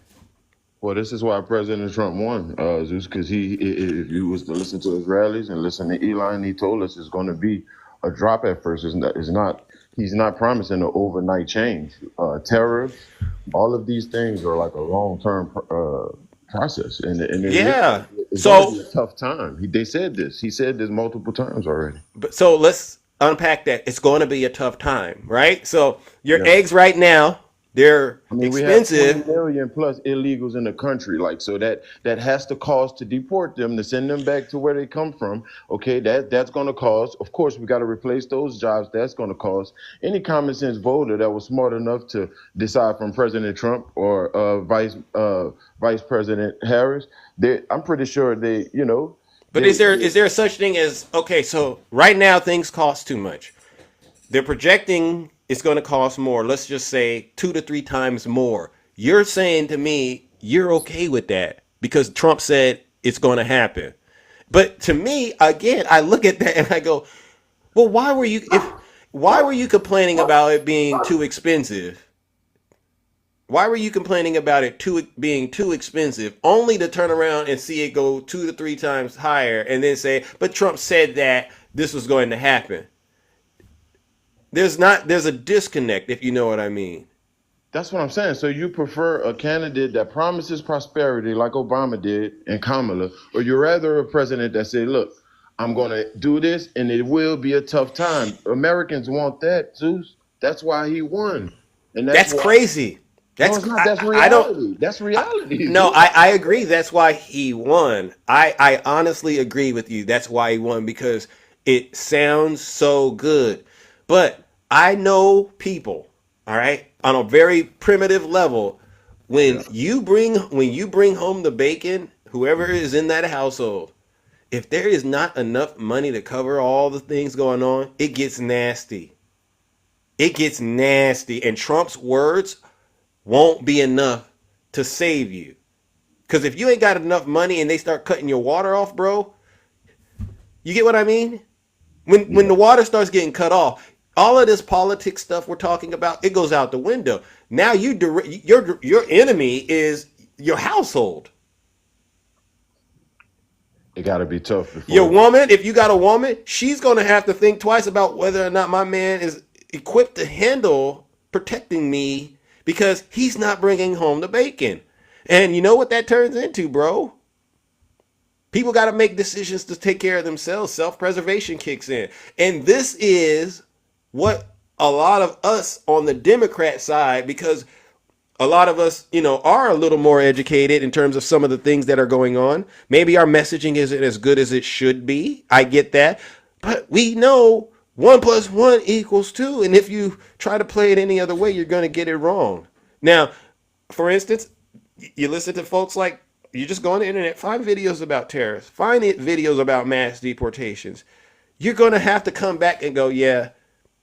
Well, this is why President Trump won, Zeus, because if you was to listen to his rallies and listen to Elon, he told us it's going to be a drop at first. He's not promising an overnight change. Tariffs, all of these things are like a long-term process, and Yeah. it's going to So be a tough time. They said this. He said this multiple times already. so let's unpack that. It's going to be a tough time, right? So your Yeah. eggs right now, they're I mean, we have expensive. 20 million plus illegals in the country, like so that has to cost to deport them, to send them back to where they come from. Okay, that's going to cost. Of course, we got to replace those jobs. That's going to cost. Any common sense voter that was smart enough to decide from President Trump or Vice President Harris, I'm pretty sure they, But is there such thing as, okay, so right now things cost too much. They're projecting it's going to cost more. Let's just say 2 to 3 times more. You're saying to me you're okay with that because Trump said it's going to happen. But to me, again, I look at that and I go, well, why were you complaining about it being too expensive? Why were you complaining about it being too expensive, only to turn around and see it go 2 to 3 times higher and then say, but Trump said that this was going to happen? There's a disconnect, if you know what I mean. That's what I'm saying. So you prefer a candidate that promises prosperity like Obama did and Kamala, or you're rather a president that said, look, I'm going to do this and it will be a tough time. Americans want that, Zeus. That's why he won. And that's crazy. That's reality. That's reality. No, I agree. That's why he won. I honestly agree with you. That's why he won, because it sounds so good. But I know people, all right, on a very primitive level, when you bring home the bacon, whoever is in that household, if there is not enough money to cover all the things going on, it gets nasty. It gets nasty. And Trump's words won't be enough to save you. Because if you ain't got enough money and they start cutting your water off, bro, you get what I mean? When the water starts getting cut off, all of this politics stuff we're talking about, it goes out the window. Now your enemy is your household. It got to be tough. Your woman, if you got a woman, she's going to have to think twice about whether or not my man is equipped to handle protecting me, because he's not bringing home the bacon. And you know what that turns into, bro? People got to make decisions to take care of themselves. Self-preservation kicks in. And this is what a lot of us on the Democrat side, because a lot of us, are a little more educated in terms of some of the things that are going on. Maybe our messaging isn't as good as it should be. I get that. But we know 1 + 1 = 2. And if you try to play it any other way, you're going to get it wrong. Now, for instance, you listen to folks like, you just go on the internet, find videos about terrorists, find videos about mass deportations. You're going to have to come back and go, yeah,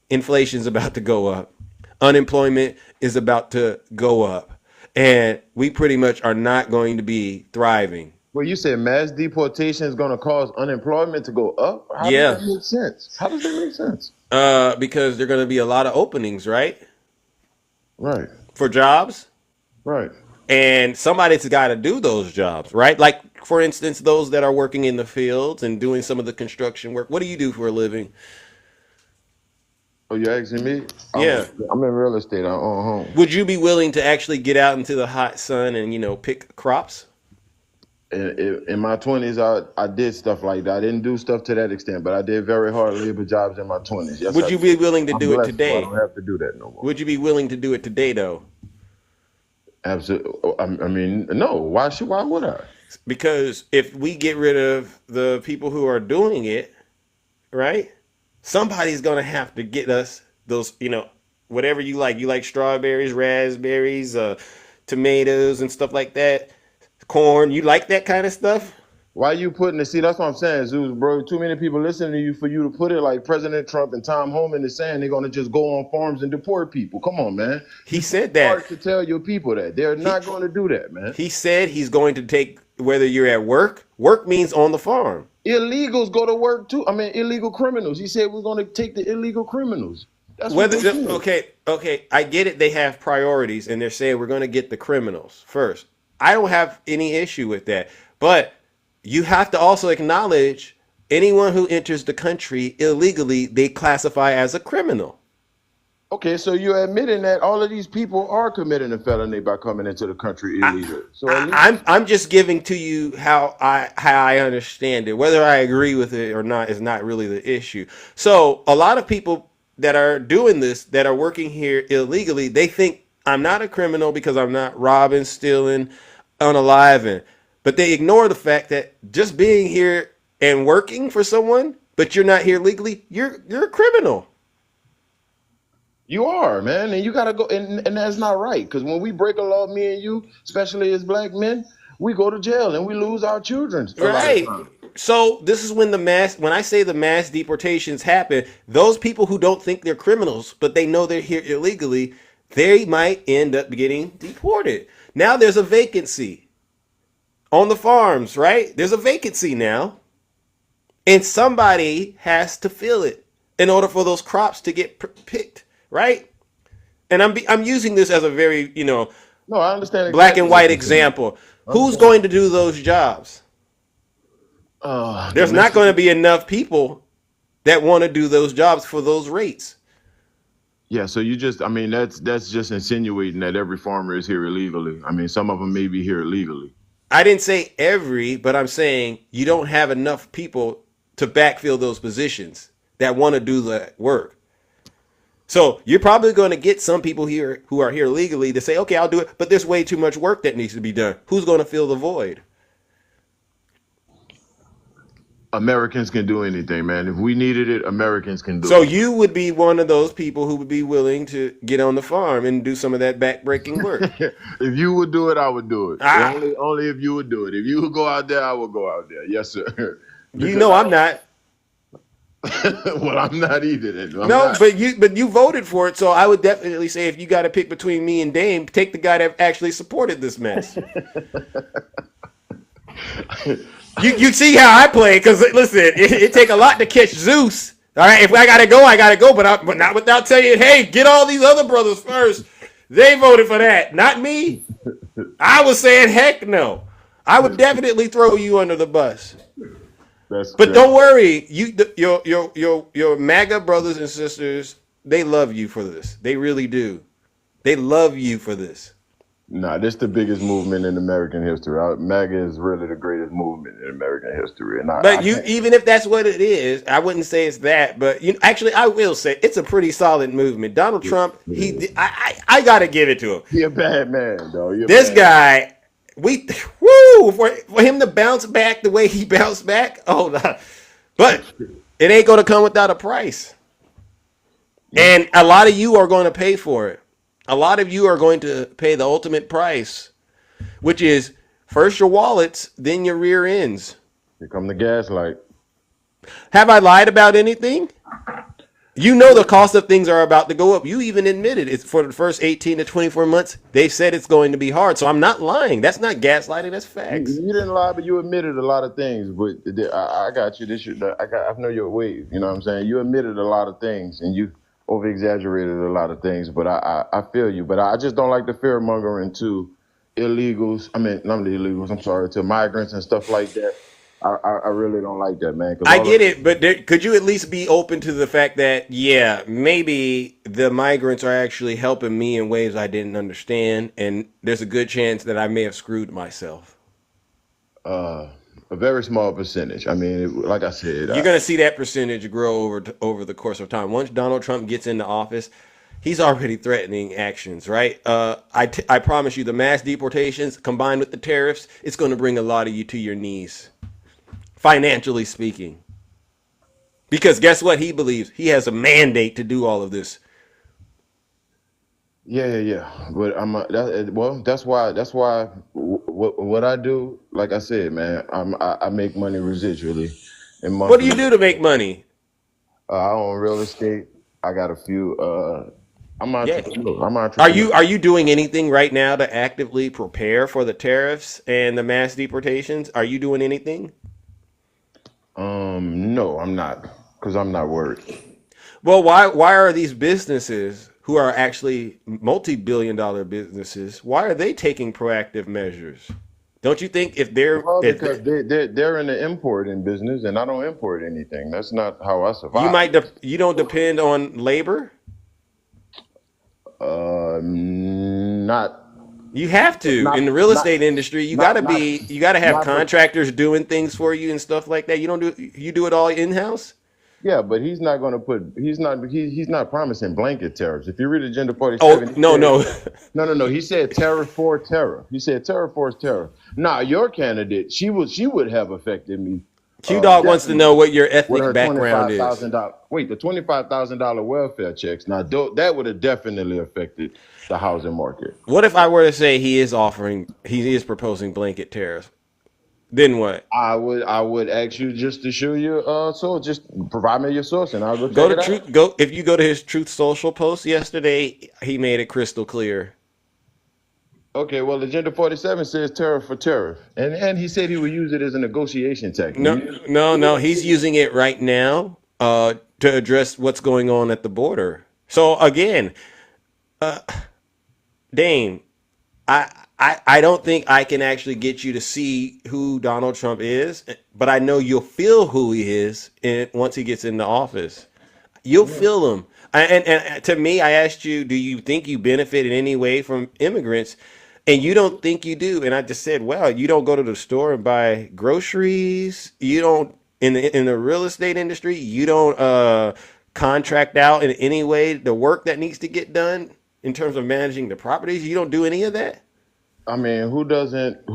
inflation's about to go up. Unemployment is about to go up. And we pretty much are not going to be thriving. Well, you said mass deportation is going to cause unemployment to go up? How Yeah. does that make sense? How does that make sense? Because there are going to be a lot of openings, right? Right. For jobs. Right. And somebody's got to do those jobs, right? Like, for instance, those that are working in the fields and doing some of the construction work. What do you do for a living? Oh, you're asking me? Yeah. I'm in real estate. I own home. Would you be willing to actually get out into the hot sun and, pick crops? In my 20s, I did stuff like that. I didn't do stuff to that extent, but I did very hard labor jobs in my 20s. Yes, Would you be willing to do it today? I don't have to do that no more. Would you be willing to do it today, though? Absolutely. I mean, no. Why would I? Because if we get rid of the people who are doing it, right? Somebody's going to have to get us those, whatever you like. You like strawberries, raspberries, tomatoes and stuff like that. Corn. You like that kind of stuff? Why you putting it? See, that's what I'm saying, Zeus, bro. Too many people listening to you for you to put it like President Trump and Tom Homan is saying they're going to just go on farms and deport people. Come on, man. He said that. It's hard to tell your people that. They're not going to do that, man. He said he's going to take, whether you're at work, work means on the farm. Illegals go to work too. I mean, illegal criminals. He said we're going to take the illegal criminals. That's okay, I get it. They have priorities and they're saying we're going to get the criminals first. I don't have any issue with that. But you have to also acknowledge anyone who enters the country illegally, they classify as a criminal. Okay, so you're admitting that all of these people are committing a felony by coming into the country illegal. So at least I'm just giving to you how I understand it. Whether I agree with it or not is not really the issue. So a lot of people that are doing this, that are working here illegally, they think I'm not a criminal because I'm not robbing, stealing, unaliving. But they ignore the fact that just being here and working for someone, but you're not here legally, you're a criminal. you are, man, and you gotta go, and that's not right. Because when we break a law, me and you, especially as black men, we go to jail and we lose our children a lot of Right. times. So this is when when I say the mass deportations happen, those people who don't think they're criminals, but they know they're here illegally, they might end up getting deported. Now there's a vacancy on the farms, right? There's a vacancy now, and somebody has to fill it in order for those crops to get picked, right? And I'm using this as a very, No, I understand black and exactly what white you're saying. example. Who's going to do those jobs? There's not going to be enough people that want to do those jobs for those rates. Yeah, so I mean, that's just insinuating that every farmer is here illegally. I mean, some of them may be here illegally. I didn't say every, but I'm saying you don't have enough people to backfill those positions that want to do the work. So you're probably going to get some people here who are here legally to say, okay, I'll do it, but there's way too much work that needs to be done. Who's going to fill the void? Americans can do anything, man. If we needed it, Americans can do So it. you would be one of those people who would be willing to get on the farm and do some of that backbreaking work. If you would do it, I would do it. Ah. Only if you would do it. If you would go out there, I would go out there. Yes, sir. You know I'm not. Well, I'm not either. Then. I'm No, not. but you voted for it, so I would definitely say if you got to pick between me and Dame, take the guy that actually supported this mess. You see how I play? Because listen, it take a lot to catch Zeus. All right, if I gotta go, but not without telling you, hey, get all these other brothers first. They voted for that, not me. I was saying, heck no. I would definitely throw you under the bus. But don't worry, your MAGA brothers and sisters, they love you for this. They really do. They love you for this. Nah, this is the biggest movement in American history. MAGA is really the greatest movement in American history. And But even if that's what it is, I wouldn't say it's that. But actually, I will say it's a pretty solid movement. Donald Trump, I gotta give it to him. You're a bad man, though. This guy, for him to bounce back the way he bounced back. Oh, no. But it ain't gonna come without a price, and a lot of you are going to pay for it. A lot of you are going to pay the ultimate price, which is first your wallets, then your rear ends. Here come the gaslight. Have I lied about anything? You know the cost of things are about to go up. You even admitted it's for the first 18 to 24 months. They said it's going to be hard. So I'm not lying. That's not gaslighting. That's facts. You didn't lie, but you admitted a lot of things. But I got you. I know your way. You know what I'm saying? You admitted a lot of things, and you over exaggerated a lot of things. But I feel you. But I just don't like the fear mongering to illegals. I mean, not the illegals. I'm sorry, to migrants and stuff like that. I really don't like that, man. I get it, but could you at least be open to the fact that, yeah, maybe the migrants are actually helping me in ways I didn't understand, and there's a good chance that I may have screwed myself? A very small percentage. I mean, like I said, you're going to see that percentage grow over the course of time. Once Donald Trump gets into office, he's already threatening actions, right? I promise you, the mass deportations combined with the tariffs, it's going to bring a lot of you to your knees. Financially speaking, because guess what? He believes he has a mandate to do all of this. Yeah. But that's why what I do. Like I said, man, I make money residually. What do you do to make money? I own real estate. I got a few. I'm an entrepreneur. Are you doing anything right now to actively prepare for the tariffs and the mass deportations? Are you doing anything? No, I'm not, because I'm not worried. Well, why are these businesses who are actually multi-billion-dollar businesses, why are they taking proactive measures? Don't you think if they're because they're in the importing business, and I don't import anything. That's not how I survive. You don't depend on labor? Not. You have to in the real estate industry. You gotta have contractors doing things for you and stuff like that. You do it all in house. Yeah, but he's not going to put. He's not promising blanket tariffs. If you read Agenda 47, no. He said tariff for terror. He said tariff for terror. Now your candidate, she would have affected me. Q-Dog wants to know what your ethnic background is. Wait, the $25,000 welfare checks. Now that would have definitely affected the housing market. What if I were to say he is proposing blanket tariffs? Then what? I would ask you just to show your source. Just provide me your source, and I'll go go check to it out. If you go to his Truth Social post yesterday, he made it crystal clear. Okay, well, Agenda 47 says tariff for tariff, and he said he would use it as a negotiation tactic. No, he's using it right now to address what's going on at the border. So again, Dame, I don't think I can actually get you to see who Donald Trump is, but I know you'll feel who he is once he gets into office. You'll feel him. And to me, I asked you, do you think you benefit in any way from immigrants? And you don't think you do. And I just said, well, you don't go to the store and buy groceries. You don't in the real estate industry. You don't contract out in any way the work that needs to get done in terms of managing the properties. You don't do any of that. I mean, who doesn't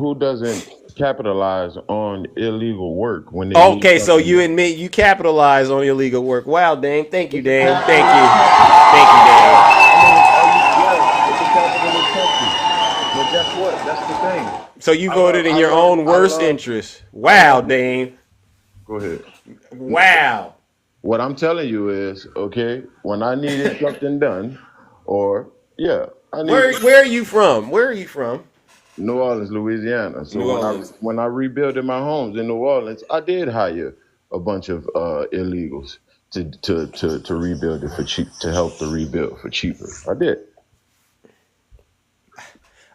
capitalize on illegal work when they okay, so you admit you capitalize on illegal work. Wow, Dame. Thank you, Dame. Thank you, Dame. But guess what? That's the thing. So you voted in your own worst interest. Wow, Dame. Go ahead. Wow. What I'm telling you is, okay, when I needed something done, or where are you from? Where are you from? New Orleans, Louisiana. So when I rebuilt my homes in New Orleans, I did hire a bunch of illegals to rebuild it for cheap, to help the rebuild for cheaper. I did.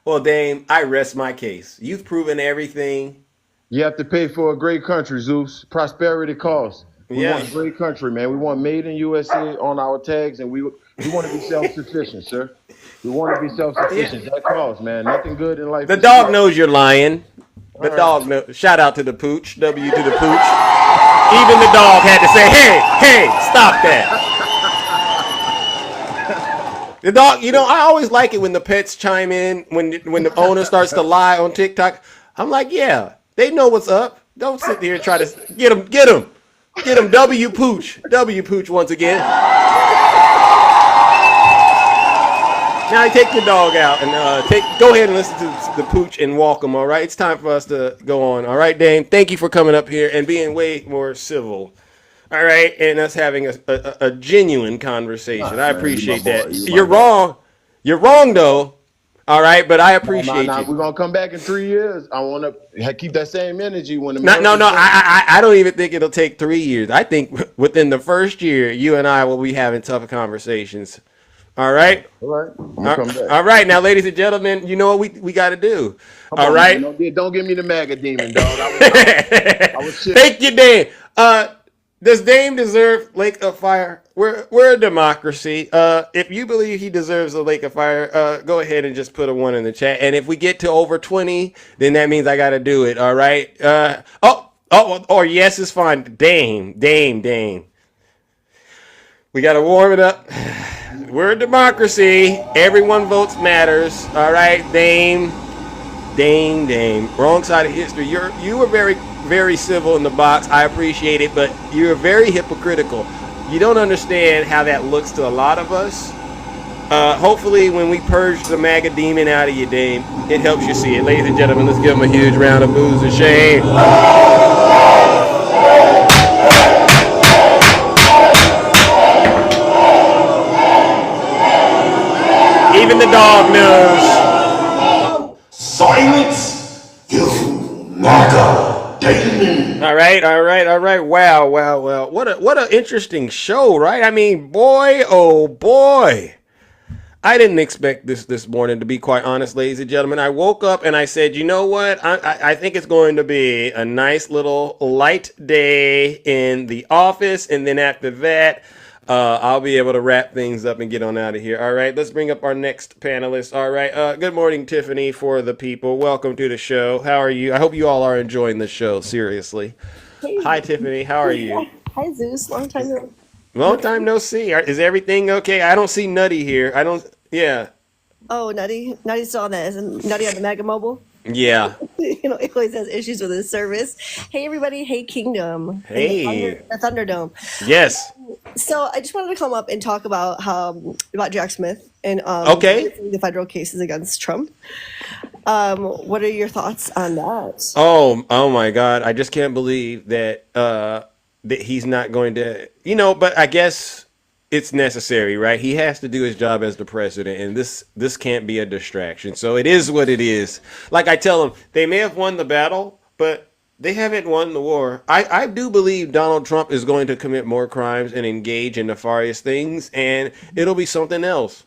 Well, Dame, I rest my case. You've proven everything. You have to pay for a great country, Zeus. Prosperity costs. We want a great country, man. We want made in USA on our tags, and we want to be self-sufficient, sir. We want to be self-sufficient. That costs, man. Nothing good in life. The dog knows you're lying. The dog knows. Shout out to the pooch. W to the pooch. Even the dog had to say, hey, stop that. The dog, I always like it when the pets chime in, when the owner starts to lie on TikTok. I'm like, yeah, they know what's up. Don't sit there and try to get them. W Pooch once again. Now take your dog out and go ahead and listen to the Pooch and walk him. All right, it's time for us to go on. All right, Dame, thank you for coming up here and being way more civil. All right, and us having a genuine conversation. I appreciate that. You're wrong. You're wrong, though. All right, but I appreciate you. We're going to come back in 3 years. I want to keep that same energy when the No. I don't even think it'll take 3 years. I think within the first year, you and I will be having tough conversations. All right? All right. Come back. All right. Now, ladies and gentlemen, you know what we got to do. All right? Man, don't give me the MAGA demon, dog. I was shit. Thank you, Dame. Does Dame deserve Lake of Fire? We're a democracy. If you believe he deserves a Lake of Fire, go ahead and just put a 1 in the chat. And if we get to over 20, then that means I got to do it. All right. Or yes is fine. Dame. We got to warm it up. We're a democracy. Everyone votes matters. All right, Dame. Wrong side of history. You were very, very civil in the box. I appreciate it, but you're very hypocritical. You don't understand how that looks to a lot of us. Hopefully, when we purge the MAGA demon out of you, Dame, it helps you see it. Ladies and gentlemen, let's give him a huge round of boos and shame. Even the dog knows. Silence, you MAGA demon. All right. Wow. What an interesting show, right? I mean, boy, oh boy. I didn't expect this morning, to be quite honest, ladies and gentlemen. I woke up and I said, you know what? I think it's going to be a nice little light day in the office. And then after that, I'll be able to wrap things up and get on out of here. All right, let's bring up our next panelist. All right, good morning, Tiffany, for the people. Welcome to the show. How are you? I hope you all are enjoying the show, seriously. Hey. Hi, Tiffany. How are you? Hi, Zeus. Long time no see. Is everything okay? I don't see Nutty here. Yeah. Oh, Nutty's still on that. Isn't Nutty on the Mega Mobile? Yeah. He always has issues with his service. Hey, everybody. Hey, Kingdom. Hey. The Thunderdome. Yes. So I just wanted to come up and talk about Jack Smith and the federal cases against Trump. What are your thoughts on that? Oh my God! I just can't believe that that he's not going to. But I guess it's necessary, right? He has to do his job as the president, and this can't be a distraction. So it is what it is. Like I tell him, they may have won the battle, but they haven't won the war. I do believe Donald Trump is going to commit more crimes and engage in nefarious things, and it'll be something else.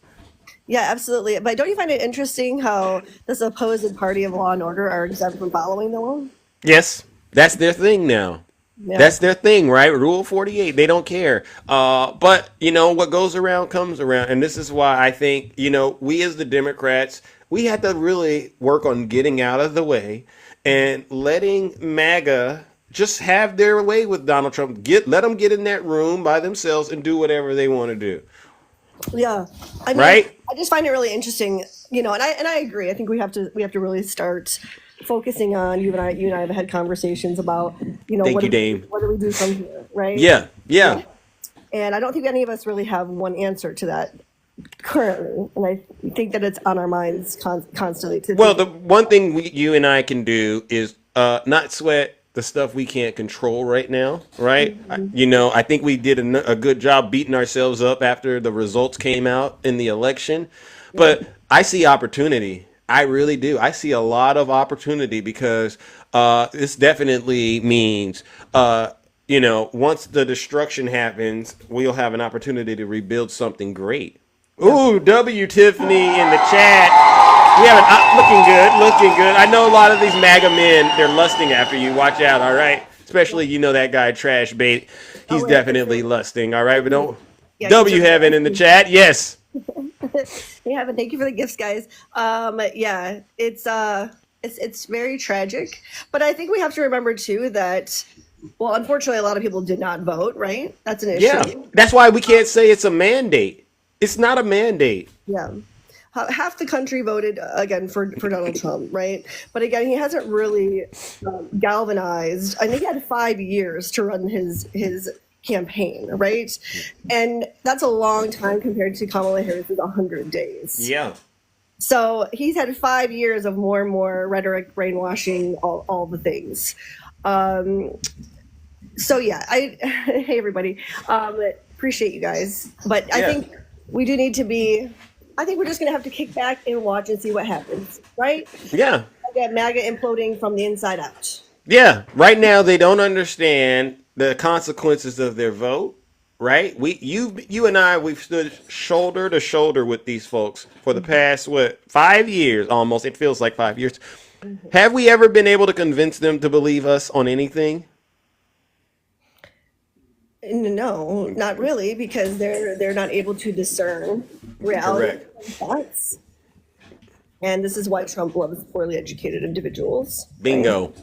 Yeah, absolutely. But don't you find it interesting how the supposed party of law and order are exempt from following the law? Yes, that's their thing now. Yeah. That's their thing, right? Rule 48. They don't care. But, what goes around comes around. And this is why I think, we as the Democrats, we had to really work on getting out of the way and letting MAGA just have their way with Donald Trump. Let them get in that room by themselves and do whatever they want to do. Yeah, I mean, right? I just find it really interesting, and I agree. I think we have to really start focusing on you and I have had conversations about Thank you, Dame. What do we do from here, right? Yeah. And I don't think any of us really have one answer to that currently, and I think that it's on our minds constantly. Well, the one thing you and I can do is not sweat the stuff we can't control right now, right? Mm-hmm. I think we did a good job beating ourselves up after the results came out in the election. But I see opportunity. I really do. I see a lot of opportunity because this definitely means, once the destruction happens, we'll have an opportunity to rebuild something great. Ooh, W Tiffany in the chat. We have looking good. I know a lot of these MAGA men, they're lusting after you. Watch out, all right? Especially, that guy Trash Bait. He's definitely lusting, all right? But don't. Yeah, W Heaven in the chat, yes. Yeah, but thank you for the gifts, guys. Yeah, it's very tragic, but I think we have to remember too that, well, unfortunately, a lot of people did not vote. Right? That's an issue. Yeah, that's why we can't say it's a mandate. It's not a mandate. Yeah. Half the country voted again for Donald Trump, right? But again, he hasn't really galvanized. I think he had 5 years to run his campaign, right? And that's a long time compared to Kamala Harris's 100 days. Yeah. So he's had 5 years of more and more rhetoric, brainwashing, all the things. So yeah, hey everybody, appreciate you guys, but I think we do need to be. I think we're just going to have to kick back and watch and see what happens, right? Yeah. Get MAGA imploding from the inside out. Yeah. Right now, they don't understand the consequences of their vote, right? You and I, we've stood shoulder to shoulder with these folks for the past, 5 years almost. It feels like 5 years. Mm-hmm. Have we ever been able to convince them to believe us on anything? No, not really, because they're not able to discern reality from thoughts. And this is why Trump loves poorly educated individuals. Bingo.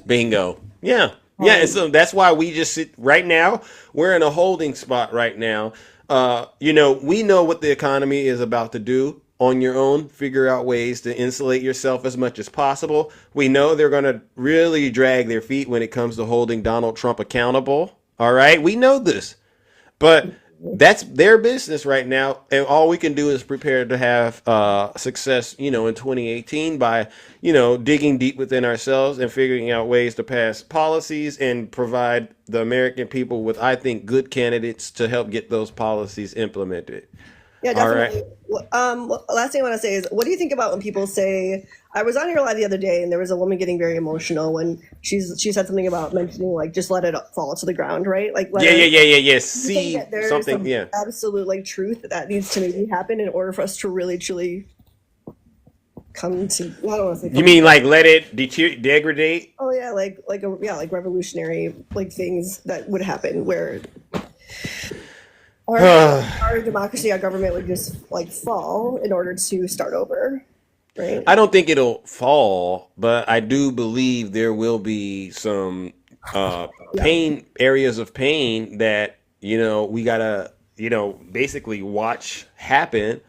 Yeah. Yeah, and so that's why we just sit right now. We're in a holding spot right now. We know what the economy is about to do on your own. Figure out ways to insulate yourself as much as possible. We know they're going to really drag their feet when it comes to holding Donald Trump accountable. All right, we know this, but that's their business right now, and all we can do is prepare to have success, in 2018 by, digging deep within ourselves and figuring out ways to pass policies and provide the American people with, I think, good candidates to help get those policies implemented. Yeah, definitely. Last thing I want to say is, what do you think about when people say, I was on your live the other day and there was a woman getting very emotional when she said something about mentioning, like, just let it fall to the ground, right? Like, yeah. See something, some absolute truth that needs to maybe happen in order for us to really, truly come to, I don't want to say. You mean like let it degrade? Oh yeah, like revolutionary things that would happen where. our democracy, our government would just like fall in order to start over, right? I don't think it'll fall, but I do believe there will be some pain, areas of pain that, we gotta, basically watch happen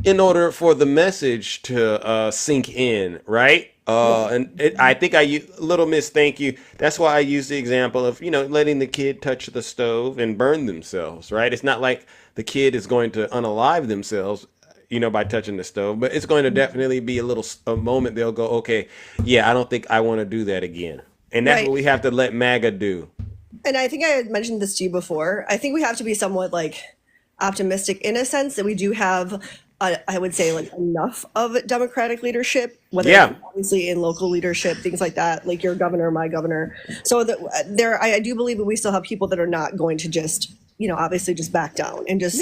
in order for the message to sink in, right? I think Little Miss, thank you. That's why I use the example of, letting the kid touch the stove and burn themselves, right? It's not like the kid is going to unalive themselves, by touching the stove, but it's going to definitely be a moment they'll go, okay, yeah, I don't think I want to do that again. And that's what we have to let MAGA do. And I think I had mentioned this to you before. I think we have to be somewhat like optimistic in a sense that we do have, I would say, like enough of Democratic leadership, whether it's obviously in local leadership, things like that, like your governor, my governor. So I do believe that we still have people that are not going to just, obviously just back down and just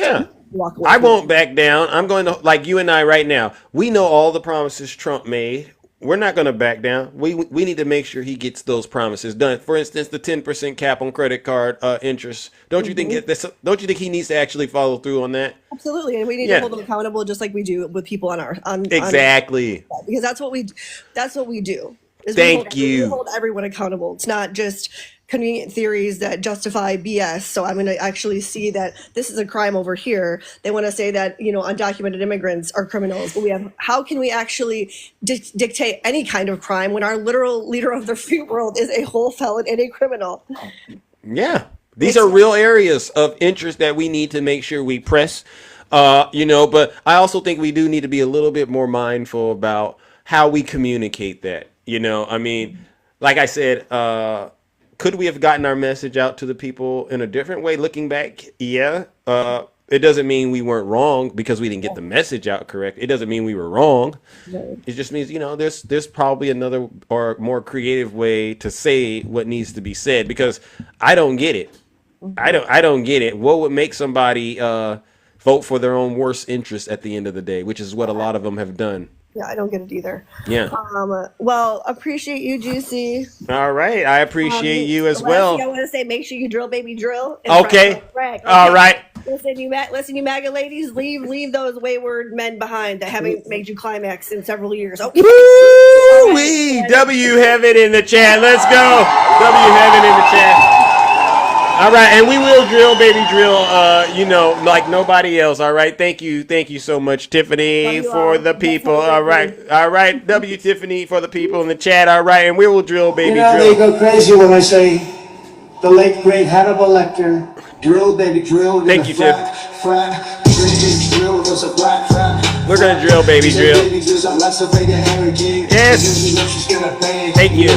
walk away. I won't back down. I'm going to, like you and I right now, we know all the promises Trump made. We're not going to back down. We need to make sure he gets those promises done. For instance, the 10% cap on credit card interest. Don't you think he needs to actually follow through on that? Absolutely, and we need to hold them accountable, just like we do with people on exactly. Because that's what we do. We hold everyone accountable. It's not just convenient theories that justify BS. So I'm going to actually see that this is a crime over here. They want to say that, undocumented immigrants are criminals. But how can we actually dictate any kind of crime when our literal leader of the free world is a whole felon and a criminal? Yeah. These are real areas of interest that we need to make sure we press, but I also think we do need to be a little bit more mindful about how we communicate that. Like I said, could we have gotten our message out to the people in a different way? Looking back, yeah. It doesn't mean we weren't wrong because we didn't get the message out correct. It doesn't mean we were wrong. It just means, there's probably another or more creative way to say what needs to be said, because I don't get it. I don't get it. What would make somebody vote for their own worst interest at the end of the day, which is what a lot of them have done. Yeah, I don't get it either. Yeah. Well, appreciate you, Juicy. All right. I appreciate you as well. I want to say, make sure you drill, baby, drill. Okay. All right. Listen, you MAGA ladies, leave those wayward men behind that haven't made you climax in several years. Okay. Woo-wee! W Heaven in the chat. Let's go. W Heaven in the chat. All right, and we will drill, baby, drill, like nobody else. All right, thank you so much, Tiffany, for the people. All right, W Tiffany for the people in the chat. All right, and we will drill, baby, drill. They go crazy when I say the late great Hannibal Lecter. Drill, baby, drill. Thank you, Tiff. We're gonna drill, baby, drill. Yes. Thank you.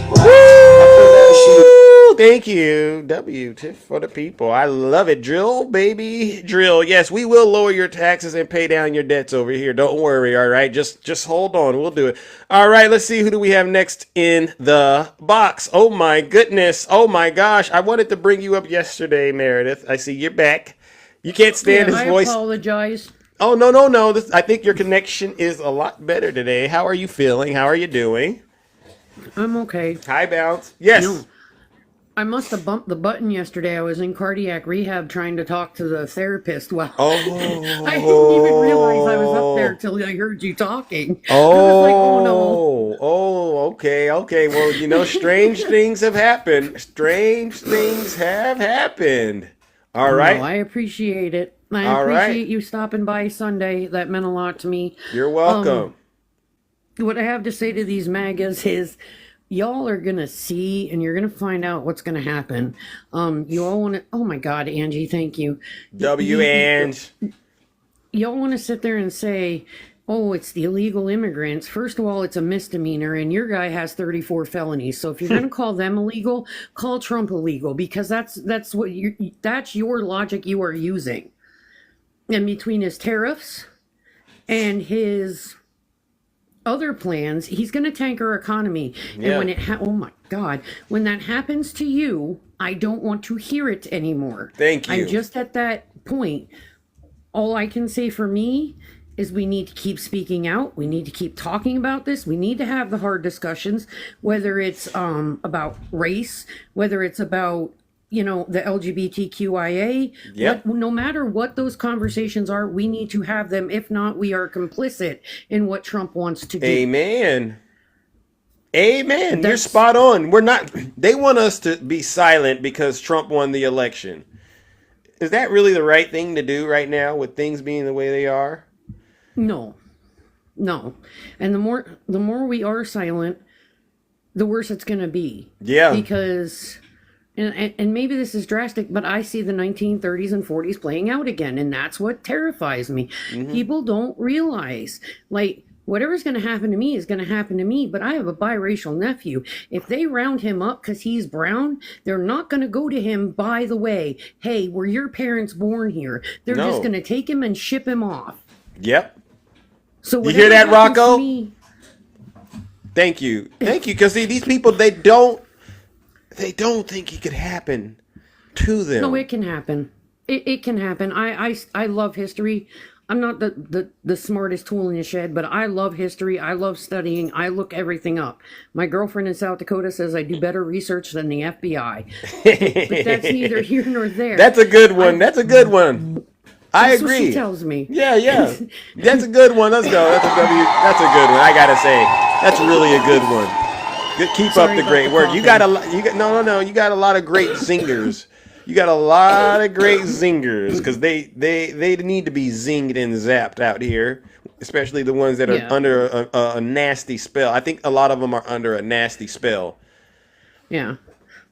Woo! Thank you, W Tiff for the people. I love it. Drill, baby, drill. Yes, we will lower your taxes and pay down your debts over here. Don't worry. All right, just hold on. We'll do it. All right, let's see, who do we have next in the box? Oh my goodness. Oh my gosh. I wanted to bring you up yesterday, Meredith. I see you're back. You can't stand his voice. I apologize. Oh no. I think your connection is a lot better today. How are you feeling? How are you doing? I'm okay. Hi, Bounce. Yes. No. I must have bumped the button yesterday. I was in cardiac rehab trying to talk to the therapist. Well, I didn't even realize I was up there till I heard you talking. I was like, oh no. Oh, okay. Well, strange things have happened. Strange things have happened. All right. No, I appreciate it. I appreciate you stopping by Sunday. That meant a lot to me. You're welcome. What I have to say to these MAGAs is, y'all are gonna see, and you're gonna find out what's gonna happen. You all want to. Oh my God, Angie, thank you. Ange. Y'all want to sit there and say, "Oh, it's the illegal immigrants." First of all, it's a misdemeanor, and your guy has 34 felonies. So if you're gonna call them illegal, call Trump illegal, because that's your logic you are using. And between his tariffs and his other plans, he's going to tank our economy. And when oh my God, when that happens to you, I don't want to hear it anymore. Thank you. I'm just at that point. All I can say for me is we need to keep speaking out. We need to keep talking about this. We need to have the hard discussions, whether it's about race, whether it's about the LGBTQIA. Yep. No matter what those conversations are, we need to have them. If not, we are complicit in what Trump wants to do. Amen. You're spot on. They want us to be silent because Trump won the election. Is that really the right thing to do right now with things being the way they are? No. And the more we are silent, the worse it's going to be. Yeah. Because, and maybe this is drastic, but I see the 1930s and 40s playing out again, and that's what terrifies me. Mm-hmm. People don't realize, whatever's going to happen to me is going to happen to me, but I have a biracial nephew. If they round him up because he's brown, they're not going to go to him, by the way, hey, were your parents born here? They're just going to take him and ship him off. Yep. So you hear that, Rocco? Thank you. Because these people, they don't think it could happen to them. No, it can happen. It can happen. I love history. I'm not the smartest tool in the shed, but I love history. I love studying. I look everything up. My girlfriend in South Dakota says I do better research than the FBI. But that's neither here nor there. That's a good one. That's a good one. I agree. What she tells me. Yeah. That's a good one. Let's go. That's a good one. I gotta say, that's really a good one. Keep up the great work. You got a lot of great zingers. You got a lot of great zingers because they need to be zinged and zapped out here, especially the ones that are under a nasty spell. I think a lot of them are under a nasty spell. Yeah.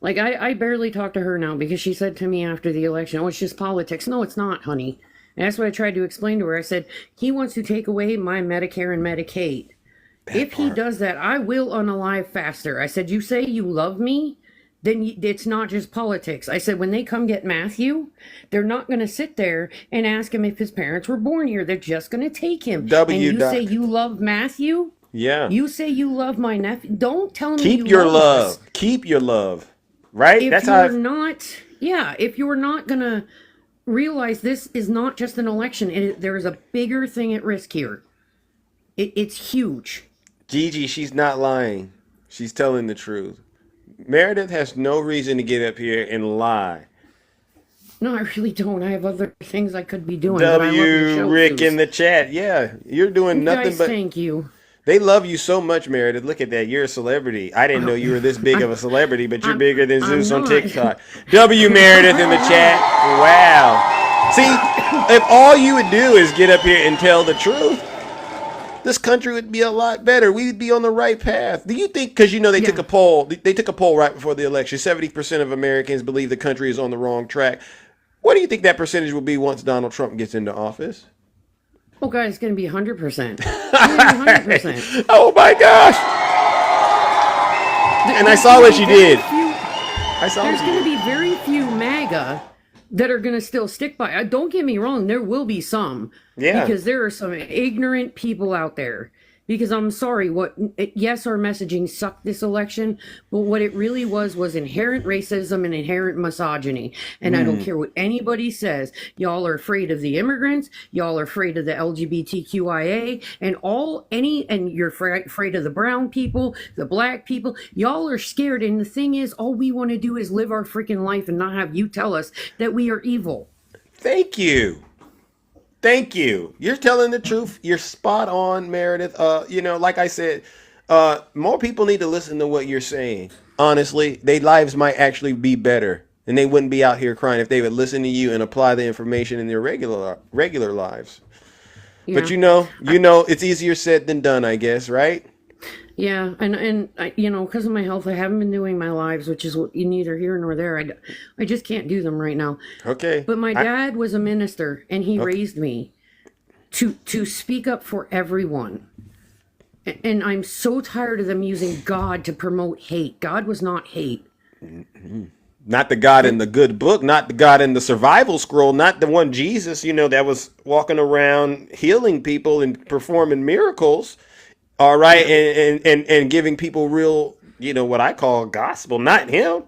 I barely talk to her now because she said to me after the election, oh, it's just politics. No, it's not, honey. And that's what I tried to explain to her. I said, he wants to take away my Medicare and Medicaid. If he does that, I will unalive faster. I said, you say you love me? Then it's not just politics. I said, when they come get Matthew, they're not going to sit there and ask him if his parents were born here. They're just going to take him. And you say you love Matthew? Yeah. You say you love my nephew? Don't tell me Keep your love. Keep your love. Right? If you're not going to realize this is not just an election, there is a bigger thing at risk here. It's huge. Gigi, she's not lying. She's telling the truth. Meredith has no reason to get up here and lie. No, I really don't. I have other things I could be doing. Rick in the chat. Yeah, you're doing nothing but... Thank you. They love you so much, Meredith. Look at that. You're a celebrity. I didn't know you were this big of a celebrity, but you're bigger than Zeus on TikTok. Meredith in the chat. Wow. See, if all you would do is get up here and tell the truth, this country would be a lot better. We'd be on the right path. Do you think, because they took a poll, right before the election, 70% of Americans believe the country is on the wrong track. What do you think that percentage will be once Donald Trump gets into office? Oh, God, it's going to be 100%. 100%. Oh, my gosh. And I saw what you did. There's going to be very few MAGA that are going to still stick by. Don't get me wrong, there will be some. Yeah. Because there are some ignorant people out there. Because I'm sorry, yes, our messaging sucked this election, but what it really was inherent racism and inherent misogyny. And I don't care what anybody says. Y'all are afraid of the immigrants. Y'all are afraid of the LGBTQIA and you're afraid of the brown people, the black people. Y'all are scared. And the thing is, all we want to do is live our freaking life and not have you tell us that we are evil. Thank you. Thank you. You're telling the truth. You're spot on, Meredith. Like I said, more people need to listen to what you're saying. Honestly, their lives might actually be better, and they wouldn't be out here crying if they would listen to you and apply the information in their regular lives. Yeah. But it's easier said than done, I guess, right? Yeah, and because of my health, I haven't been doing my lives, which is neither here nor there. I just can't do them right now. Okay. But my dad was a minister, and he raised me to speak up for everyone. And I'm so tired of them using God to promote hate. God was not hate. Mm-hmm. Not the God in the good book, not the God in the survival scroll, not the one Jesus, that was walking around healing people and performing miracles. All right, and giving people real, what I call gospel, not him.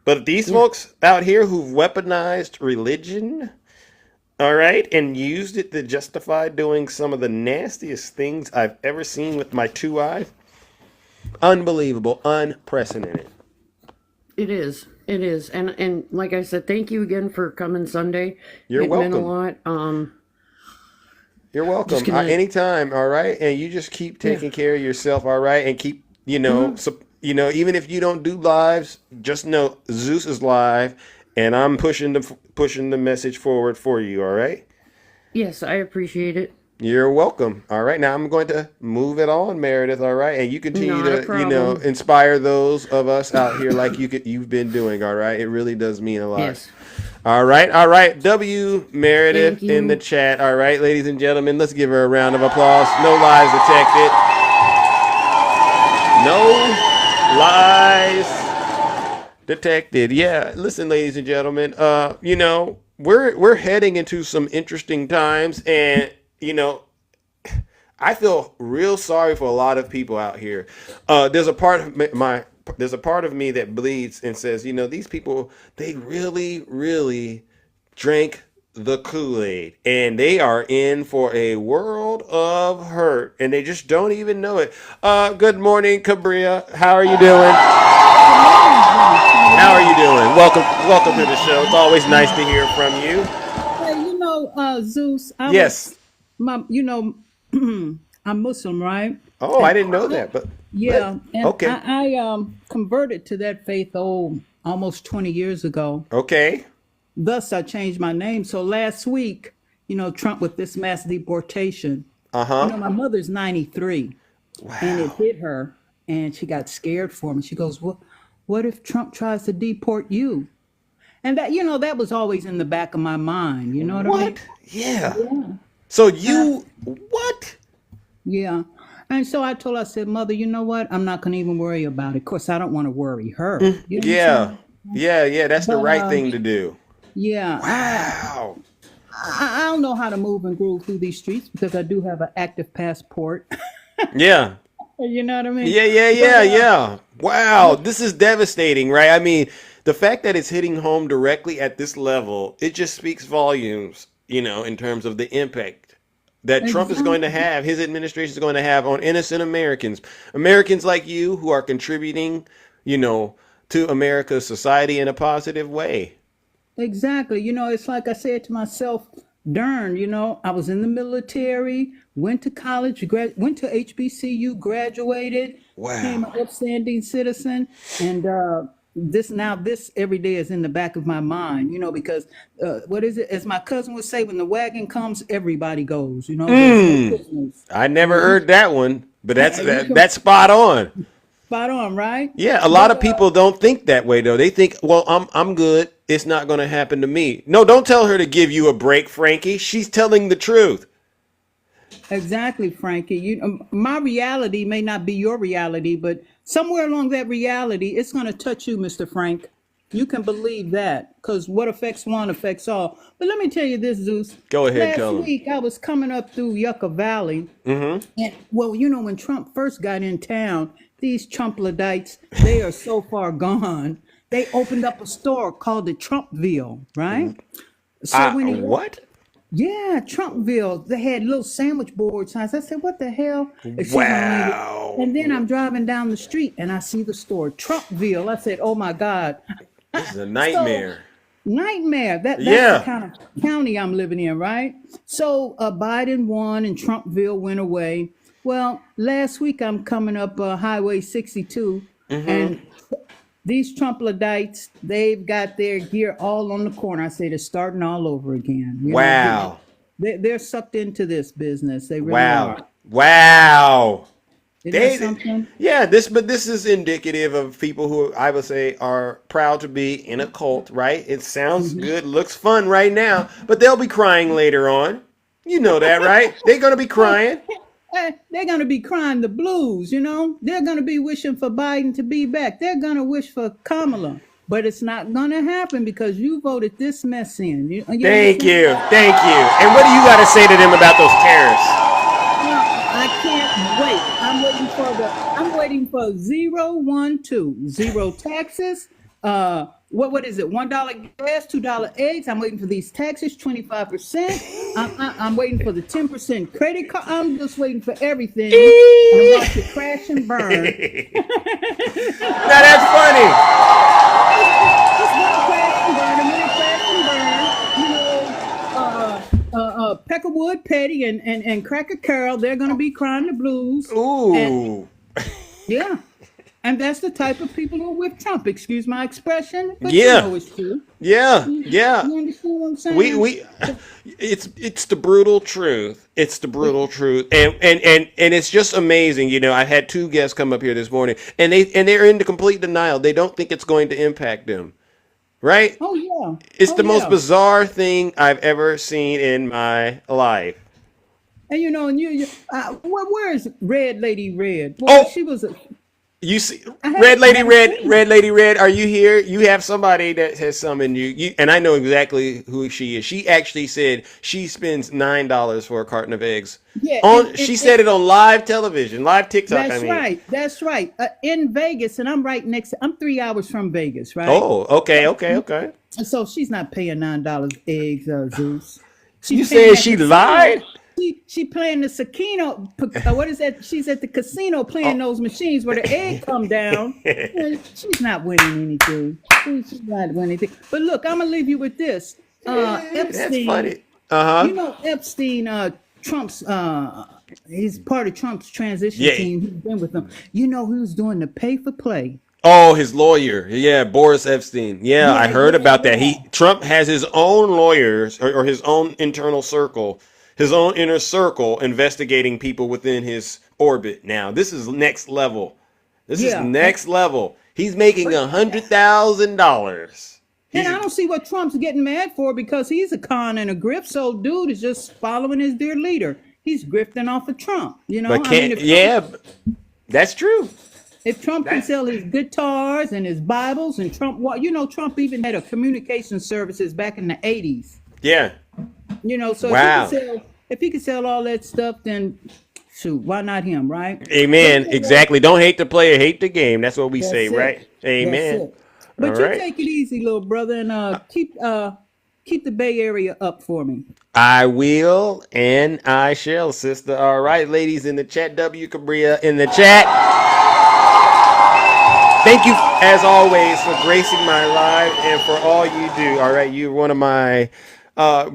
But these folks out here who've weaponized religion, all right, and used it to justify doing some of the nastiest things I've ever seen with my two eyes. Unbelievable, unprecedented. It is. It is, and like I said, thank you again for coming Sunday. You're welcome. It meant a lot. You're welcome. Anytime, all right? And you just keep taking care of yourself, all right? And keep, even if you don't do lives, just know Zeus is live, and I'm pushing the message forward for you, all right? Yes, I appreciate it. You're welcome. All right. Now I'm going to move it on, Meredith, all right? And you continue to, inspire those of us out here like you've been doing, all right? It really does mean a lot. Yes. All right. W. Meredith in the chat. All right, ladies and gentlemen, let's give her a round of applause. No lies detected. No lies detected. Yeah. Listen, ladies and gentlemen, we're heading into some interesting times, and I feel real sorry for a lot of people out here. There's a part of me that bleeds and says, these people, they really, really drank the Kool-Aid, and they are in for a world of hurt, and they just don't even know it. Good morning, Cabria. How are you doing? How are you doing? Welcome to the show. It's always nice to hear from you. Hey, Zeus. Yes. I'm Muslim, right? Oh, I didn't know that, but yeah. And okay. I converted to that faith almost 20 years ago. Okay. Thus, I changed my name. So last week, Trump with this mass deportation. My mother's 93, and it hit her, and she got scared for me. She goes, "What if Trump tries to deport you?" And that, that was always in the back of my mind. You know what I mean? Yeah. So what? Yeah. And so I told her, I said, Mother, you know what? I'm not going to even worry about it. Of course, I don't want to worry her. Yeah. That's the right thing to do. Yeah. Wow. I don't know how to move and groove through these streets because I do have an active passport. Yeah. You know what I mean? Yeah. Wow. This is devastating, right? I mean, the fact that it's hitting home directly at this level, it just speaks volumes, in terms of the impact that Trump is going to have, his administration is going to have on innocent Americans like you who are contributing, to America's society in a positive way. Exactly. It's like I said to myself, darn, I was in the military, went to college, went to HBCU, graduated, became an upstanding citizen, and this every day is in the back of my mind, because what is it? As my cousin would say, when the wagon comes, everybody goes. I never heard that one, but that's spot on. Spot on, right? Yeah, a lot of people don't think that way though. They think, well, I'm good. It's not going to happen to me. No, don't tell her to give you a break, Frankie. She's telling the truth. Exactly, Frankie. My reality may not be your reality, but somewhere along that reality, it's going to touch you, Mr. Frank. You can believe that, because what affects one affects all. But let me tell you this, Zeus. Go ahead, tell Last week, I was coming up through Yucca Valley. Mm-hmm. And, when Trump first got in town, these Trump-Luddites, they are so far gone. They opened up a store called the Trumpville, right? So what? Yeah, Trumpville. They had little sandwich board signs. I said, what the hell? Wow. And then I'm driving down the street and I see the store, Trumpville. I said, oh my God. This is a nightmare. Nightmare. That's the kind of county I'm living in, right? So Biden won and Trumpville went away. Well, last week I'm coming up Highway 62 and these Trump-Luddites, they've got their gear all on the corner. I say they're starting all over again. Wow. They're sucked into this business. They really are. Wow. Something? Yeah, this is indicative of people who I would say are proud to be in a cult, right? It sounds good, looks fun right now, but they'll be crying later on. You know that, right? They're going to be crying. They're going to be crying the blues, They're going to be wishing for Biden to be back. They're going to wish for Kamala. But it's not going to happen because you voted this mess in. Thank you. And what do you got to say to them about those tariffs? I can't wait. I'm waiting for 012. Zero taxes. What is it? $1 gas, $2 eggs. I'm waiting for these taxes, 25%. I'm waiting for the 10% credit card. I'm just waiting for everything. I want to crash and burn. Now that's funny. Crackerwood Petty and Cracker Carol, they're going to be crying the blues. Ooh. And, yeah. And that's the type of people who are with Trump. Excuse my expression, but you know it's true. Yeah. You understand what I'm saying? It's the brutal truth. It's the brutal truth. And it's just amazing. You know, I had 2 guests come up here this morning and they're in complete denial. They don't think it's going to impact them. Right? Oh yeah. It's the most bizarre thing I've ever seen in my life. And you know, where is Red Lady Red? Well, she was a. You see, Red Lady Red, are you here? You have somebody that has summoned you, and I know exactly who she is. She actually said she spends $9 for a carton of eggs. Yeah, she said it on live television, live TikTok. That's right. In Vegas, and I'm right next. I'm 3 hours from Vegas, right? Oh, okay. So she's not paying $9 eggs, Zeus. You said she lied? She playing the Sakino. What is that? She's at the casino playing those machines where the egg come down. She's not winning anything. She's not winning anything. But look, I'm gonna leave you with this. Epstein. That's funny. You know Epstein. Trump's. He's part of Trump's transition team. He's been with them. You know who's doing the pay for play? Oh, his lawyer. Yeah, Boris Epstein. Yeah, I heard about that. Trump has his own lawyers or his own internal circle. His own inner circle investigating people within his orbit. Now, this is next level. This is next level. He's making $100,000. And I don't see what Trump's getting mad for because he's a con and a grift. So, dude is just following his dear leader. He's grifting off of Trump. You know, But that's true. If Trump can sell his guitars and his Bibles and Trump, Trump even had a communication services back in the 80s. Yeah. You know, so if he could sell all that stuff, then shoot, why not him, right? Amen. Exactly. Don't hate the player, hate the game. That's what we say, right? Amen. But you take it easy, little brother, and keep the Bay Area up for me. I will, and I shall, sister. All right, ladies in the chat, W. Cabria in the chat. Thank you, as always, for gracing my life and for all you do. All right, you're one of my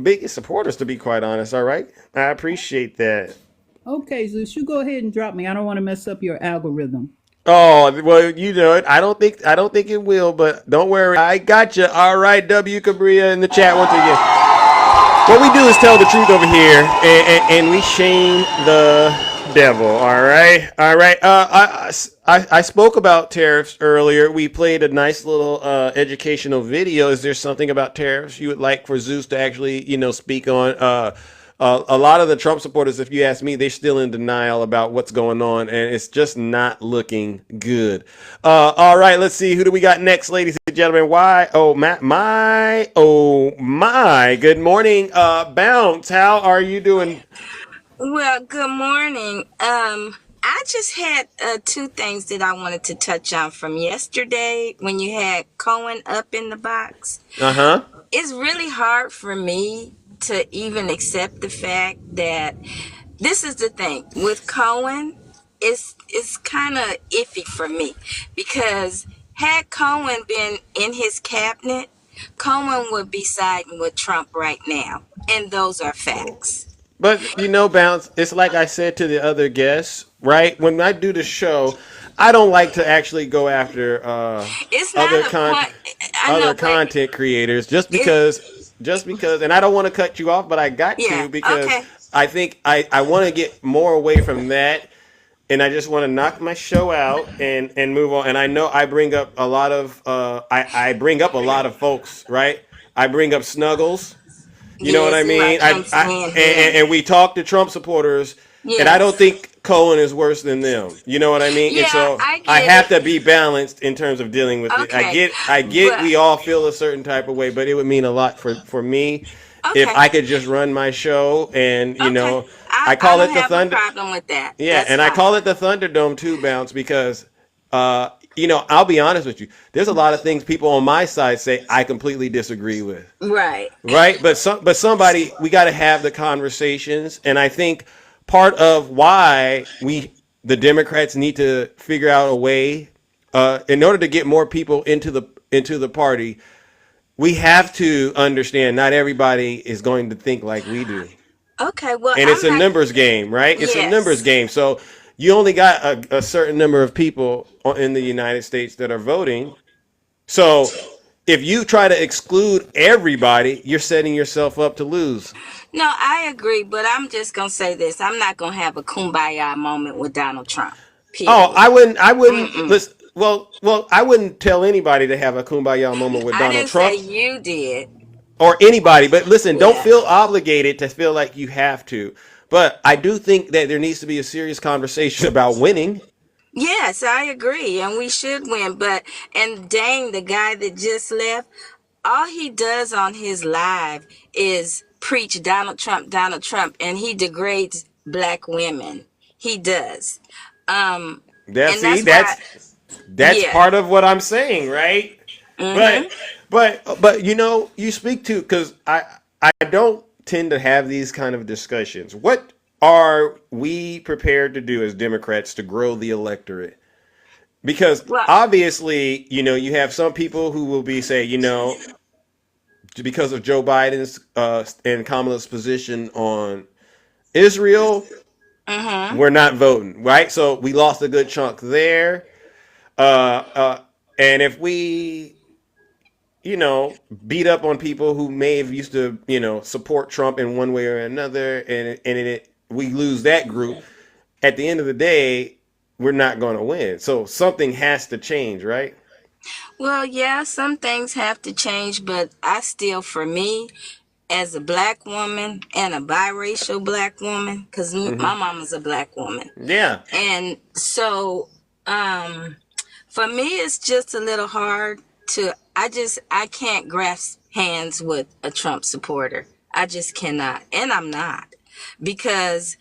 biggest supporters, to be quite honest. All right, I appreciate that. Okay, Zeus, you go ahead and drop me. I don't want to mess up your algorithm. Oh well, you know it. I don't think it will, but don't worry, I got you. All right, W. Cabria in the chat once again. What we do is tell the truth over here, and we shame the devil. All right. I spoke about tariffs earlier. We played a nice little educational video. Is there something about tariffs you would like for Zeus to actually, speak on? A lot of the Trump supporters, if you ask me, they're still in denial about what's going on, and it's just not looking good. All right, let's see. Who do we got next, ladies and gentlemen? My. Good morning, Bounce. How are you doing? Well, good morning. I just had 2 things that I wanted to touch on from yesterday when you had Cohen up in the box. It's really hard for me to even accept the fact that this is the thing with Cohen. It's kind of iffy for me because had Cohen been in his cabinet, Cohen would be siding with Trump right now, and those are facts. But Bounce, it's like I said to the other guests, right? When I do the show, I don't like to actually go after other content creators just because, and I don't want to cut you off, but I got to because I think I want to get more away from that, and I just want to knock my show out and move on. And I know I bring up a lot of I bring up a lot of folks, right? I bring up Snuggles. You know what I mean? And we talk to Trump supporters, and I don't think Cohen is worse than them. You know what I mean? Yeah, and so I have to be balanced in terms of dealing with it. I get we all feel a certain type of way, but it would mean a lot for me if I could just run my show and I call it the Thunder. Problem with that. Yeah, and I call it the Thunderdome too, Bounce, because I'll be honest with you. There's a lot of things people on my side say I completely disagree with. Right. Right. But somebody, we got to have the conversations. And I think part of why the Democrats need to figure out a way in order to get more people into the party, we have to understand not everybody is going to think like we do. Okay, well, and it's a numbers game, right? It's a numbers game. So you only got a certain number of people in the United States that are voting. So if you try to exclude everybody, you're setting yourself up to lose. No, I agree, but I'm just gonna say this: I'm not gonna have a kumbaya moment with Donald Trump. Period. Oh, I wouldn't. Listen, well, I wouldn't tell anybody to have a kumbaya moment with Donald Trump. I didn't say you did. Or anybody, but listen, don't feel obligated to feel like you have to. But I do think that there needs to be a serious conversation about winning. Yes, I agree, and we should win. And dang, the guy that just left, all he does on his live is preach Donald Trump, and he degrades black women. He does. That's part of what I'm saying, right? Mm-hmm. But you speak to, because I don't tend to have these kind of discussions. What are we prepared to do as Democrats to grow the electorate? Because obviously, you have some people who will be say, because of Joe Biden's and Kamala's position on Israel, we're not voting, right? So we lost a good chunk there. And if we beat up on people who may have used to, support Trump in one way or another, and we lose that group, at the end of the day, we're not going to win. So something has to change, right? Well, yeah, some things have to change, but I still, for me, as a black woman and a biracial black woman, because my mama's a black woman. Yeah. And so, for me, it's just a little hard to, I can't grasp hands with a Trump supporter. I just cannot. And I'm not. Because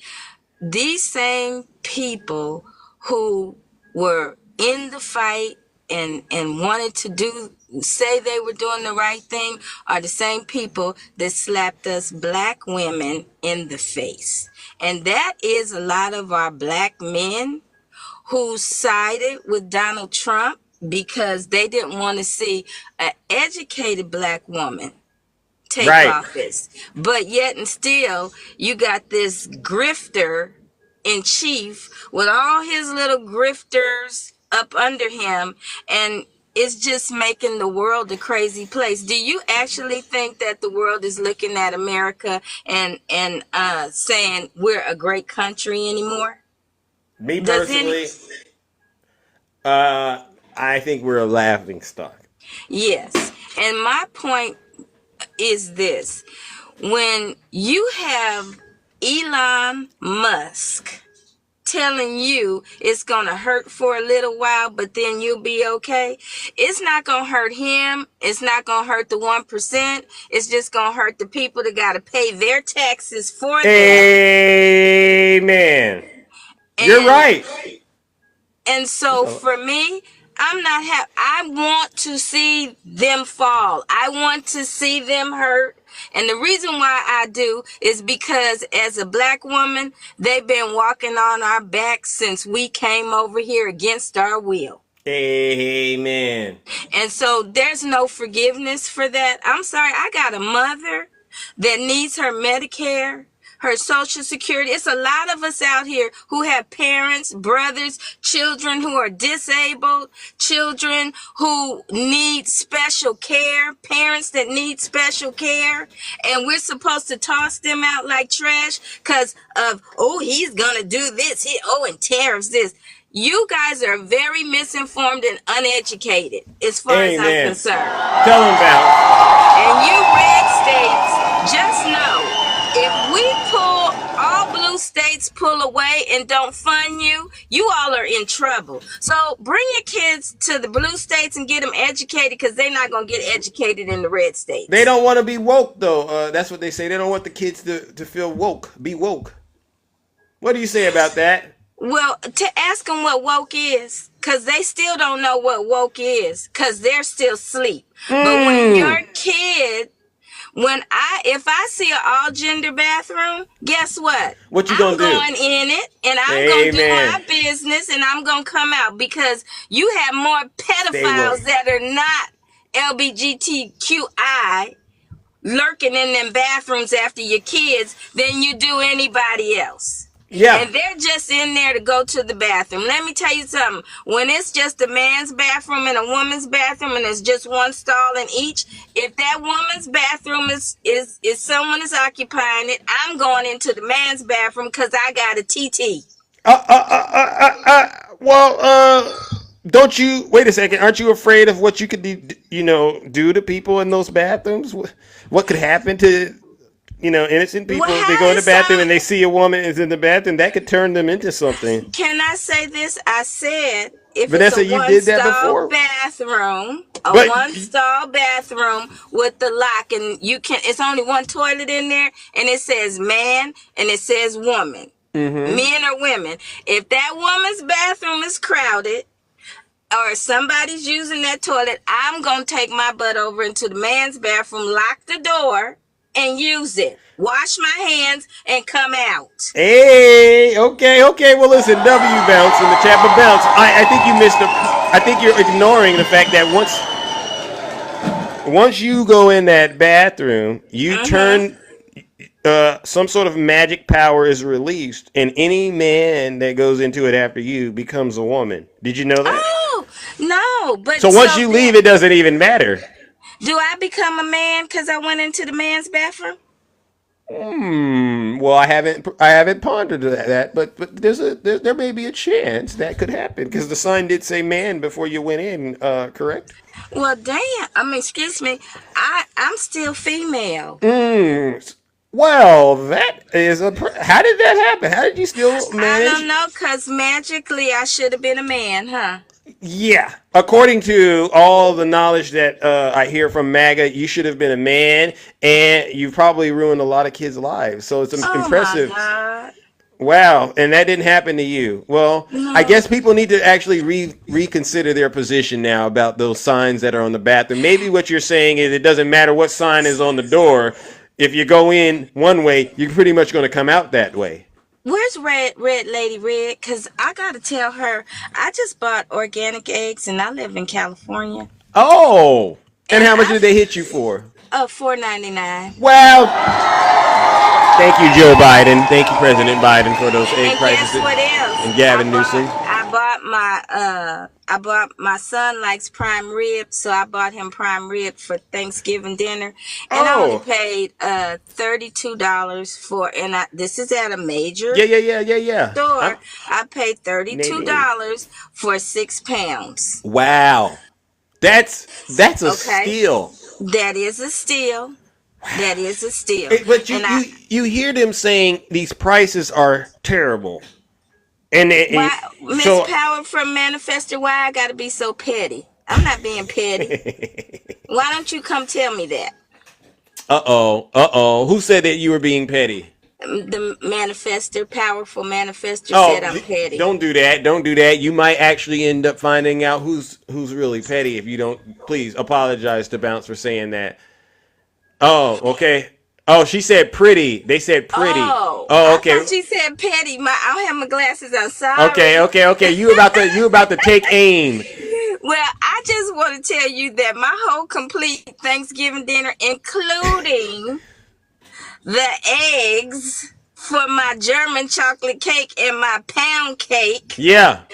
these same people who were in the fight and wanted to say they were doing the right thing are the same people that slapped us black women in the face. And that is a lot of our black men who sided with Donald Trump because they didn't want to see an educated black woman take office. But yet and still, you got this grifter in chief with all his little grifters up under him, and it's just making the world a crazy place. Do you actually think that the world is looking at America and saying we're a great country anymore? Me personally, I think we're a laughing stock. Yes. And my point is this. When you have Elon Musk telling you it's going to hurt for a little while, but then you'll be okay, it's not going to hurt him. It's not going to hurt the 1%. It's just going to hurt the people that got to pay their taxes for them. Amen. You're right. And so for me, I'm not happy. I want to see them fall. I want to see them hurt. And the reason why I do is because as a black woman, they've been walking on our backs since we came over here against our will. Amen. And so there's no forgiveness for that. I'm sorry. I got a mother that needs her Medicare, her Social Security. It's a lot of us out here who have parents, brothers, children who are disabled, children who need special care, parents that need special care, and we're supposed to toss them out like trash because of, he's gonna do this, and tariffs this. You guys are very misinformed and uneducated as far as I'm concerned. Tell them about it. And you red states, just know, if we all blue states pull away and don't fund you, you all are in trouble. So bring your kids to the blue states and get them educated, because they're not going to get educated in the red states. They don't want to be woke, though. That's what they say. They don't want the kids to feel woke, be woke. What do you say about that? Well, to ask them what woke is, because they still don't know what woke is, because they're still asleep. But when your kid... if I see an all gender bathroom, guess what? What you gonna do? I'm going in it, and I'm gonna do my business, and I'm gonna come out, because you have more pedophiles that are not LGBTQI lurking in them bathrooms after your kids than you do anybody else. Yeah. And they're just in there to go to the bathroom. Let me tell you something. When it's just a man's bathroom and a woman's bathroom and there's just one stall in each, if that woman's bathroom is someone is occupying it, I'm going into the man's bathroom because I got a TT. Don't you wait a second? Aren't you afraid of what you could do to people in those bathrooms? What could happen to innocent people? Well, They go in the bathroom and they see a woman is in the bathroom. That could turn them into something. Can I say this? I said if Vanessa, it's a you did that one-stall before? bathroom, But- one-stall bathroom with the lock, and it's only one toilet in there, and it says man and it says woman, men or women. If that woman's bathroom is crowded, or somebody's using that toilet, I'm going to take my butt over into the man's bathroom, lock the door, and use it. Wash my hands and come out. Hey, okay. Well, listen, W bounce in the chat, but bounce. I think you missed I think you're ignoring the fact that once you go in that bathroom, you turn. Some sort of magic power is released, and any man that goes into it after you becomes a woman. Did you know that? Oh, no, but So once you leave, it doesn't even matter. Do I become a man because I went into the man's bathroom? Well, I haven't pondered that, but there may be a chance that could happen because the sign did say man before you went in. Correct? Well, damn. Excuse me. I'm still female. Well, that is how did that happen? How did you still manage? I don't know, because magically I should have been a man, huh? Yeah. According to all the knowledge that I hear from MAGA, you should have been a man, and you've probably ruined a lot of kids' lives. So it's impressive. My God. Wow. And that didn't happen to you. Well, No. I guess people need to actually reconsider their position now about those signs that are on the bathroom. Maybe what you're saying is it doesn't matter what sign is on the door. If you go in one way, you're pretty much going to come out that way. Where's Red Lady Red? Because I got to tell her, I just bought organic eggs and I live in California. Oh, and how much did they hit you for? $4.99. Well, thank you, Joe Biden. Thank you, President Biden, for those egg And prices. guess what else? And Gavin Newsom. I bought my son likes prime rib, so I bought him prime rib for Thanksgiving dinner, and I only paid $32 for. And this is at a major store. I paid $32 for 6 pounds. Wow, that's a steal. That is a steal. That is a steal. But you hear them saying these prices are terrible. Miss Power from Manifestor, why I gotta be so petty? I'm not being petty. Why don't you come tell me that? Who said that you were being petty? The manifestor, powerful manifestor said I'm petty. Don't do that. You might actually end up finding out who's really petty if you don't. Please apologize to Bounce for saying that. Oh, okay. Oh, she said pretty. They said pretty. Oh, okay. I thought she said petty. I don't have my glasses on. Sorry. Okay. You about to take aim. Well, I just want to tell you that my whole complete Thanksgiving dinner, including the eggs for my German chocolate cake and my pound cake. Yeah.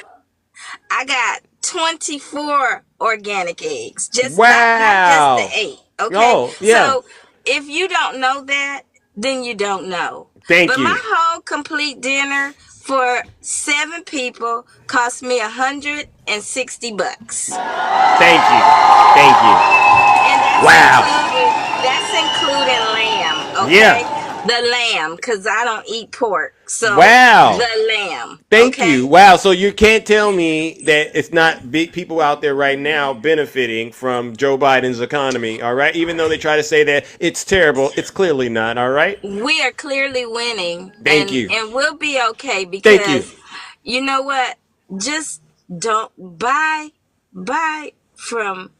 I got 24 organic eggs. Just wow. Not just the 8. Okay. Oh, yeah. So if you don't know that, then you don't know. Thank you. But my whole complete dinner for 7 people cost me $160. Thank you. And that's including lamb. Okay. Yeah. The lamb, because I don't eat pork. So wow. The lamb. Thank you. Wow. So you can't tell me that it's not big people out there right now benefiting from Joe Biden's economy. All right. Even though they try to say that it's terrible, it's clearly not. All right. We are clearly winning. Thank you. And we'll be okay because thank you know what? Just don't buy from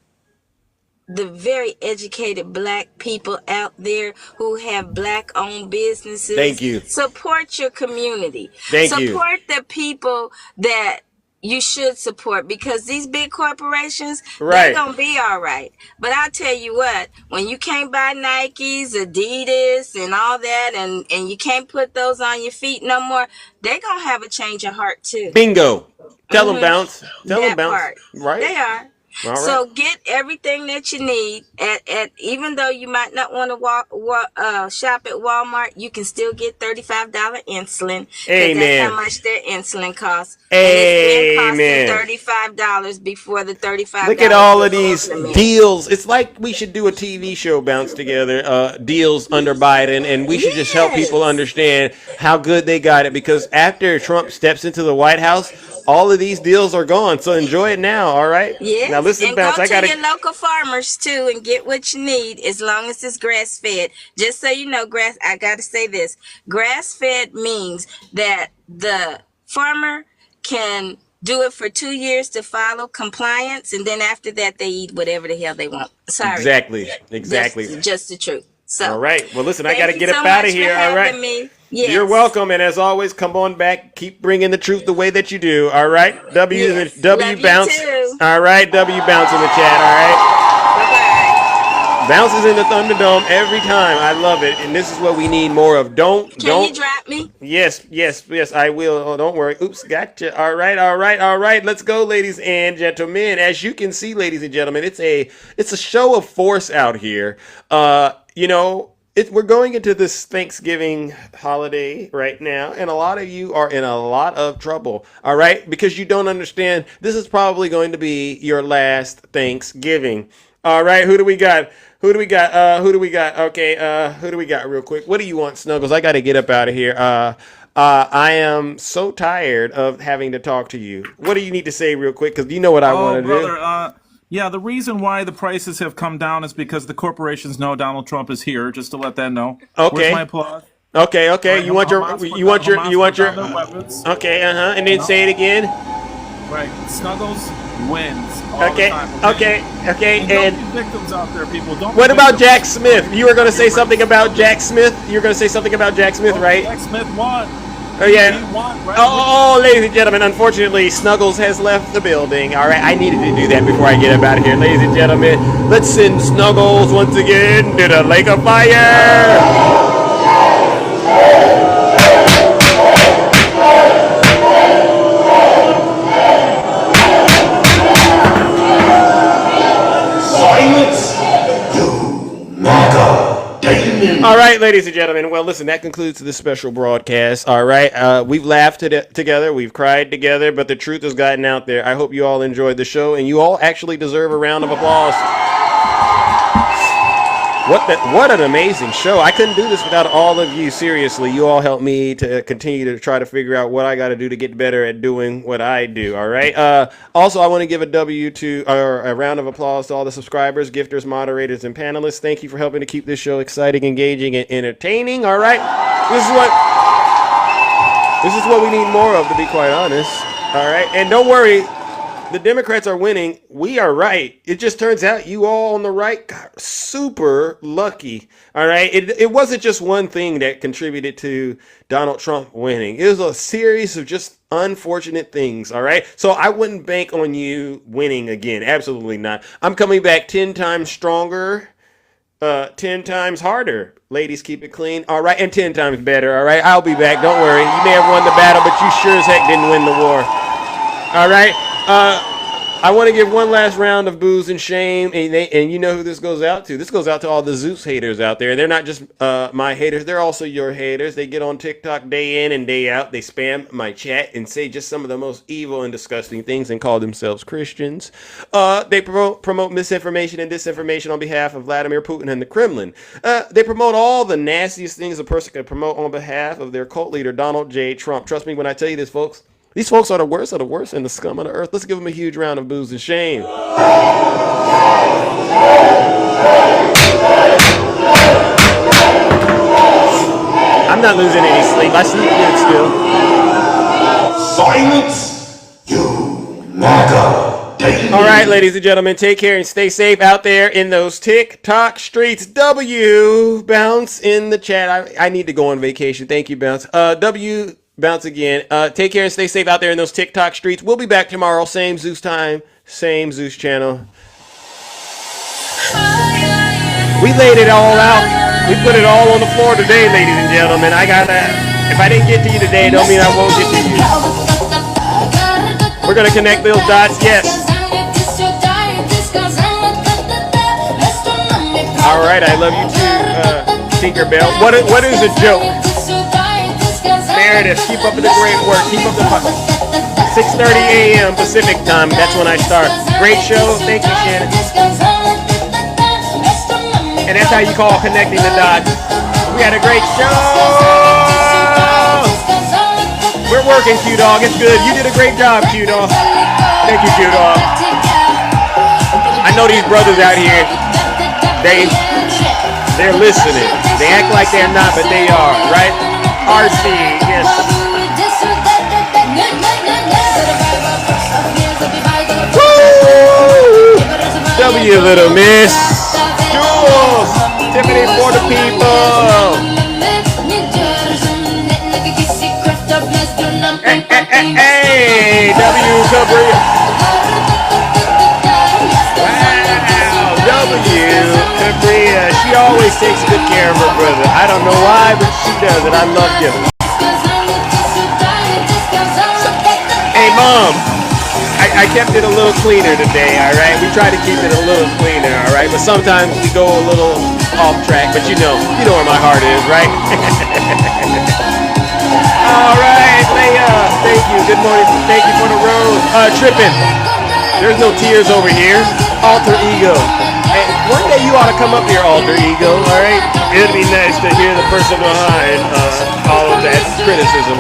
the very educated black people out there who have black owned businesses. Thank you. Support your community. Thank you. Support the people that you should support, because these big corporations, Right. they're gonna be all right. But I'll tell you what, when you can't buy Nikes, Adidas, and all that, and you can't put those on your feet no more, they're gonna have a change of heart too. Bingo. Tell them, Bounce. Tell them, That Bounce. part. Right? They are. All right. So get everything that you need at even though you might not want to shop at Walmart, you can still get $35 insulin. Amen. That's how much their insulin costs. Amen. And it's been costing $35 before the $35. Look at all of these deals. It's like we should do a TV show, Bounce, together. Deals under Biden, and we should just help people understand how good they got it, because after Trump steps into the White House, all of these deals are gone. So enjoy it now, all right? Yes. Now listen, and Bounce, go I gotta to your local farmers too and get what you need, as long as it's grass fed. Just so you know, I gotta say this. Grass fed means that the farmer can do it for 2 years to follow compliance, and then after that they eat whatever the hell they want. Sorry. Exactly. Just the truth. So all right. Well, listen, I thank got to you get so up out much of here. for All right. having me. Yes. You're welcome. And as always, come on back. Keep bringing the truth the way that you do. All right. W Yes. W Love you Bounce. too. All right. W Bounce in the chat. All right. Bounces in the Thunderdome every time. I love it. And this is what we need more of. Don't. Can you drop me? Yes, I will. Oh, don't worry. Oops, gotcha. All right. Let's go, ladies and gentlemen. As you can see, ladies and gentlemen, it's a show of force out here. We're going into this Thanksgiving holiday right now, and a lot of you are in a lot of trouble, all right? Because you don't understand, this is probably going to be your last Thanksgiving. All right, who do we got? Okay, who do we got real quick? What do you want, Snuggles? I got to get up out of here. I am so tired of having to talk to you. What do you need to say real quick? Because you know what I want to do. Yeah, the reason why the prices have come down is because the corporations know Donald Trump is here. Just to let them know. Okay. Where's my applause? Okay. Right, you want your. weapons. Okay. And then say it again. Right. Snuggles wins. Okay. And don't be victims out there, people. Don't. What about Jack Smith? You were going to say something about Jack Smith. Right? Jack Smith won. Oh, yeah. Oh, ladies and gentlemen, unfortunately, Snuggles has left the building. All right, I needed to do that before I get up out of here. Ladies and gentlemen, let's send Snuggles once again to the Lake of Fire. All right, ladies and gentlemen. Well, listen, that concludes this special broadcast. All right. We've laughed together. We've cried together, but the truth has gotten out there. I hope you all enjoyed the show, and you all actually deserve a round of applause. What an amazing show. I couldn't do this without all of you. Seriously, you all helped me to continue to try to figure out what I got to do to get better at doing what I do. All right. Also, I want to give a round of applause to all the subscribers, gifters, moderators, and panelists. Thank you for helping to keep this show exciting, engaging, and entertaining. All right. This is what we need more of, to be quite honest. All right. And don't worry. The Democrats are winning. We are right. It just turns out you all on the right got super lucky. All right. It wasn't just one thing that contributed to Donald Trump winning. It was a series of just unfortunate things. All right. So I wouldn't bank on you winning again. Absolutely not. I'm coming back 10 times stronger, 10 times harder. Ladies, keep it clean. All right. And 10 times better. All right. I'll be back. Don't worry. You may have won the battle, but you sure as heck didn't win the war. All right. I want to give one last round of booze and shame, and you know who this goes out to. This goes out to all the Zeus haters out there. They're not just my haters; they're also your haters. They get on TikTok day in and day out. They spam my chat and say just some of the most evil and disgusting things and call themselves Christians. They promote misinformation and disinformation on behalf of Vladimir Putin and the Kremlin. They promote all the nastiest things a person could promote on behalf of their cult leader, Donald J. Trump. Trust me when I tell you this, folks. These folks are the worst of the worst and the scum of the earth. Let's give them a huge round of booze and shame. I'm not losing any sleep. I sleep good still. Silence, you MAGA. All right, ladies and gentlemen, take care and stay safe out there in those TikTok streets. W Bounce in the chat. I need to go on vacation. Thank you, Bounce. W Bounce again. Take care and stay safe out there in those TikTok streets. We'll be back tomorrow. Same Zeus time, same Zeus channel. We laid it all out. We put it all on the floor today, ladies and gentlemen. I got that. If I didn't get to you today, don't mean I won't get to you. We're going to connect those dots. Yes. All right. I love you too, Tinkerbell. What is a joke? Meredith, keep up with the great work. Keep up the 6:30 a.m. Pacific time. That's when I start. Great show. Thank you, Shannon. And that's how you call connecting the dots. We had a great show. We're working, Q-Dog. It's good. You did a great job, Q-Dog. Thank you, Q-Dog. I know these brothers out here, they're listening. They act like they're not, but they are, right? RC, yes. Woo! W, little miss. Jules, Tiffany for the people. Hey, W Cabria. Wow, W Cabria. She always takes good care of her brother. I don't know why, but she does it. I love you. Hey, Mom. I kept it a little cleaner today, all right? We try to keep it a little cleaner, all right? But sometimes we go a little off track, but you know where my heart is, right? All right, Leia, thank you. Good morning. Thank you for the rose. Tripping. There's no tears over here. Alter ego. And one day you ought to come up here, alter ego, all right? It'd be nice to hear the person behind all of that criticism.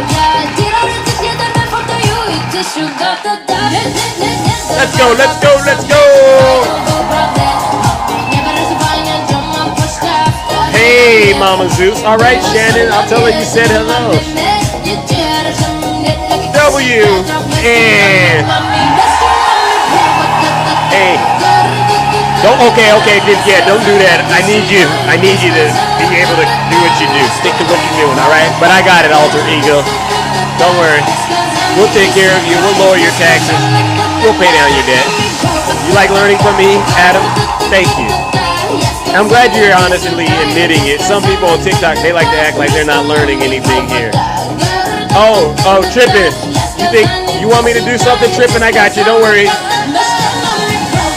Let's go, let's go, let's go! Hey, Mama Zeus. All right, Shannon, I'll tell her you said hello. W and hey, don't do that. I need you to be able to do what you do. Stick to what you're doing, all right? But I got it, alter ego. Don't worry. We'll take care of you. We'll lower your taxes. We'll pay down your debt. You like learning from me, Adam? Thank you. I'm glad you're honestly admitting it. Some people on TikTok, they like to act like they're not learning anything here. Oh, Trippin'. You think you want me to do something, Trippin'? I got you. Don't worry.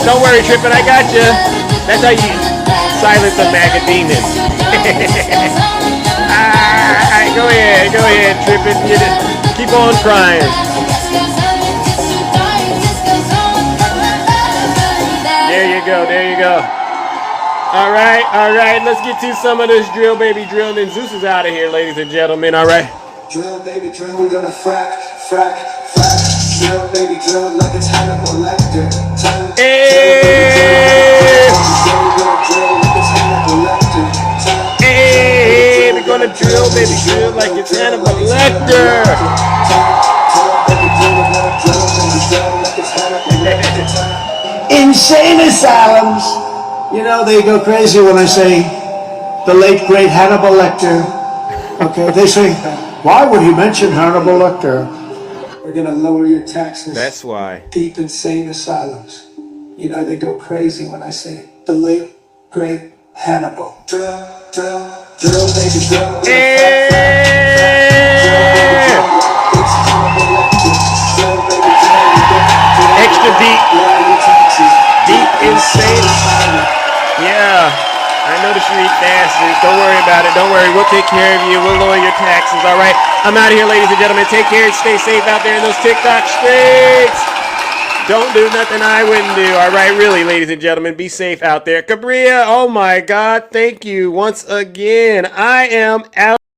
Don't worry, Trippin'. I got you. That's how you silence a MAGA demon. Go ahead, Trippin'. Keep on crying. There you go. All right, let's get to some of this drill, baby, drill. And then Zeus is out of here, ladies and gentlemen, all right? Drill, baby, drill, we gonna frack. Drill, baby, drill, like it's Hannibal Lecter. Hey, we're gonna drill, baby, drill, like it's Hannibal Lecter. Insane asylums. You know, they go crazy when I say the late, great Hannibal Lecter. Okay, they say, why would he mention Hannibal Lecter? We're going to lower your taxes. That's why. Deep insane asylums. You know, they go crazy when I say the late, great Hannibal. Drill, baby, drill. Extra deep. Deep insane. Yeah, I noticed you eat fast. Don't worry about it. Don't worry. We'll take care of you. We'll lower your taxes. All right. I'm out of here, ladies and gentlemen. Take care and stay safe out there in those TikTok streets. Don't do nothing I wouldn't do. All right. Really, ladies and gentlemen, be safe out there. Cabria, oh my God. Thank you once again. I am out.